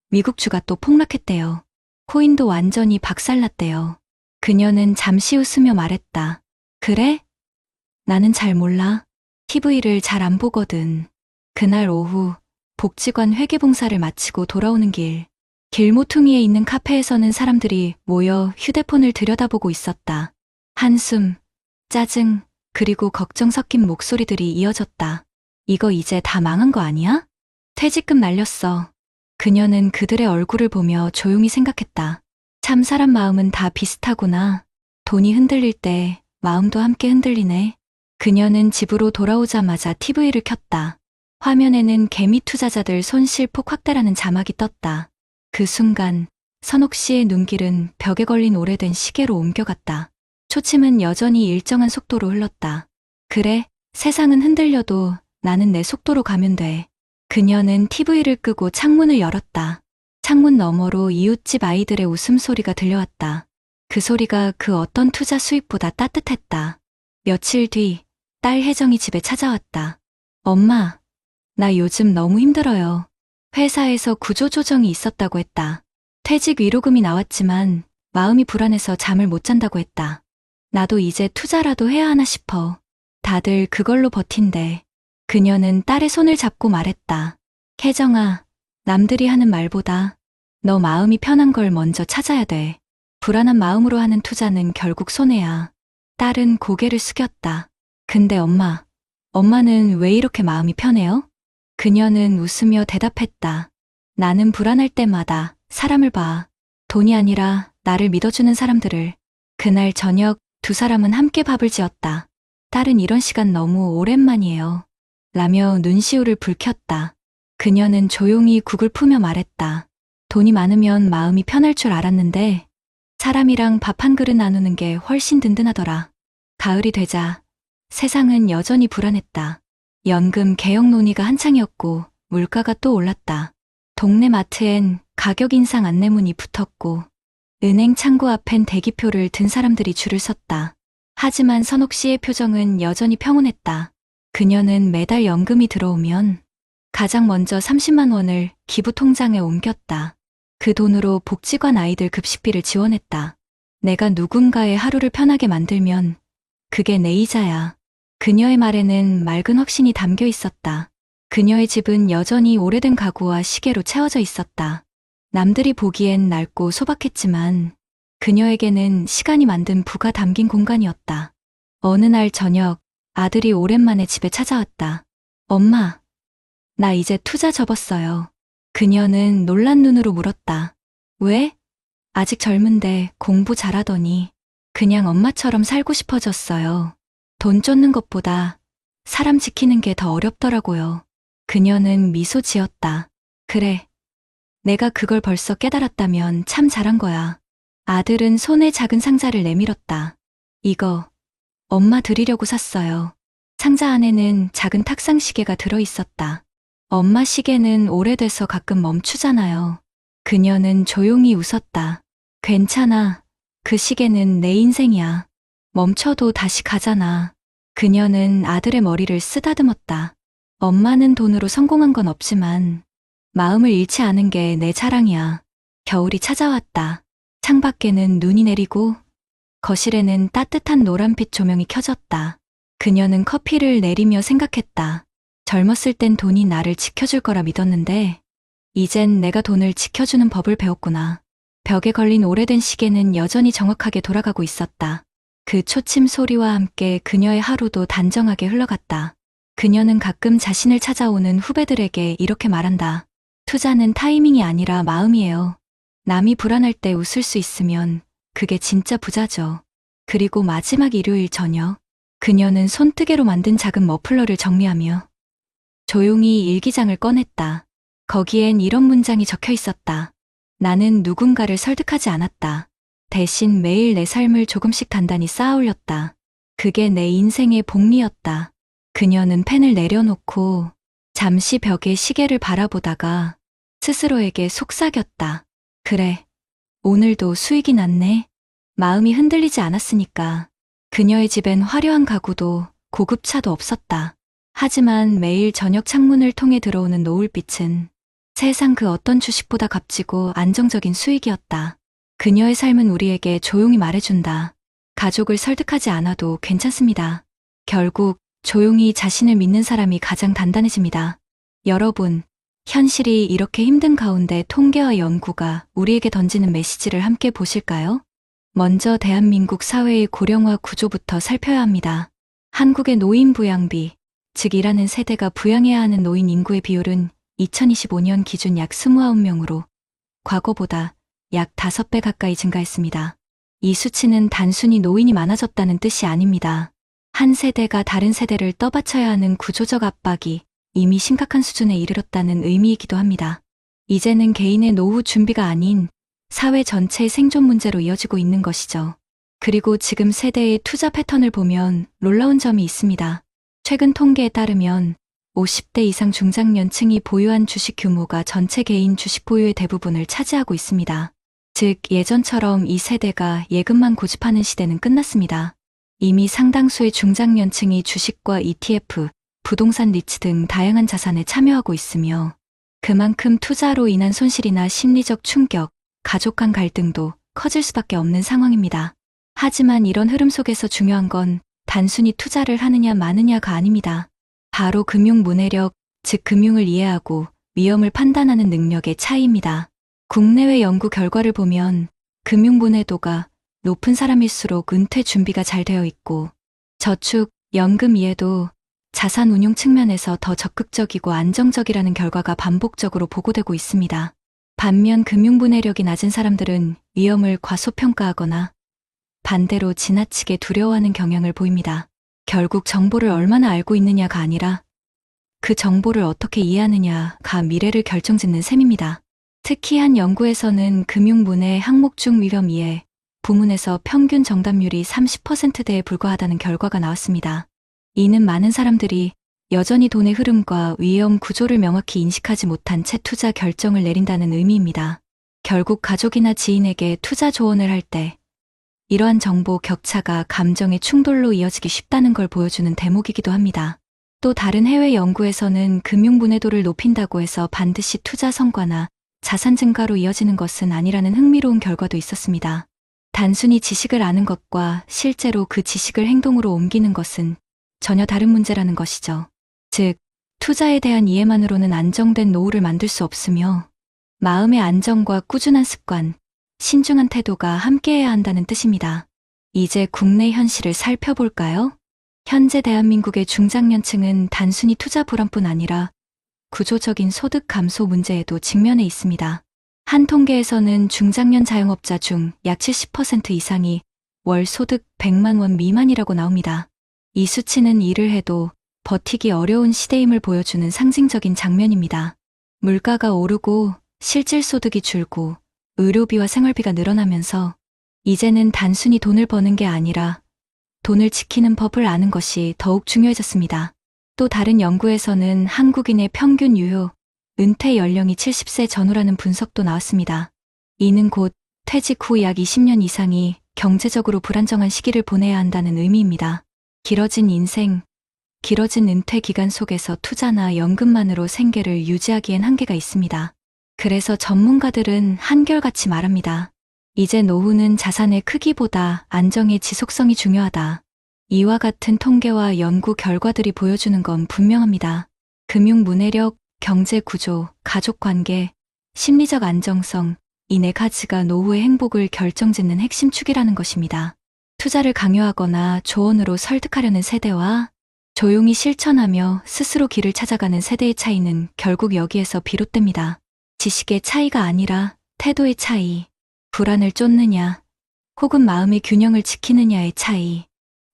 미국 주가 또 폭락했대요. 코인도 완전히 박살났대요. 그녀는 잠시 웃으며 말했다. 그래? 나는 잘 몰라. TV를 잘 안 보거든. 그날 오후, 복지관 회계봉사를 마치고 돌아오는 길, 길모퉁이에 있는 카페에서는 사람들이 모여 휴대폰을 들여다보고 있었다. 한숨, 짜증, 그리고 걱정 섞인 목소리들이 이어졌다. 이거 이제 다 망한 거 아니야? 퇴직금 날렸어. 그녀는 그들의 얼굴을 보며 조용히 생각했다. 참 사람 마음은 다 비슷하구나. 돈이 흔들릴 때 마음도 함께 흔들리네. 그녀는 집으로 돌아오자마자 TV를 켰다. 화면에는 개미 투자자들 손실폭 확대라는 자막이 떴다. 그 순간 선옥 씨의 눈길은 벽에 걸린 오래된 시계로 옮겨갔다. 초침은 여전히 일정한 속도로 흘렀다. 그래, 세상은 흔들려도 나는 내 속도로 가면 돼. 그녀는 TV를 끄고 창문을 열었다. 창문 너머로 이웃집 아이들의 웃음소리가 들려왔다. 그 소리가 그 어떤 투자 수입보다 따뜻했다. 며칠 뒤, 딸 혜정이 집에 찾아왔다. 엄마, 나 요즘 너무 힘들어요. 회사에서 구조조정이 있었다고 했다. 퇴직 위로금이 나왔지만 마음이 불안해서 잠을 못 잔다고 했다. 나도 이제 투자라도 해야 하나 싶어. 다들 그걸로 버틴대. 그녀는 딸의 손을 잡고 말했다. 혜정아, 남들이 하는 말보다 너 마음이 편한 걸 먼저 찾아야 돼. 불안한 마음으로 하는 투자는 결국 손해야. 딸은 고개를 숙였다. 근데 엄마는 왜 이렇게 마음이 편해요? 그녀는 웃으며 대답했다. 나는 불안할 때마다 사람을 봐. 돈이 아니라 나를 믿어주는 사람들을. 그날 저녁 두 사람은 함께 밥을 지었다. 딸은 이런 시간 너무 오랜만이에요. 라며 눈시울을 붉혔다. 그녀는 조용히 국을 푸며 말했다. 돈이 많으면 마음이 편할 줄 알았는데 사람이랑 밥 한 그릇 나누는 게 훨씬 든든하더라. 가을이 되자 세상은 여전히 불안했다. 연금 개혁 논의가 한창이었고 물가가 또 올랐다. 동네 마트엔 가격 인상 안내문이 붙었고 은행 창구 앞엔 대기표를 든 사람들이 줄을 섰다. 하지만 선옥 씨의 표정은 여전히 평온했다. 그녀는 매달 연금이 들어오면 가장 먼저 30만 원을 기부 통장에 옮겼다. 그 돈으로 복지관 아이들 급식비를 지원했다. 내가 누군가의 하루를 편하게 만들면 그게 내 이자야. 그녀의 말에는 맑은 확신이 담겨 있었다. 그녀의 집은 여전히 오래된 가구와 시계로 채워져 있었다. 남들이 보기엔 낡고 소박했지만 그녀에게는 시간이 만든 부가 담긴 공간이었다. 어느 날 저녁 아들이 오랜만에 집에 찾아왔다. 엄마, 나 이제 투자 접었어요. 그녀는 놀란 눈으로 물었다. 왜? 아직 젊은데 공부 잘하더니 그냥 엄마처럼 살고 싶어졌어요. 돈 쫓는 것보다 사람 지키는 게 더 어렵더라고요. 그녀는 미소 지었다. 그래. 내가 그걸 벌써 깨달았다면 참 잘한 거야. 아들은 손에 작은 상자를 내밀었다. 이거 엄마 드리려고 샀어요. 상자 안에는 작은 탁상 시계가 들어있었다. 엄마 시계는 오래돼서 가끔 멈추잖아요. 그녀는 조용히 웃었다. 괜찮아. 그 시계는 내 인생이야. 멈춰도 다시 가잖아. 그녀는 아들의 머리를 쓰다듬었다. 엄마는 돈으로 성공한 건 없지만 마음을 잃지 않은 게 내 자랑이야. 겨울이 찾아왔다. 창밖에는 눈이 내리고 거실에는 따뜻한 노란빛 조명이 켜졌다. 그녀는 커피를 내리며 생각했다. 젊었을 땐 돈이 나를 지켜줄 거라 믿었는데 이젠 내가 돈을 지켜주는 법을 배웠구나. 벽에 걸린 오래된 시계는 여전히 정확하게 돌아가고 있었다. 그 초침 소리와 함께 그녀의 하루도 단정하게 흘러갔다. 그녀는 가끔 자신을 찾아오는 후배들에게 이렇게 말한다. 투자는 타이밍이 아니라 마음이에요. 남이 불안할 때 웃을 수 있으면 그게 진짜 부자죠. 그리고 마지막 일요일 저녁, 그녀는 손뜨개로 만든 작은 머플러를 정리하며 조용히 일기장을 꺼냈다. 거기엔 이런 문장이 적혀 있었다. 나는 누군가를 설득하지 않았다. 대신 매일 내 삶을 조금씩 단단히 쌓아 올렸다. 그게 내 인생의 복리였다. 그녀는 펜을 내려놓고 잠시 벽에 시계를 바라보다가 스스로에게 속삭였다. 그래, 오늘도 수익이 났네. 마음이 흔들리지 않았으니까. 그녀의 집엔 화려한 가구도 고급 차도 없었다. 하지만 매일 저녁 창문을 통해 들어오는 노을빛은 세상 그 어떤 주식보다 값지고 안정적인 수익이었다. 그녀의 삶은 우리에게 조용히 말해준다. 가족을 설득하지 않아도 괜찮습니다. 결국 조용히 자신을 믿는 사람이 가장 단단해집니다. 여러분, 현실이 이렇게 힘든 가운데 통계와 연구가 우리에게 던지는 메시지를 함께 보실까요? 먼저 대한민국 사회의 고령화 구조부터 살펴야 합니다. 한국의 노인 부양비, 즉 일하는 세대가 부양해야 하는 노인 인구의 비율은 2025년 기준 약 29명으로 과거보다 약 5배 가까이 증가했습니다. 이 수치는 단순히 노인이 많아졌다는 뜻이 아닙니다. 한 세대가 다른 세대를 떠받쳐야 하는 구조적 압박이 이미 심각한 수준에 이르렀다는 의미이기도 합니다. 이제는 개인의 노후 준비가 아닌 사회 전체의 생존 문제로 이어지고 있는 것이죠. 그리고 지금 세대의 투자 패턴을 보면 놀라운 점이 있습니다. 최근 통계에 따르면 50대 이상 중장년층이 보유한 주식 규모가 전체 개인 주식 보유의 대부분을 차지하고 있습니다. 즉, 예전처럼 이 세대가 예금만 고집하는 시대는 끝났습니다. 이미 상당수의 중장년층이 주식과 ETF, 부동산 리츠 등 다양한 자산에 참여하고 있으며 그만큼 투자로 인한 손실이나 심리적 충격, 가족 간 갈등도 커질 수밖에 없는 상황입니다. 하지만 이런 흐름 속에서 중요한 건 단순히 투자를 하느냐 마느냐가 아닙니다. 바로 금융 문해력, 즉 금융을 이해하고 위험을 판단하는 능력의 차이입니다. 국내외 연구 결과를 보면 금융 문해도가 높은 사람일수록 은퇴 준비가 잘 되어 있고 저축, 연금 이해도 자산 운용 측면에서 더 적극적이고 안정적이라는 결과가 반복적으로 보고되고 있습니다. 반면 금융 문해력이 낮은 사람들은 위험을 과소평가하거나 반대로 지나치게 두려워하는 경향을 보입니다. 결국 정보를 얼마나 알고 있느냐가 아니라 그 정보를 어떻게 이해하느냐가 미래를 결정짓는 셈입니다. 특히 한 연구에서는 금융 문해 항목 중 위험 이해 부문에서 평균 정답률이 30%대에 불과하다는 결과가 나왔습니다. 이는 많은 사람들이 여전히 돈의 흐름과 위험 구조를 명확히 인식하지 못한 채 투자 결정을 내린다는 의미입니다. 결국 가족이나 지인에게 투자 조언을 할 때 이러한 정보 격차가 감정의 충돌로 이어지기 쉽다는 걸 보여주는 대목이기도 합니다. 또 다른 해외 연구에서는 금융 문해도를 높인다고 해서 반드시 투자 성과나 자산 증가로 이어지는 것은 아니라는 흥미로운 결과도 있었습니다. 단순히 지식을 아는 것과 실제로 그 지식을 행동으로 옮기는 것은 전혀 다른 문제라는 것이죠. 즉, 투자에 대한 이해만으로는 안정된 노후를 만들 수 없으며 마음의 안정과 꾸준한 습관, 신중한 태도가 함께해야 한다는 뜻입니다. 이제 국내 현실을 살펴볼까요? 현재 대한민국의 중장년층은 단순히 투자 불안뿐 아니라 구조적인 소득 감소 문제에도 직면해 있습니다. 한 통계에서는 중장년 자영업자 중 약 70% 이상이 월 소득 100만 원 미만이라고 나옵니다. 이 수치는 일을 해도 버티기 어려운 시대임을 보여주는 상징적인 장면입니다. 물가가 오르고 실질 소득이 줄고 의료비와 생활비가 늘어나면서 이제는 단순히 돈을 버는 게 아니라 돈을 지키는 법을 아는 것이 더욱 중요해졌습니다. 또 다른 연구에서는 한국인의 평균 유효, 은퇴 연령이 70세 전후라는 분석도 나왔습니다. 이는 곧 퇴직 후 약 20년 이상이 경제적으로 불안정한 시기를 보내야 한다는 의미입니다. 길어진 인생, 길어진 은퇴 기간 속에서 투자나 연금만으로 생계를 유지하기엔 한계가 있습니다. 그래서 전문가들은 한결같이 말합니다. 이제 노후는 자산의 크기보다 안정의 지속성이 중요하다. 이와 같은 통계와 연구 결과들이 보여주는 건 분명합니다. 금융 문해력, 경제 구조, 가족 관계, 심리적 안정성, 이 네 가지가 노후의 행복을 결정짓는 핵심 축이라는 것입니다. 투자를 강요하거나 조언으로 설득하려는 세대와 조용히 실천하며 스스로 길을 찾아가는 세대의 차이는 결국 여기에서 비롯됩니다. 지식의 차이가 아니라 태도의 차이, 불안을 쫓느냐, 혹은 마음의 균형을 지키느냐의 차이.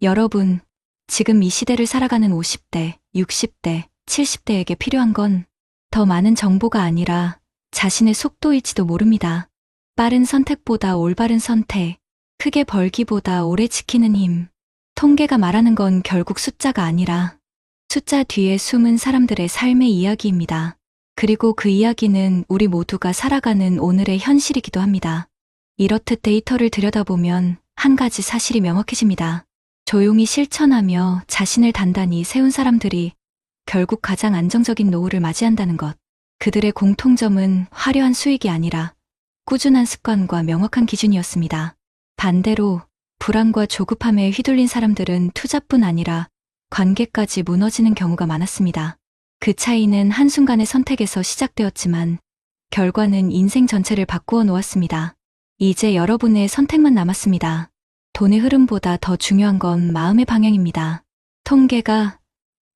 여러분, 지금 이 시대를 살아가는 50대, 60대, 70대에게 필요한 건 더 많은 정보가 아니라 자신의 속도일지도 모릅니다. 빠른 선택보다 올바른 선택, 크게 벌기보다 오래 지키는 힘. 통계가 말하는 건 결국 숫자가 아니라 숫자 뒤에 숨은 사람들의 삶의 이야기입니다. 그리고 그 이야기는 우리 모두가 살아가는 오늘의 현실이기도 합니다. 이렇듯 데이터를 들여다보면 한 가지 사실이 명확해집니다. 조용히 실천하며 자신을 단단히 세운 사람들이 결국 가장 안정적인 노후를 맞이한다는 것. 그들의 공통점은 화려한 수익이 아니라 꾸준한 습관과 명확한 기준이었습니다. 반대로 불안과 조급함에 휘둘린 사람들은 투자뿐 아니라 관계까지 무너지는 경우가 많았습니다. 그 차이는 한순간의 선택에서 시작되었지만 결과는 인생 전체를 바꾸어 놓았습니다. 이제 여러분의 선택만 남았습니다. 돈의 흐름보다 더 중요한 건 마음의 방향입니다. 통계가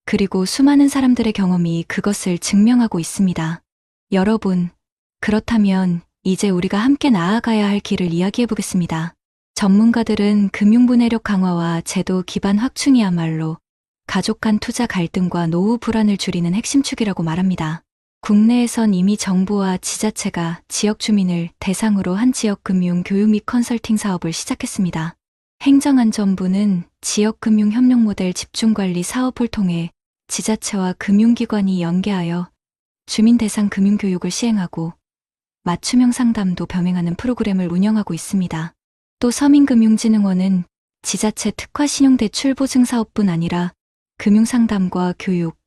그리고 수많은 사람들의 경험이 그것을 증명하고 있습니다. 여러분, 그렇다면 이제 우리가 함께 나아가야 할 길을 이야기해 보겠습니다. 전문가들은 금융 문해력 강화와 제도 기반 확충이야말로 가족 간 투자 갈등과 노후 불안을 줄이는 핵심 축이라고 말합니다. 국내에선 이미 정부와 지자체가 지역 주민을 대상으로 한 지역 금융 교육 및 컨설팅 사업을 시작했습니다. 행정안전부는 지역금융 협력 모델 집중관리 사업을 통해 지자체와 금융기관이 연계하여 주민 대상 금융교육을 시행하고 맞춤형 상담도 병행하는 프로그램을 운영하고 있습니다. 또 서민금융진흥원은 지자체 특화 신용대출 보증 사업뿐 아니라 금융상담과 교육,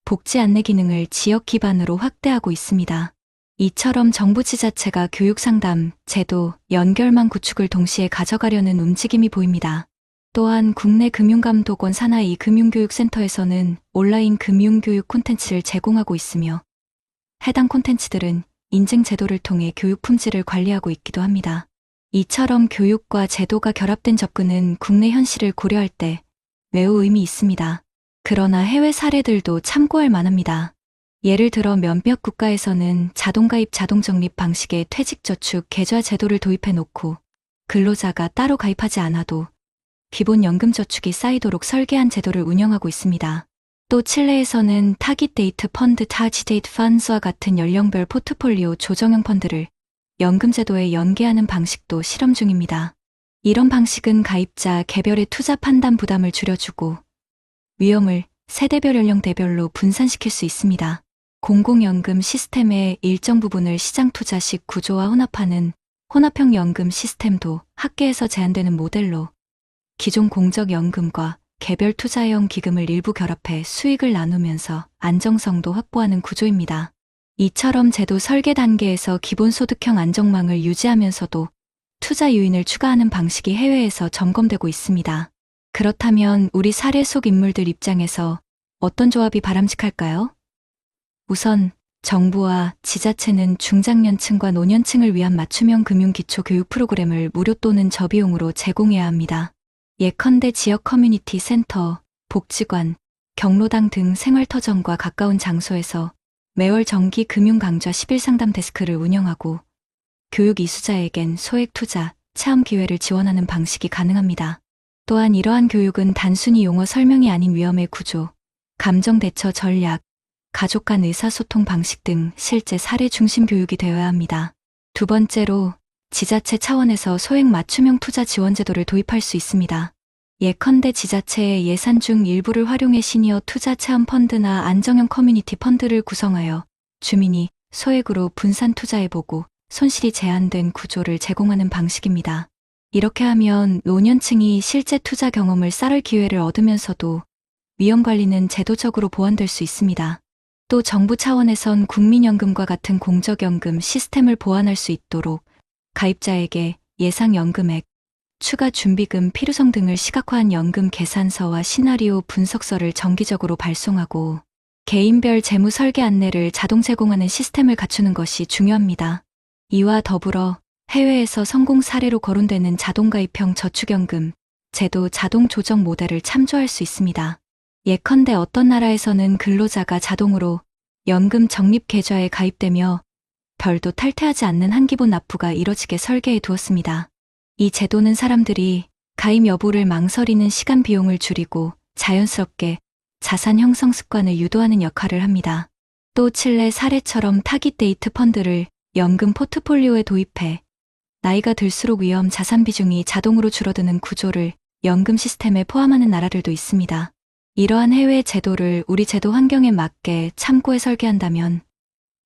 복지 안내 기능을 지역 기반으로 확대하고 있습니다. 이처럼 정부 지자체가 교육상담, 제도, 연결망 구축을 동시에 가져가려는 움직임이 보입니다. 또한 국내 금융감독원 산하 이 금융교육센터에서는 온라인 금융교육 콘텐츠를 제공하고 있으며 해당 콘텐츠들은 인증 제도를 통해 교육 품질을 관리하고 있기도 합니다. 이처럼 교육과 제도가 결합된 접근은 국내 현실을 고려할 때 매우 의미 있습니다. 그러나 해외 사례들도 참고할 만합니다. 예를 들어 몇몇 국가에서는 자동가입 자동적립 방식의 퇴직저축 계좌 제도를 도입해 놓고 근로자가 따로 가입하지 않아도 기본 연금저축이 쌓이도록 설계한 제도를 운영하고 있습니다. 또 칠레에서는 타깃 데이트 펀드 타지 데이트 펀드와 같은 연령별 포트폴리오 조정형 펀드를 연금제도에 연계하는 방식도 실험 중입니다. 이런 방식은 가입자 개별의 투자 판단 부담을 줄여주고 위험을 세대별 연령대별로 분산시킬 수 있습니다. 공공연금 시스템의 일정 부분을 시장투자식 구조와 혼합하는 혼합형 연금 시스템도 학계에서 제한되는 모델로 기존 공적연금과 개별 투자형 기금을 일부 결합해 수익을 나누면서 안정성도 확보하는 구조입니다. 이처럼 제도 설계 단계에서 기본소득형 안정망을 유지하면서도 투자 유인을 추가하는 방식이 해외에서 점검되고 있습니다. 그렇다면 우리 사례 속 인물들 입장에서 어떤 조합이 바람직할까요? 우선 정부와 지자체는 중장년층과 노년층을 위한 맞춤형 금융기초교육 프로그램을 무료 또는 저비용으로 제공해야 합니다. 예컨대 지역 커뮤니티 센터, 복지관, 경로당 등 생활터전과 가까운 장소에서 매월 정기 금융강좌 10일 상담 데스크를 운영하고 교육 이수자에겐 소액 투자, 체험 기회를 지원하는 방식이 가능합니다. 또한 이러한 교육은 단순히 용어 설명이 아닌 위험의 구조, 감정 대처 전략, 가족 간 의사소통 방식 등 실제 사례 중심 교육이 되어야 합니다. 두 번째로 지자체 차원에서 소액 맞춤형 투자 지원 제도를 도입할 수 있습니다. 예컨대 지자체의 예산 중 일부를 활용해 시니어 투자 체험 펀드나 안정형 커뮤니티 펀드를 구성하여 주민이 소액으로 분산 투자해보고 손실이 제한된 구조를 제공하는 방식입니다. 이렇게 하면 노년층이 실제 투자 경험을 쌓을 기회를 얻으면서도 위험 관리는 제도적으로 보완될 수 있습니다. 또 정부 차원에선 국민연금과 같은 공적연금 시스템을 보완할 수 있도록 가입자에게 예상연금액, 추가 준비금 필요성 등을 시각화한 연금 계산서와 시나리오 분석서를 정기적으로 발송하고 개인별 재무 설계 안내를 자동 제공하는 시스템을 갖추는 것이 중요합니다. 이와 더불어 해외에서 성공 사례로 거론되는 자동가입형 저축연금, 제도 자동 조정 모델을 참조할 수 있습니다. 예컨대 어떤 나라에서는 근로자가 자동으로 연금 적립 계좌에 가입되며 별도 탈퇴하지 않는 한기본 납부가 이뤄지게 설계해 두었습니다. 이 제도는 사람들이 가입 여부를 망설이는 시간 비용을 줄이고 자연스럽게 자산 형성 습관을 유도하는 역할을 합니다. 또 칠레 사례처럼 타깃 데이트 펀드를 연금 포트폴리오에 도입해 나이가 들수록 위험 자산 비중이 자동으로 줄어드는 구조를 연금 시스템에 포함하는 나라들도 있습니다. 이러한 해외 제도를 우리 제도 환경에 맞게 참고해 설계한다면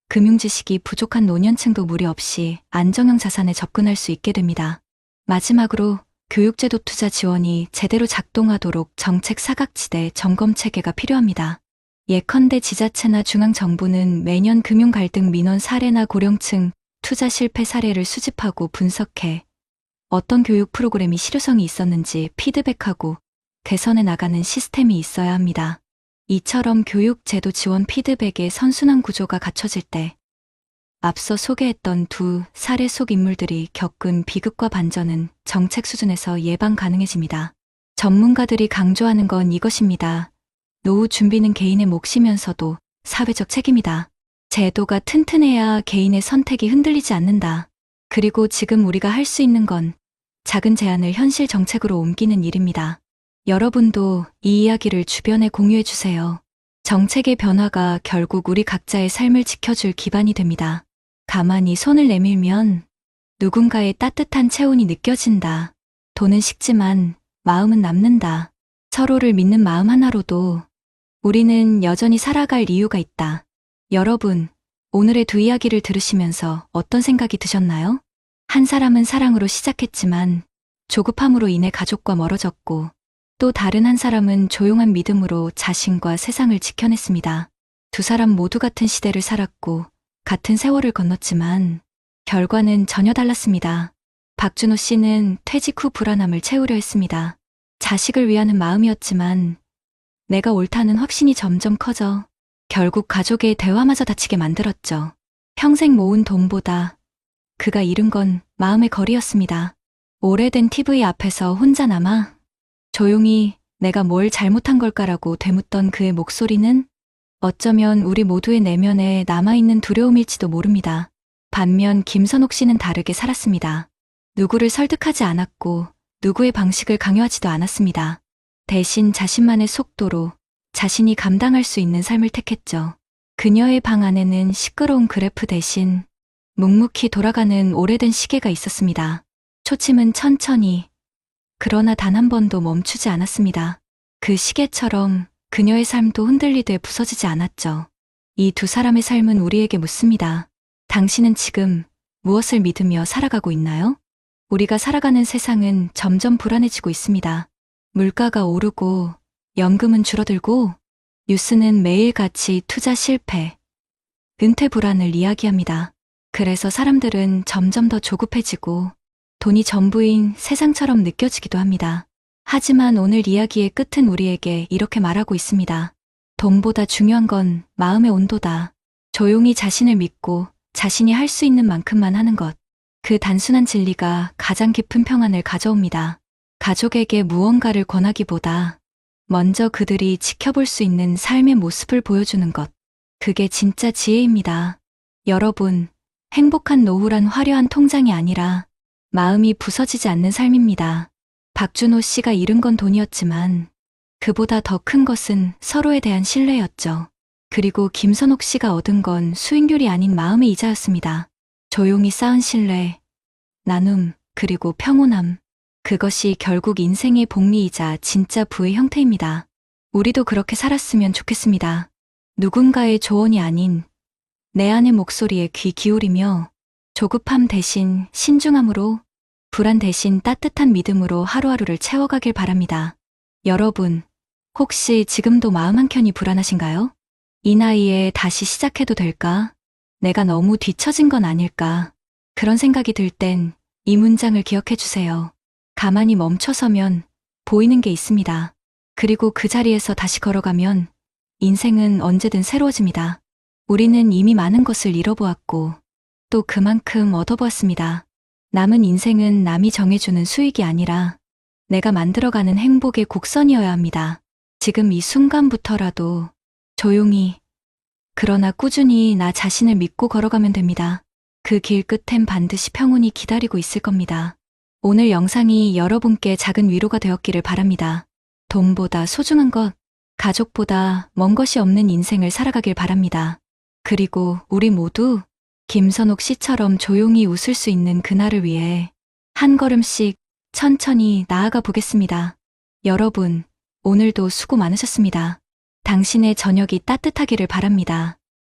금융 지식이 부족한 노년층도 무리 없이 안정형 자산에 접근할 수 있게 됩니다. 마지막으로 교육제도 투자 지원이 제대로 작동하도록 정책 사각지대 점검 체계가 필요합니다. 예컨대 지자체나 중앙정부는 매년 금융 갈등 민원 사례나 고령층 투자 실패 사례를 수집하고 분석해 어떤 교육 프로그램이 실효성이 있었는지 피드백하고 개선해 나가는 시스템이 있어야 합니다. 이처럼 교육 제도 지원 피드백의 선순환 구조가 갖춰질 때 앞서 소개했던 두 사례 속 인물들이 겪은 비극과 반전은 정책 수준에서 예방 가능해집니다. 전문가들이 강조하는 건 이것입니다. 노후 준비는 개인의 몫이면서도 사회적 책임이다. 제도가 튼튼해야 개인의 선택이 흔들리지 않는다. 그리고 지금 우리가 할 수 있는 건 작은 제안을 현실 정책으로 옮기는 일입니다. 여러분도 이 이야기를 주변에 공유해 주세요. 정책의 변화가 결국 우리 각자의 삶을 지켜줄 기반이 됩니다. 가만히 손을 내밀면 누군가의 따뜻한 체온이 느껴진다. 돈은 식지만 마음은 남는다. 서로를 믿는 마음 하나로도 우리는 여전히 살아갈 이유가 있다. 여러분, 오늘의 두 이야기를 들으시면서 어떤 생각이 드셨나요? 한 사람은 사랑으로 시작했지만 조급함으로 인해 가족과 멀어졌고, 또 다른 한 사람은 조용한 믿음으로 자신과 세상을 지켜냈습니다. 두 사람 모두 같은 시대를 살았고 같은 세월을 건넜지만 결과는 전혀 달랐습니다. 박준호 씨는 퇴직 후 불안함을 채우려 했습니다. 자식을 위하는 마음이었지만 내가 옳다는 확신이 점점 커져 결국 가족의 대화마저 다치게 만들었죠. 평생 모은 돈보다 그가 잃은 건 마음의 거리였습니다. 오래된 TV 앞에서 혼자 남아 조용히 내가 뭘 잘못한 걸까라고 되묻던 그의 목소리는 어쩌면 우리 모두의 내면에 남아있는 두려움일지도 모릅니다. 반면 김선옥 씨는 다르게 살았습니다. 누구를 설득하지 않았고 누구의 방식을 강요하지도 않았습니다. 대신 자신만의 속도로 자신이 감당할 수 있는 삶을 택했죠. 그녀의 방 안에는 시끄러운 그래프 대신 묵묵히 돌아가는 오래된 시계가 있었습니다. 초침은 천천히, 그러나 단 한 번도 멈추지 않았습니다. 그 시계처럼 그녀의 삶도 흔들리듯 부서지지 않았죠. 이 두 사람의 삶은 우리에게 묻습니다. 당신은 지금 무엇을 믿으며 살아가고 있나요? 우리가 살아가는 세상은 점점 불안해지고 있습니다. 물가가 오르고 연금은 줄어들고 뉴스는 매일같이 투자 실패, 은퇴 불안을 이야기합니다. 그래서 사람들은 점점 더 조급해지고 돈이 전부인 세상처럼 느껴지기도 합니다. 하지만 오늘 이야기의 끝은 우리에게 이렇게 말하고 있습니다. 돈보다 중요한 건 마음의 온도다. 조용히 자신을 믿고 자신이 할 수 있는 만큼만 하는 것. 그 단순한 진리가 가장 깊은 평안을 가져옵니다. 가족에게 무언가를 권하기보다 먼저 그들이 지켜볼 수 있는 삶의 모습을 보여주는 것. 그게 진짜 지혜입니다. 여러분, 행복한 노후란 화려한 통장이 아니라 마음이 부서지지 않는 삶입니다. 박준호 씨가 잃은 건 돈이었지만 그보다 더 큰 것은 서로에 대한 신뢰였죠. 그리고 김선옥 씨가 얻은 건 수익률이 아닌 마음의 이자였습니다. 조용히 쌓은 신뢰, 나눔, 그리고 평온함. 그것이 결국 인생의 복리이자 진짜 부의 형태입니다. 우리도 그렇게 살았으면 좋겠습니다. 누군가의 조언이 아닌 내 안의 목소리에 귀 기울이며 조급함 대신 신중함으로, 불안 대신 따뜻한 믿음으로 하루하루를 채워가길 바랍니다. 여러분, 혹시 지금도 마음 한켠이 불안하신가요? 이 나이에 다시 시작해도 될까? 내가 너무 뒤처진 건 아닐까? 그런 생각이 들 땐 이 문장을 기억해 주세요. 가만히 멈춰서면 보이는 게 있습니다. 그리고 그 자리에서 다시 걸어가면 인생은 언제든 새로워집니다. 우리는 이미 많은 것을 잃어보았고 또 그만큼 얻어보았습니다. 남은 인생은 남이 정해주는 수익이 아니라 내가 만들어가는 행복의 곡선이어야 합니다. 지금 이 순간부터라도 조용히, 그러나 꾸준히 나 자신을 믿고 걸어가면 됩니다. 그 길 끝엔 반드시 평온이 기다리고 있을 겁니다. 오늘 영상이 여러분께 작은 위로가 되었기를 바랍니다. 돈보다 소중한 것, 가족보다 먼 것이 없는 인생을 살아가길 바랍니다. 그리고 우리 모두 김선옥 씨처럼 조용히 웃을 수 있는 그날을 위해 한 걸음씩 천천히 나아가 보겠습니다. 여러분, 오늘도 수고 많으셨습니다. 당신의 저녁이 따뜻하기를 바랍니다.